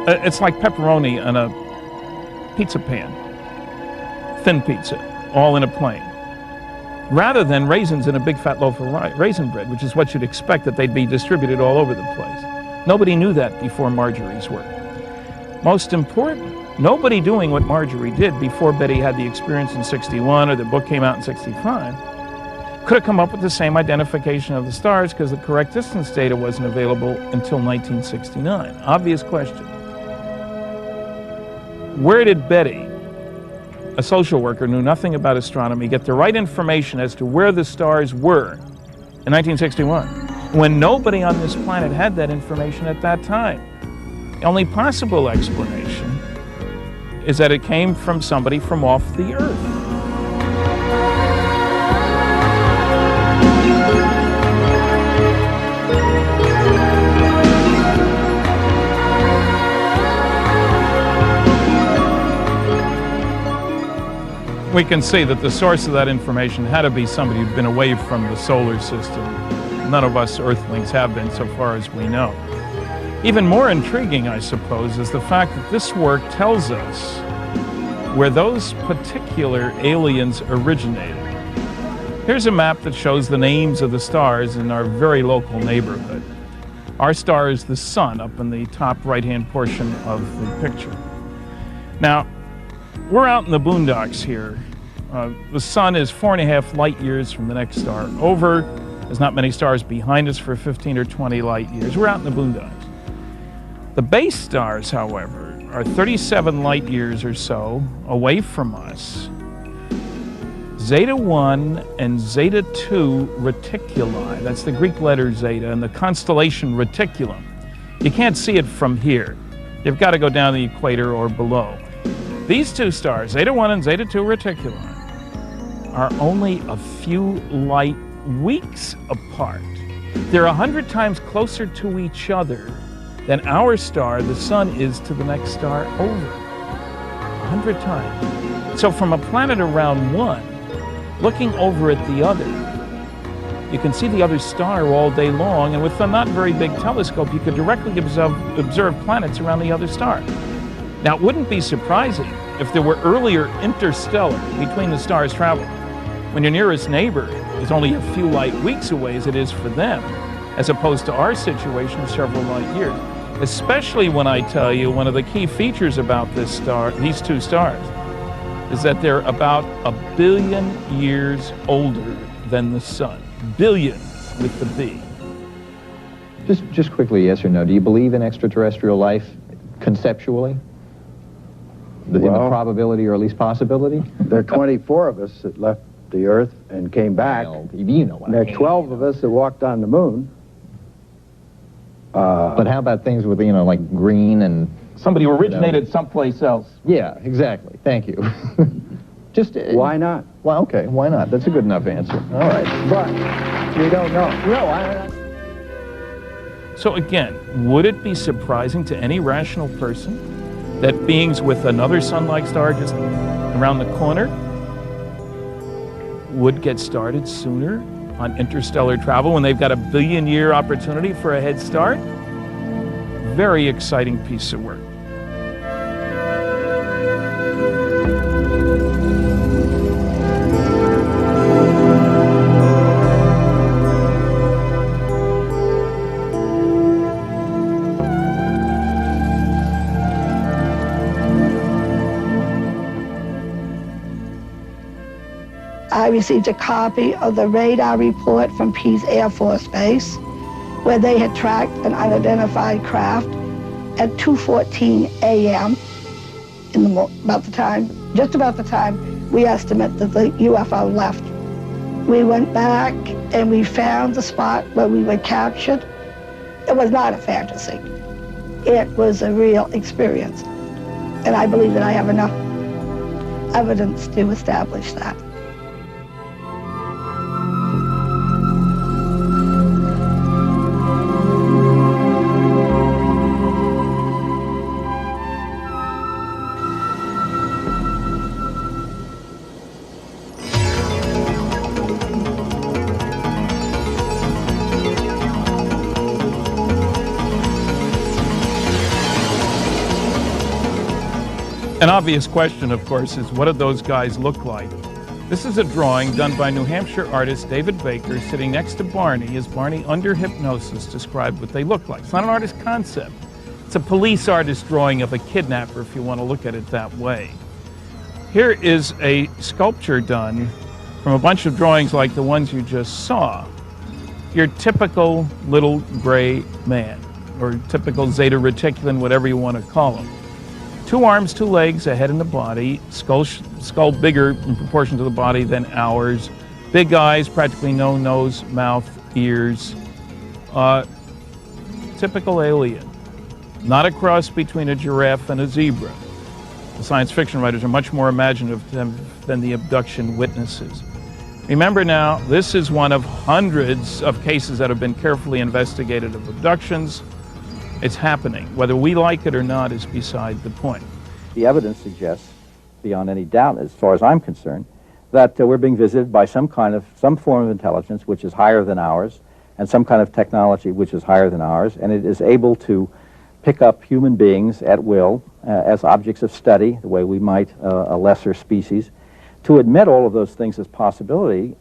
It's like pepperoni on a pizza pan. Thin pizza, all in a plane. rather than raisins in a big fat loaf of raisin bread, which is what you'd expect that they'd be distributed all over the place. Nobody knew that before Marjorie's work. Most important, nobody doing what Marjorie did before Betty had the experience in 61 or the book came out in 65 could have come up with the same identification of the stars because the correct distance data wasn't available until 1969. Obvious question. Where did Betty, a social worker, knew nothing about astronomy, get the right information as to where the stars were in 1961, when nobody on this planet had that information at that time? The only possible explanation is that it came from somebody from off the Earth. We can see that the source of that information had to be somebody who'd been away from the solar system. None of us Earthlings have been, so far as we know. Even more intriguing, I suppose, is the fact that this work tells us where those particular aliens originated. Here's a map that shows the names of the stars in our very local neighborhood. Our star is the sun up in the top right-hand portion of the picture. Now, we're out in the boondocks here. The sun is 4.5 light years from the next star over. There's not many stars behind us for 15 or 20 light years. We're out in the boondocks. The base stars, however, are 37 light years or so away from us. Zeta 1 and Zeta 2 Reticuli, that's the Greek letter Zeta, and the constellation Reticulum. You can't see it from here. You've got to go down the equator or below. These two stars, Zeta 1 and Zeta 2 Reticuli, are only a few light weeks apart. They're 100 times closer to each other than our star, the sun, is to the next star over. 100 times. So from a planet around one, looking over at the other, you can see the other star all day long, and with a not very big telescope, you could directly observe planets around the other star. Now, it wouldn't be surprising if there were earlier interstellar between the stars traveling, when your nearest neighbor is only a few light weeks away, as it is for them, as opposed to our situation of several light years. Especially when I tell you one of the key features about this star, these two stars, is that they're about 1 billion years older than the sun. Billion with the B. Just quickly, yes or no, do you believe in extraterrestrial life conceptually? In the probability or at least possibility? There are 24 of us that left the Earth and came back. Well, you know what and there are 12 of us that walked on the moon. But how about things with, like green and... Somebody who originated someplace else. Yeah, exactly. Thank you. Why not? Well, okay, why not? That's a good enough answer. All right. But we don't know. No, So again, would it be surprising to any rational person that beings with another sun-like star just around the corner would get started sooner on interstellar travel when they've got a billion-year opportunity for a head start? Very exciting piece of work. I received a copy of the radar report from Pease Air Force Base, where they had tracked an unidentified craft at 2:14 a.m. Just about the time we estimate that the UFO left. We went back and we found the spot where we were captured. It was not a fantasy. It was a real experience. And I believe that I have enough evidence to establish that. An obvious question, of course, is what did those guys look like This is a drawing done by New Hampshire artist David Baker sitting next to Barney as Barney, under hypnosis, described what they look like. It's not an artist concept. It's a police artist drawing of a kidnapper, if you want to look at it that way. Here is a sculpture done from a bunch of drawings like the ones you just saw. Your typical little gray man, or typical zeta reticulum, whatever you want to call him. 2 arms, 2 legs, a head and a body, skull bigger in proportion to the body than ours, big eyes, practically no nose, mouth, ears. Typical alien. Not a cross between a giraffe and a zebra. The science fiction writers are much more imaginative than the abduction witnesses. Remember now, this is one of hundreds of cases that have been carefully investigated of abductions. It's happening. Whether we like it or not is beside the point. The evidence suggests, beyond any doubt, as far as I'm concerned, that we're being visited by some form of intelligence which is higher than ours, and some kind of technology which is higher than ours, and it is able to pick up human beings at will as objects of study, the way we might a lesser species. To admit all of those things as possibility,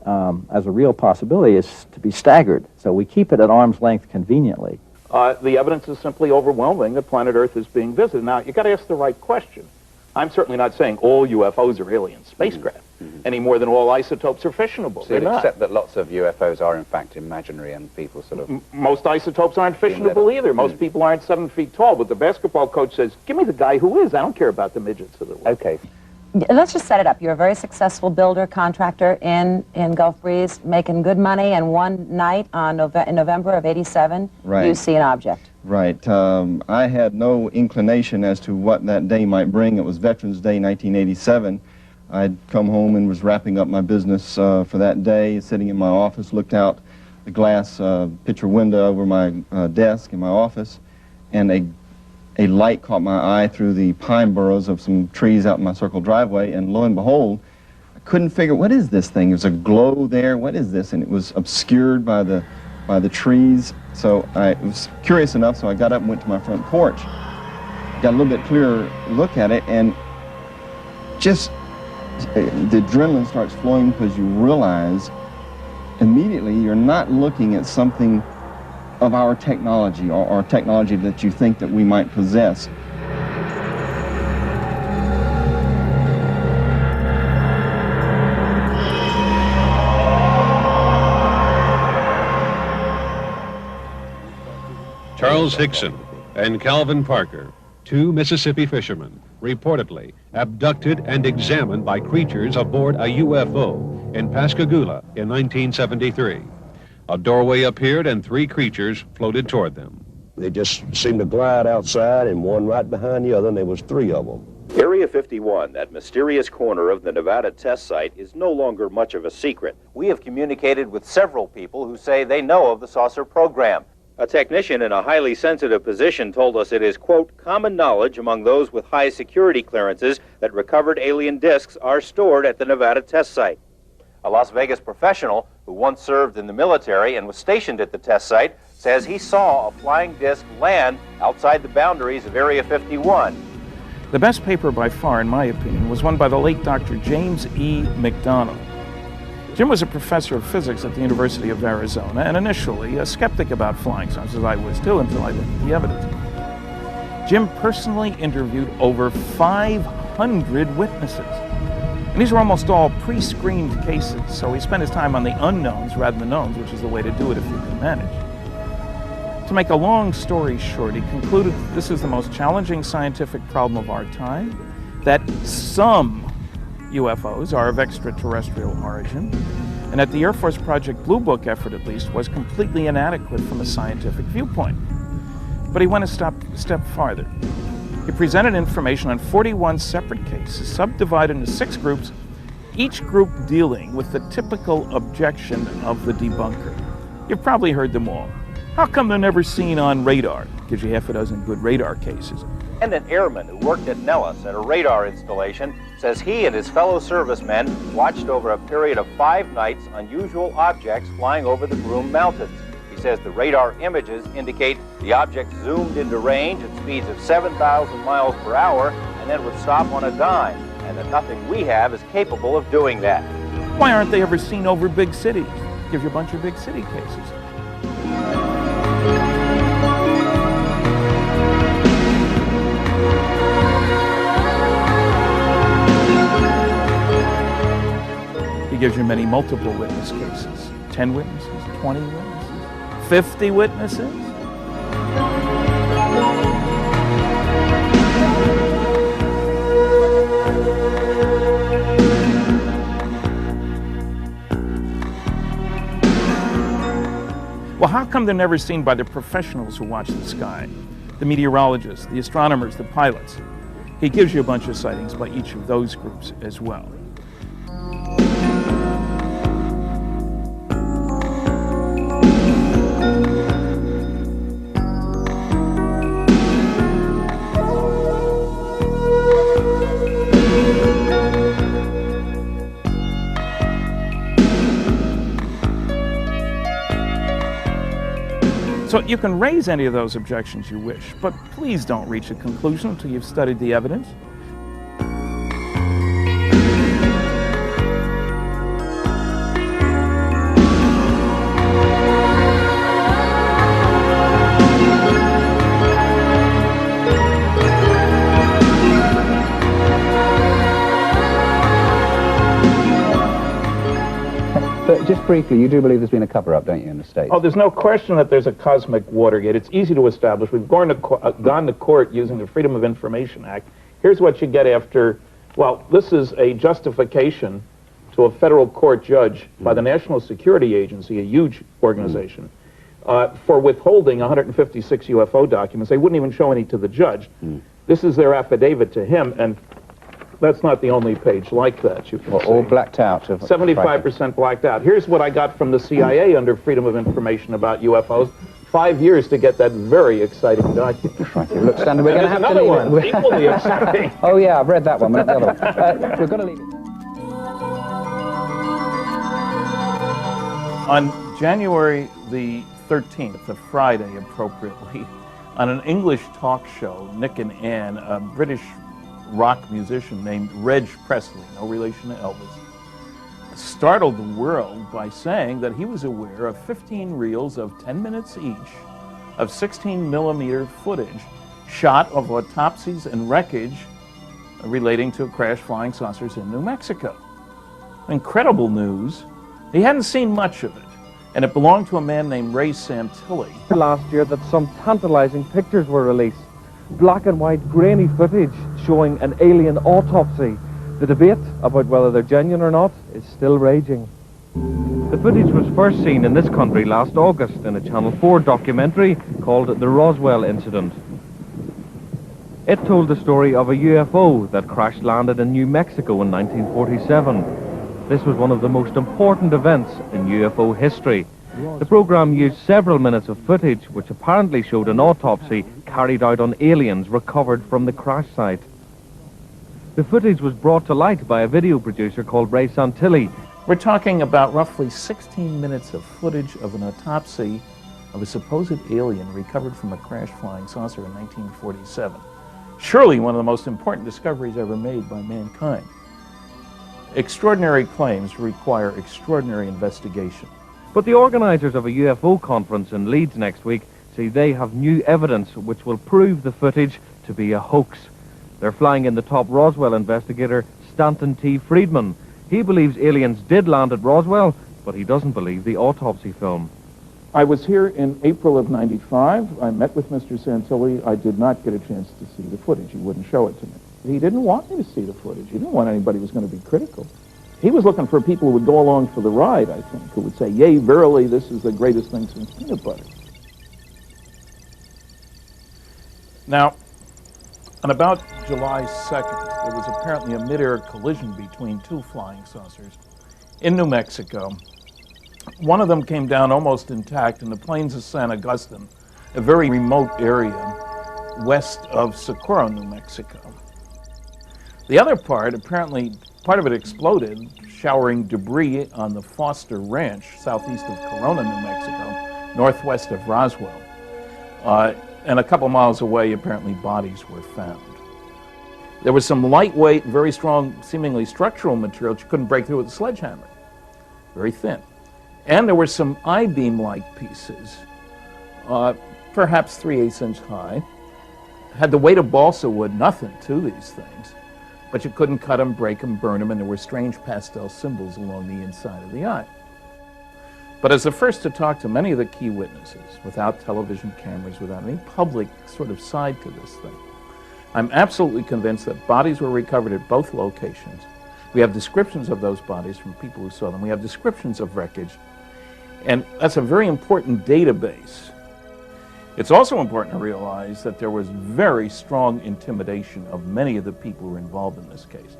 as a real possibility, is to be staggered. So we keep it at arm's length conveniently. The evidence is simply overwhelming that planet Earth is being visited. Now, you've got to ask the right question. I'm certainly not saying all UFOs are alien spacecraft, any more than all isotopes are fissionable. So you'd accept that lots of UFOs are, in fact, imaginary and people sort of... Most isotopes aren't fissionable either. Most people aren't 7 feet tall, but the basketball coach says, give me the guy who is. I don't care about the midgets of the world. Okay. Let's just set it up. You're a very successful builder, contractor in Gulf Breeze, making good money, and one night in November of '87, you see an object. Right. I had no inclination as to what that day might bring. It was Veterans Day, 1987. I'd come home and was wrapping up my business for that day, sitting in my office, looked out the glass picture window over my desk in my office, and a light caught my eye through the pine burrows of some trees out in my circle driveway, and lo and behold, I couldn't figure, what is this thing? There's a glow there, what is this? And it was obscured by the trees. So I was curious enough, so I got up and went to my front porch. Got a little bit clearer look at it, and just the adrenaline starts flowing because you realize immediately you're not looking at something of our technology or technology that you think that we might possess. Charles Hickson and Calvin Parker, 2 Mississippi fishermen, reportedly abducted and examined by creatures aboard a UFO in Pascagoula in 1973. A doorway appeared and 3 creatures floated toward them. They just seemed to glide outside, and one right behind the other, and there was 3 of them. Area 51, that mysterious corner of the Nevada test site, is no longer much of a secret. We have communicated with several people who say they know of the saucer program. A technician in a highly sensitive position told us it is, quote, common knowledge among those with high security clearances that recovered alien discs are stored at the Nevada test site. A Las Vegas professional who once served in the military and was stationed at the test site says he saw a flying disc land outside the boundaries of Area 51. The best paper by far, in my opinion, was one by the late Dr. James E. McDonald. Jim was a professor of physics at the University of Arizona, and initially a skeptic about flying saucers, as I was too, until I looked at the evidence. Jim personally interviewed over 500 witnesses. And these were almost all pre-screened cases, so he spent his time on the unknowns rather than the knowns, which is the way to do it if you can manage. To make a long story short, he concluded that this is the most challenging scientific problem of our time, that some UFOs are of extraterrestrial origin, and that the Air Force Project Blue Book effort, at least, was completely inadequate from a scientific viewpoint. But he went a step farther. He presented information on 41 separate cases, subdivided into 6 groups, each group dealing with the typical objection of the debunker. You've probably heard them all. How come they're never seen on radar? Gives you half a dozen good radar cases. And an airman who worked at Nellis at a radar installation says he and his fellow servicemen watched over a period of 5 nights unusual objects flying over the Broome Mountains. He says the radar images indicate the object zoomed into range at speeds of 7,000 miles per hour and then would stop on a dime, and that nothing we have is capable of doing that. Why aren't they ever seen over big cities? Gives you a bunch of big city cases. He gives you many multiple witness cases. 10 witnesses, 20 witnesses, 50 witnesses. Well, how come they're never seen by the professionals who watch the sky? The meteorologists, the astronomers, the pilots. He gives you a bunch of sightings by each of those groups as well. So you can raise any of those objections you wish, but please don't reach a conclusion until you've studied the evidence. But just briefly, you do believe there's been a cover-up, don't you, in the States? Oh, there's no question that there's a cosmic Watergate. It's easy to establish. We've gone to court using the Freedom of Information Act. Here's what you get after, well, this is a justification to a federal court judge by the National Security Agency, a huge organization, for withholding 156 UFO documents. They wouldn't even show any to the judge. This is their affidavit to him, and that's not the only page like that. You can all blacked out. 75% blacked out. Here's what I got from the CIA under Freedom of Information about UFOs. 5 years to get that very exciting document. Look, Stanton, we're going to have another to leave one, it. equally exciting. Oh yeah, I've read that one, but not the other one. We're going to leave it. On January the 13th, a Friday appropriately, on an English talk show, Nick and Ann, a British rock musician named Reg Presley, no relation to Elvis, startled the world by saying that he was aware of 15 reels of 10 minutes each of 16mm footage shot of autopsies and wreckage relating to crashed flying saucers in New Mexico. Incredible news. He hadn't seen much of it, and it belonged to a man named Ray Santilli. Last year that some tantalizing pictures were released. Black and white grainy footage showing an alien autopsy. The debate about whether they're genuine or not is still raging. The footage was first seen in this country last August in a Channel 4 documentary called The Roswell Incident. It told the story of a UFO that crash-landed in New Mexico in 1947. This was one of the most important events in UFO history. The program used several minutes of footage which apparently showed an autopsy carried out on aliens recovered from the crash site. The footage was brought to light by a video producer called Ray Santilli. We're talking about roughly 16 minutes of footage of an autopsy of a supposed alien recovered from a crashed flying saucer in 1947. Surely one of the most important discoveries ever made by mankind. Extraordinary claims require extraordinary investigation. But the organizers of a UFO conference in Leeds next week say they have new evidence which will prove the footage to be a hoax. They're flying in the top Roswell investigator, Stanton Friedman. He believes aliens did land at Roswell, but he doesn't believe the autopsy film. I was here in April of '95. I met with Mr. Santilli. I did not get a chance to see the footage. He wouldn't show it to me. He didn't want me to see the footage. He didn't want anybody who was going to be critical. He was looking for people who would go along for the ride, I think, who would say, yea, verily, this is the greatest thing since peanut butter. Now, on about July 2nd, there was apparently a mid-air collision between two flying saucers in New Mexico. One of them came down almost intact in the plains of San Agustin, a very remote area west of Socorro, New Mexico. The other part, apparently, part of it exploded, showering debris on the Foster Ranch, southeast of Corona, New Mexico, northwest of Roswell. And a couple miles away, apparently, bodies were found. There was some lightweight, very strong, seemingly structural material that you couldn't break through with a sledgehammer. very thin. And there were some I-beam-like pieces, perhaps 3/8 inch high, had the weight of balsa wood, nothing to these things, but you couldn't cut them, break them, burn them, and there were strange pastel symbols along the inside of the eye. But as the first to talk to many of the key witnesses, without television cameras, without any public sort of side to this thing, I'm absolutely convinced that bodies were recovered at both locations. We have descriptions of those bodies from people who saw them. We have descriptions of wreckage. And that's a very important database. It's also important to realize that there was very strong intimidation of many of the people who were involved in this case.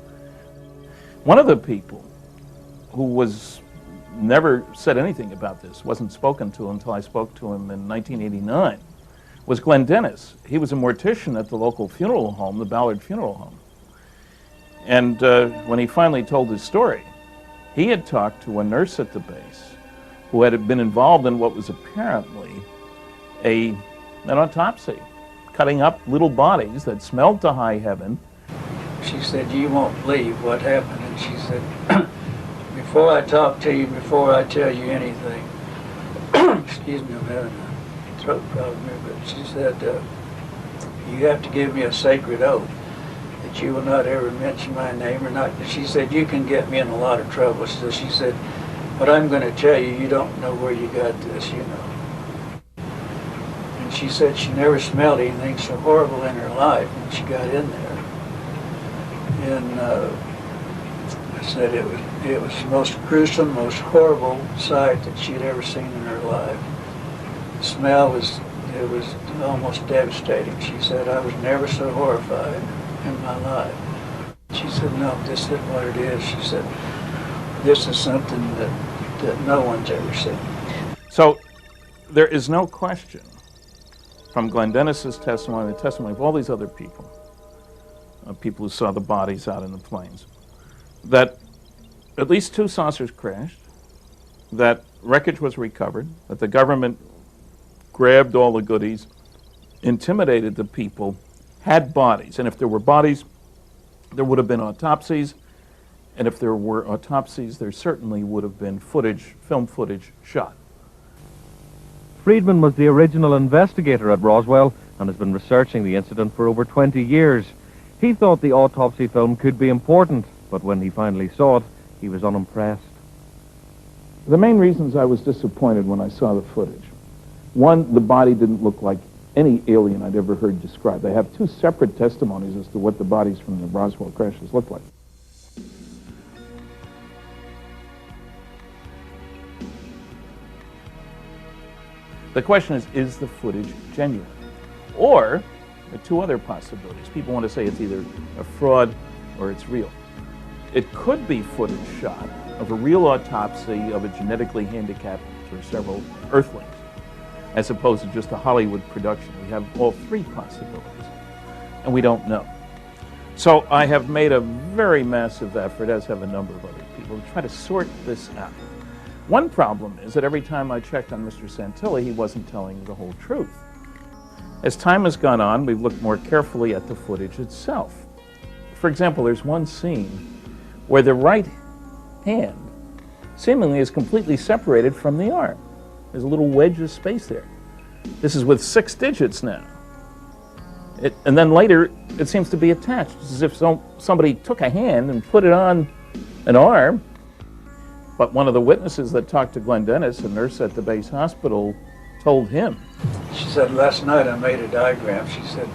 One of the people who was never said anything about this, wasn't spoken to until I spoke to him in 1989, was Glenn Dennis. He was a mortician at the local funeral home, the Ballard Funeral Home. And when he finally told his story, he had talked to a nurse at the base who had been involved in what was apparently an autopsy, cutting up little bodies that smelled to high heaven. She said, "You won't believe what happened." And she said, "Before I talk to you, before I tell you anything," excuse me, I'm having a throat problem here, but she said, "You have to give me a sacred oath that you will not ever mention my name or not." She said, "You can get me in a lot of trouble." So she said, "But I'm going to tell you, you don't know where you got this, you know." And she said she never smelled anything so horrible in her life when she got in there. And I said it was the most gruesome, most horrible sight that she'd ever seen in her life. The smell was almost devastating. She said, "I was never so horrified in my life." She said, "No, this is what it is." She said, "This is something that no one's ever seen." So there is no question from Glenn Dennis's testimony, the testimony of all these other people, people who saw the bodies out in the plains, that at least 2 saucers crashed, that wreckage was recovered, that the government grabbed all the goodies, intimidated the people, had bodies, and if there were bodies, there would have been autopsies, and if there were autopsies, there certainly would have been footage, film footage shot. Friedman was the original investigator at Roswell and has been researching the incident for over 20 years. He thought the autopsy film could be important, but when he finally saw it, he was unimpressed. The main reasons I was disappointed when I saw the footage. One, the body didn't look like any alien I'd ever heard described. I have 2 separate testimonies as to what the bodies from the Roswell crashes look like. The question is the footage genuine? Or, there are 2 other possibilities. People want to say it's either a fraud or it's real. It could be footage shot of a real autopsy of a genetically handicapped or several Earthlings, as opposed to just a Hollywood production. We have all 3 possibilities, and we don't know. So I have made a very massive effort, as have a number of other people, to try to sort this out. One problem is that every time I checked on Mr. Santilli, he wasn't telling the whole truth. As time has gone on, we've looked more carefully at the footage itself. For example, there's one scene where the right hand seemingly is completely separated from the arm. There's a little wedge of space there. This is with 6 digits now. And then later, it seems to be attached, as if somebody took a hand and put it on an arm. But one of the witnesses that talked to Glenn Dennis, a nurse at the base hospital, told him. She said, "Last night I made a diagram." She said,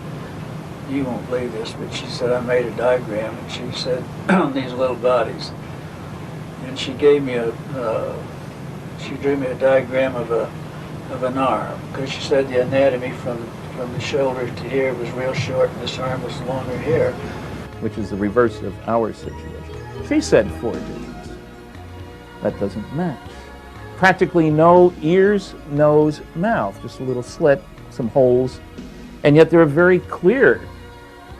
"You won't believe this," but she said, "I made a diagram," and she said, "These little bodies." And she gave me she drew me a diagram of an arm, because she said the anatomy from the shoulder to here was real short, and this arm was longer here. Which is the reverse of our situation. She said 4 digits. That doesn't match. Practically no ears, nose, mouth, just a little slit, some holes, and yet there are very clear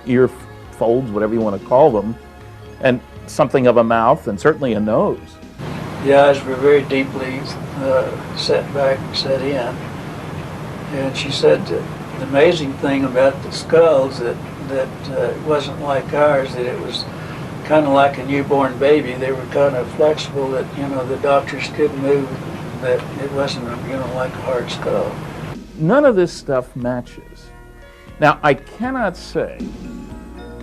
ear folds, whatever you want to call them, and something of a mouth, and certainly a nose. The eyes were very deeply set back, set in. And she said the amazing thing about the skulls that it wasn't like ours, that it was kind of like a newborn baby. They were kind of flexible that, you know, the doctors could move, that it wasn't, you know, like a hard skull. None of this stuff matches. Now, I cannot say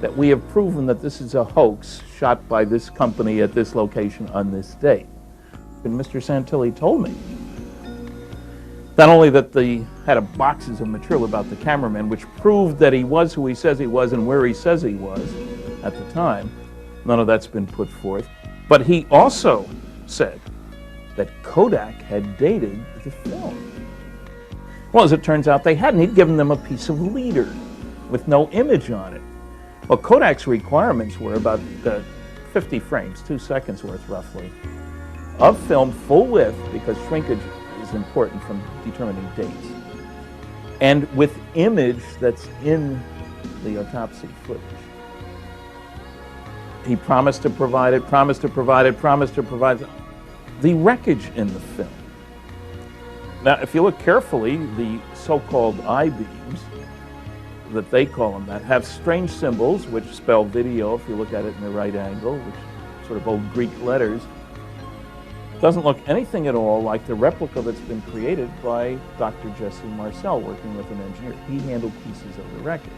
that we have proven that this is a hoax shot by this company at this location on this date. And Mr. Santilli told me not only that they had boxes of material about the cameraman, which proved that he was who he says he was and where he says he was at the time. None of that's been put forth. But he also said that Kodak had dated the film. Well, as it turns out, they hadn't. He'd given them a piece of leader with no image on it. Well, Kodak's requirements were about 50 frames, 2 seconds worth roughly, of film full width, because shrinkage is important from determining dates, and with image that's in the autopsy footage. He promised to provide it, promised to provide it, promised to provide it. The wreckage in the film. Now, if you look carefully, the so-called I-beams, that they call them that, have strange symbols which spell video if you look at it in the right angle, which are sort of old Greek letters. Doesn't look anything at all like the replica that's been created by Dr. Jesse Marcel, working with an engineer. He handled pieces of the wreckage.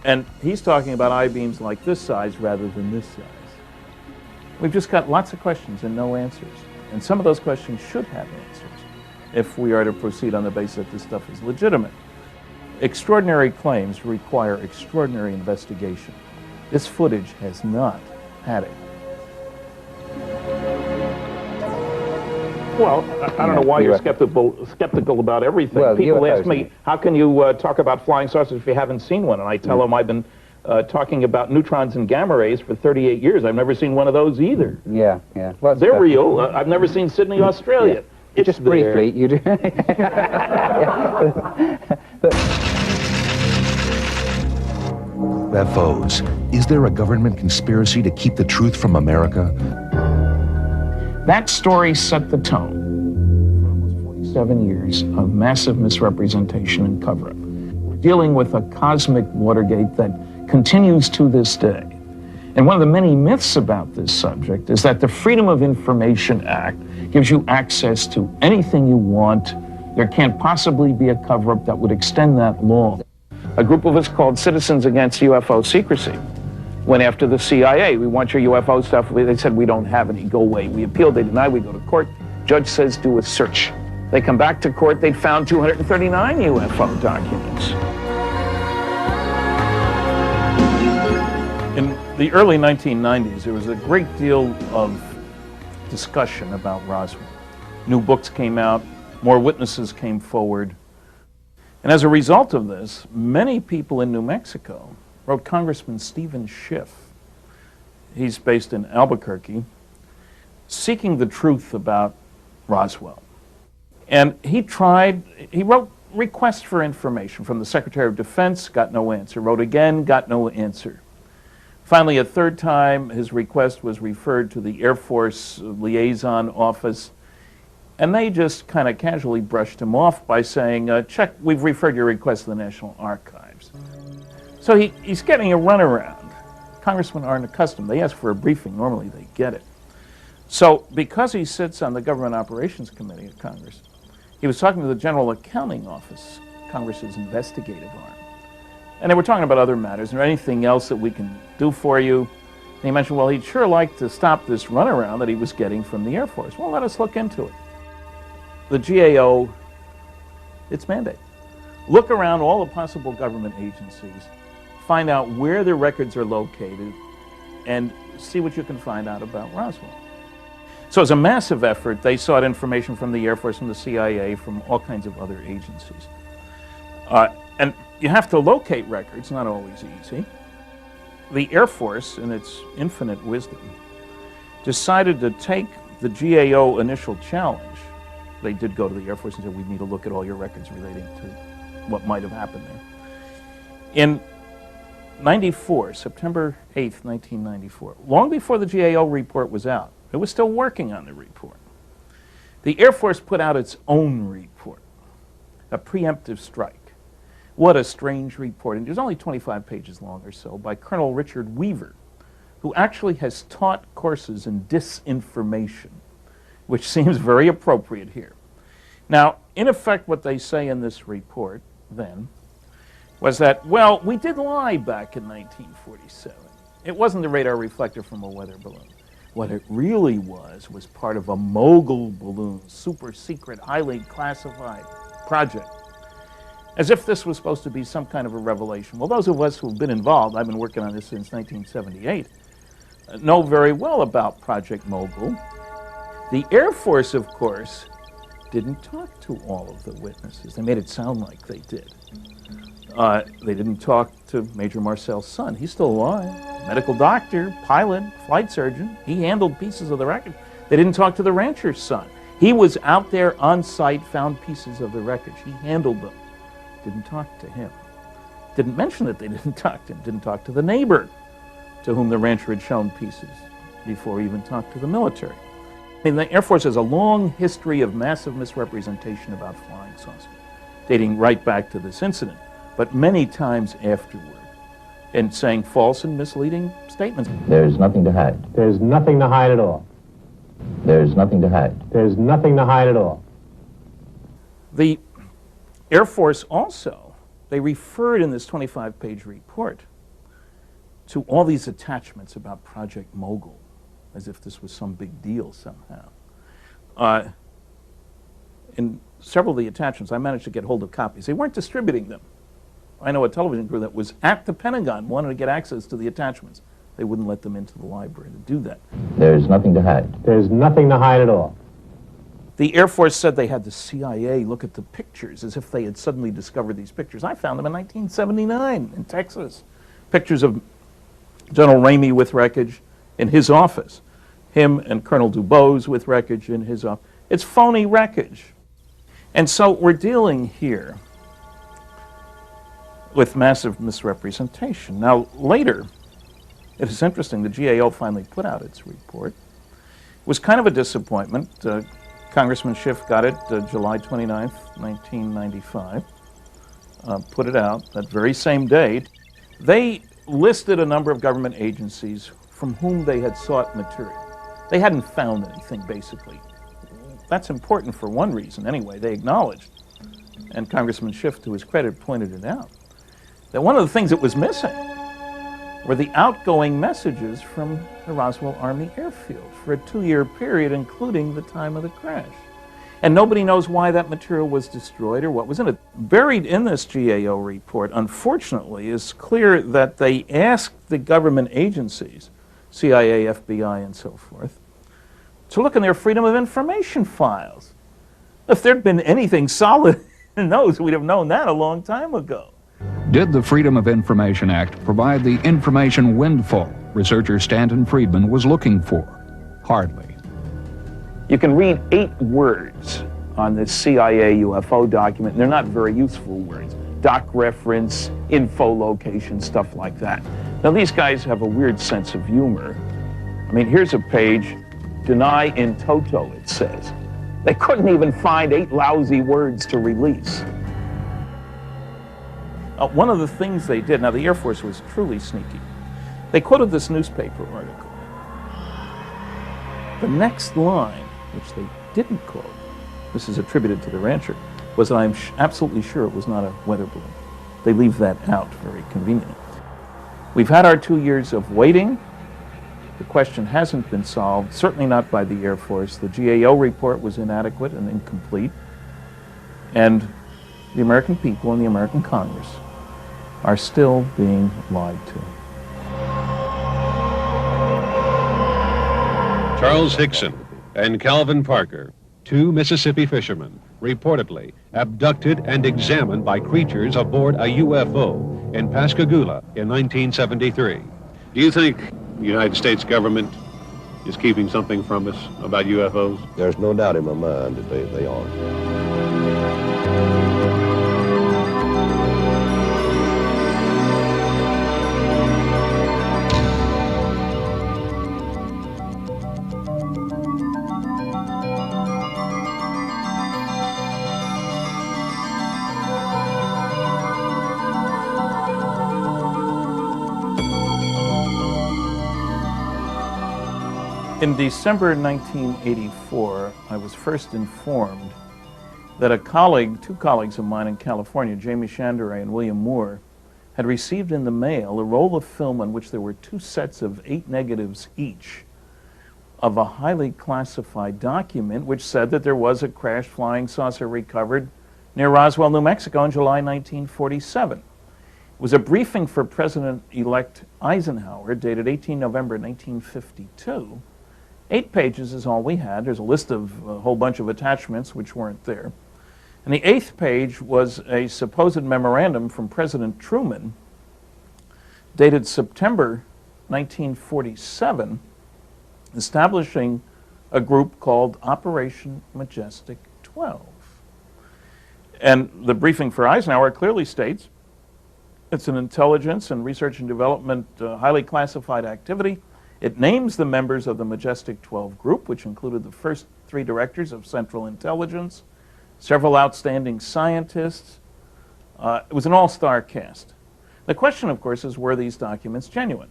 And he's talking about I-beams like this size rather than this size. We've just got lots of questions and no answers. And some of those questions should have answers if we are to proceed on the basis that this stuff is legitimate. Extraordinary claims require extraordinary investigation. This footage has not had it. Well, I don't know why you're skeptical about everything. Well, people ask me, how can you talk about flying saucers if you haven't seen one? And I tell them I've been talking about neutrons and gamma rays for 38 years. I've never seen one of those either. Yeah, yeah. Well, they're real. I've never seen Sydney, Australia. Yeah. It's just there. Briefly, you do. UFOs. Is there a government conspiracy to keep the truth from America? That story set the tone for almost 47 years of massive misrepresentation and cover-up. We're dealing with a cosmic Watergate that continues to this day. And one of the many myths about this subject is that the Freedom of Information Act gives you access to anything you want. There can't possibly be a cover-up that would extend that law. A group of us called Citizens Against UFO Secrecy went after the CIA. We want your UFO stuff. They said, we don't have any, go away. We appealed, they denied, we go to court. Judge says, do a search. They come back to court, they'd found 239 UFO documents. In the early 1990s, there was a great deal of discussion about Roswell. New books came out, more witnesses came forward. And as a result of this, many people in New Mexico wrote Congressman Stephen Schiff. He's based in Albuquerque, seeking the truth about Roswell. And he wrote requests for information from the Secretary of Defense, got no answer. Wrote again, got no answer. Finally, a third time, his request was referred to the Air Force Liaison Office, and they just kind of casually brushed him off by saying, check, we've referred your request to the National Archives. So he's getting a runaround. Congressmen aren't accustomed. They ask for a briefing. Normally they get it. So because he sits on the Government Operations Committee of Congress, he was talking to the General Accounting Office, Congress's investigative arm. And they were talking about other matters. Is there anything else that we can do for you? And he mentioned, well, he'd sure like to stop this runaround that he was getting from the Air Force. Well, let us look into it. The GAO, its mandate. Look around all the possible government agencies, find out where the records are located, and see what you can find out about Roswell. So as a massive effort, they sought information from the Air Force, from the CIA, from all kinds of other agencies. And you have to locate records, not always easy. The Air Force, in its infinite wisdom, decided to take the GAO initial challenge. They did go to the Air Force and said, we need to look at all your records relating to what might have happened there. In 94, September 8th, 1994, long before the GAO report was out, it was still working on the report. The Air Force put out its own report, a preemptive strike. What a strange report. And it was only 25 pages long or so, by Colonel Richard Weaver, who actually has taught courses in disinformation, which seems very appropriate here. Now, in effect, what they say in this report then was that, well, we did lie back in 1947. It wasn't the radar reflector from a weather balloon. What it really was part of a mogul balloon, super secret, highly classified project. As if this was supposed to be some kind of a revelation. Well, those of us who have been involved, I've been working on this since 1978, know very well about Project Mogul. The Air Force, of course, didn't talk to all of the witnesses. They made it sound like they did. They didn't talk to Major Marcel's son. He's still alive. Medical doctor, pilot, flight surgeon. He handled pieces of the wreckage. They didn't talk to the rancher's son. He was out there on site, found pieces of the wreckage. He handled them. Didn't talk to him. Didn't mention that they didn't talk to him. Didn't talk to the neighbor to whom the rancher had shown pieces before he even talked to the military. I mean, the Air Force has a long history of massive misrepresentation about flying saucers, dating right back to this incident, but many times afterward, and saying false and misleading statements. There's nothing to hide. There's nothing to hide at all. There's nothing to hide. There's nothing to hide at all. The Air Force also, they referred in this 25-page report to all these attachments about Project Mogul, as if this was some big deal somehow. In several of the attachments, I managed to get hold of copies. They weren't distributing them. I know a television crew that was at the Pentagon wanted to get access to the attachments. They wouldn't let them into the library to do that. There's nothing to hide. There's nothing to hide at all. The Air Force said they had the CIA look at the pictures as if they had suddenly discovered these pictures. I found them in 1979 in Texas. Pictures of General Ramey with wreckage in his office. Him and Colonel Dubose with wreckage in his office. It's phony wreckage. And so we're dealing here with massive misrepresentation. Now, later, it is interesting, the GAO finally put out its report. It was kind of a disappointment. Congressman Schiff got it July 29th, 1995. Put it out that very same day. They listed a number of government agencies from whom they had sought material. They hadn't found anything, basically. That's important for one reason, anyway. They acknowledged, and Congressman Schiff, to his credit, pointed it out, that one of the things that was missing were the outgoing messages from the Roswell Army Airfield for a 2-year period, including the time of the crash. And nobody knows why that material was destroyed or what was in it. Buried in this GAO report, unfortunately, is clear that they asked the government agencies, CIA, FBI, and so forth, to look in their Freedom of Information files. If there'd been anything solid in those, we'd have known that a long time ago. Did the Freedom of Information Act provide the information windfall researcher Stanton Friedman was looking for? Hardly. You can read 8 words on this CIA UFO document, and they're not very useful words. Doc reference, info location, stuff like that. Now, these guys have a weird sense of humor. I mean, here's a page, deny in toto, it says. They couldn't even find 8 lousy words to release. One of the things they did, now the Air Force was truly sneaky. They quoted this newspaper article. The next line, which they didn't quote, this is attributed to the rancher, was that I'm absolutely sure it was not a weather balloon. They leave that out very conveniently. We've had our 2 years of waiting. The question hasn't been solved, certainly not by the Air Force. The GAO report was inadequate and incomplete. And the American people and the American Congress are still being lied to. Charles Hickson and Calvin Parker, 2 Mississippi fishermen, reportedly abducted and examined by creatures aboard a UFO in Pascagoula in 1973. Do you think the United States government is keeping something from us about UFOs? There's no doubt in my mind that they are. In December 1984, I was first informed that two colleagues of mine in California, Jamie Chandray and William Moore, had received in the mail a roll of film on which there were 2 sets of 8 negatives each of a highly classified document which said that there was a crashed flying saucer recovered near Roswell, New Mexico in July 1947. It was a briefing for President-elect Eisenhower dated 18 November 1952. 8 pages is all we had. There's a list of a whole bunch of attachments which weren't there. And the 8th page was a supposed memorandum from President Truman dated September 1947 establishing a group called Operation Majestic 12. And the briefing for Eisenhower clearly states it's an intelligence and research and development highly classified activity. It names the members of the Majestic 12 group, which included the first 3 directors of Central Intelligence, several outstanding scientists. It was an all-star cast. The question, of course, is were these documents genuine?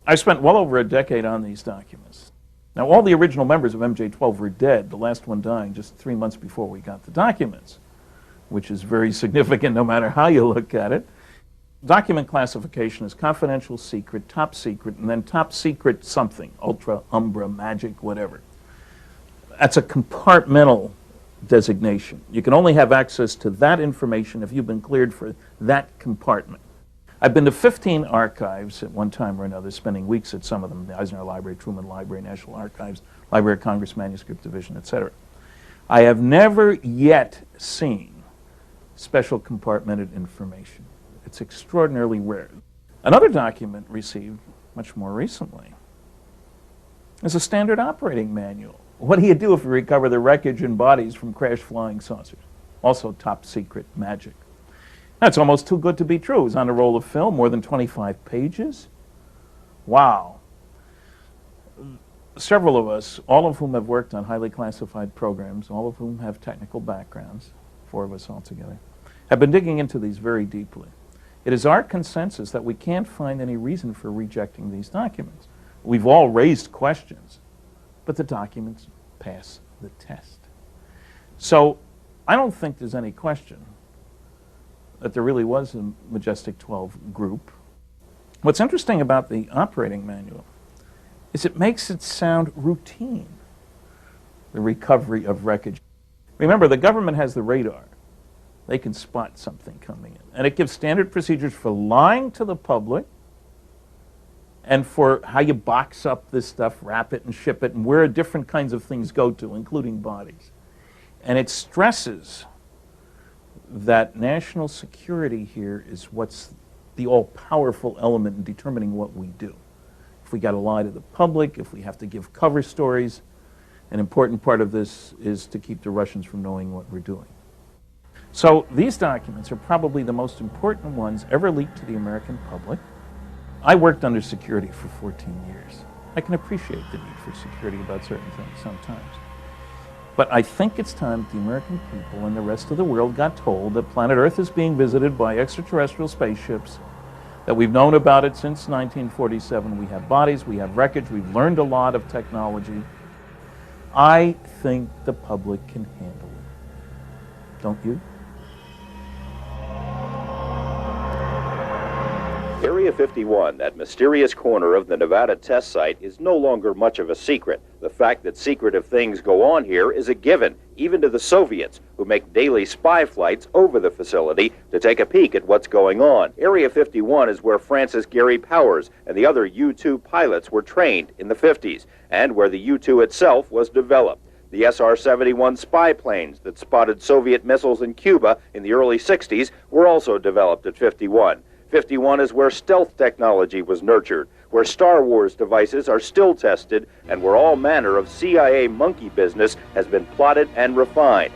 I spent well over a decade on these documents. Now, all the original members of MJ-12 were dead, the last one dying just 3 months before we got the documents, which is very significant no matter how you look at it. Document classification is confidential, secret, top secret, and then top secret something, ultra, umbra, magic, whatever. That's a compartmental designation. You can only have access to that information if you've been cleared for that compartment. I've been to 15 archives at one time or another, spending weeks at some of them, the Eisenhower Library, Truman Library, National Archives, Library of Congress Manuscript Division, etc. I have never yet seen special compartmented information. It's extraordinarily rare. Another document received much more recently is a standard operating manual. What do you do if you recover the wreckage and bodies from crashed flying saucers? Also top secret magic. That's almost too good to be true. It was on a roll of film, more than 25 pages. Wow. Several of us, all of whom have worked on highly classified programs, all of whom have technical backgrounds, 4 of us altogether, have been digging into these very deeply. It is our consensus that we can't find any reason for rejecting these documents. We've all raised questions, but the documents pass the test. So I don't think there's any question that there really was a Majestic 12 group. What's interesting about the operating manual is it makes it sound routine, the recovery of wreckage. Remember, the government has the radar. They can spot something coming in. And it gives standard procedures for lying to the public and for how you box up this stuff, wrap it and ship it, and where different kinds of things go to, including bodies. And it stresses that national security here is what's the all-powerful element in determining what we do. If we got to lie to the public, if we have to give cover stories, an important part of this is to keep the Russians from knowing what we're doing. So these documents are probably the most important ones ever leaked to the American public. I worked under security for 14 years. I can appreciate the need for security about certain things sometimes. But I think it's time that the American people and the rest of the world got told that planet Earth is being visited by extraterrestrial spaceships, that we've known about it since 1947. We have bodies, we have wreckage, we've learned a lot of technology. I think the public can handle it. Don't you? Area 51, that mysterious corner of the Nevada test site, is no longer much of a secret. The fact that secretive things go on here is a given, even to the Soviets, who make daily spy flights over the facility to take a peek at what's going on. Area 51 is where Francis Gary Powers and the other U-2 pilots were trained in the 50s, and where the U-2 itself was developed. The SR-71 spy planes that spotted Soviet missiles in Cuba in the early 60s were also developed at 51. 51 is where stealth technology was nurtured, where Star Wars devices are still tested, and where all manner of CIA monkey business has been plotted and refined.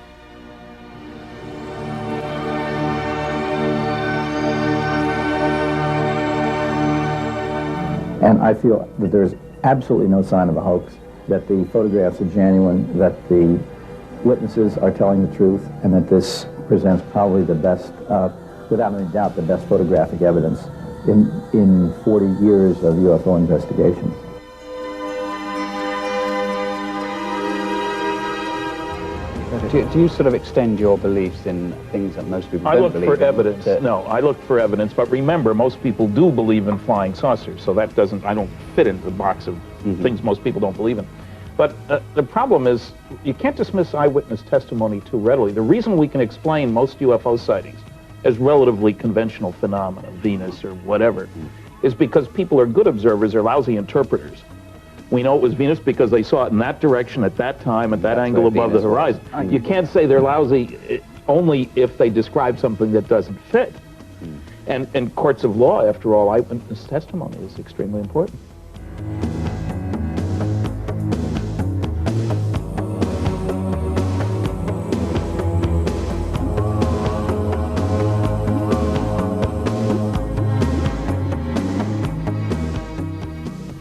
And I feel that there's absolutely no sign of a hoax, that the photographs are genuine, that the witnesses are telling the truth, and that this presents probably the best, without any doubt, the best photographic evidence in 40 years of UFO investigations. Do you sort of extend your beliefs in things that most people don't believe in? I look for evidence. No, I look for evidence. But remember, most people do believe in flying saucers, so that doesn't, I don't fit into the box of things most people don't believe in. But the problem is, you can't dismiss eyewitness testimony too readily. The reason we can explain most UFO sightings as relatively conventional phenomena, Venus or whatever, is because people are good observers or lousy interpreters. We know it was Venus because they saw it in that direction at that time, at that angle above the horizon. You can't say they're lousy only if they describe something that doesn't fit. And courts of law, after all, eyewitness testimony is extremely important.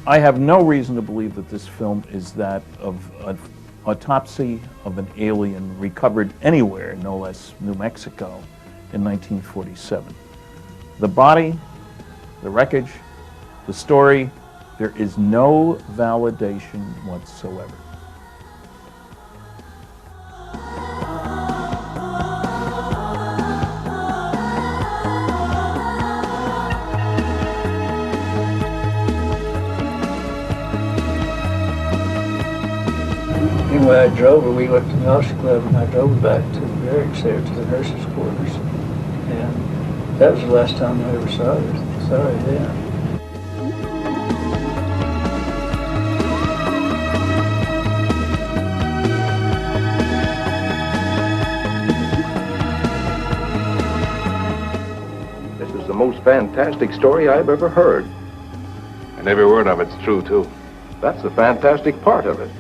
I have no reason to believe that this film is that of an autopsy of an alien recovered anywhere, no less New Mexico, in 1947. The body, the wreckage, the story, there is no validation whatsoever. Anyway, I drove her. We looked in the Officer Club, and I drove her back to the barracks there, to the nurses' quarters. And that was the last time I ever saw her then. This is the most fantastic story I've ever heard. And every word of it's true, too. That's the fantastic part of it.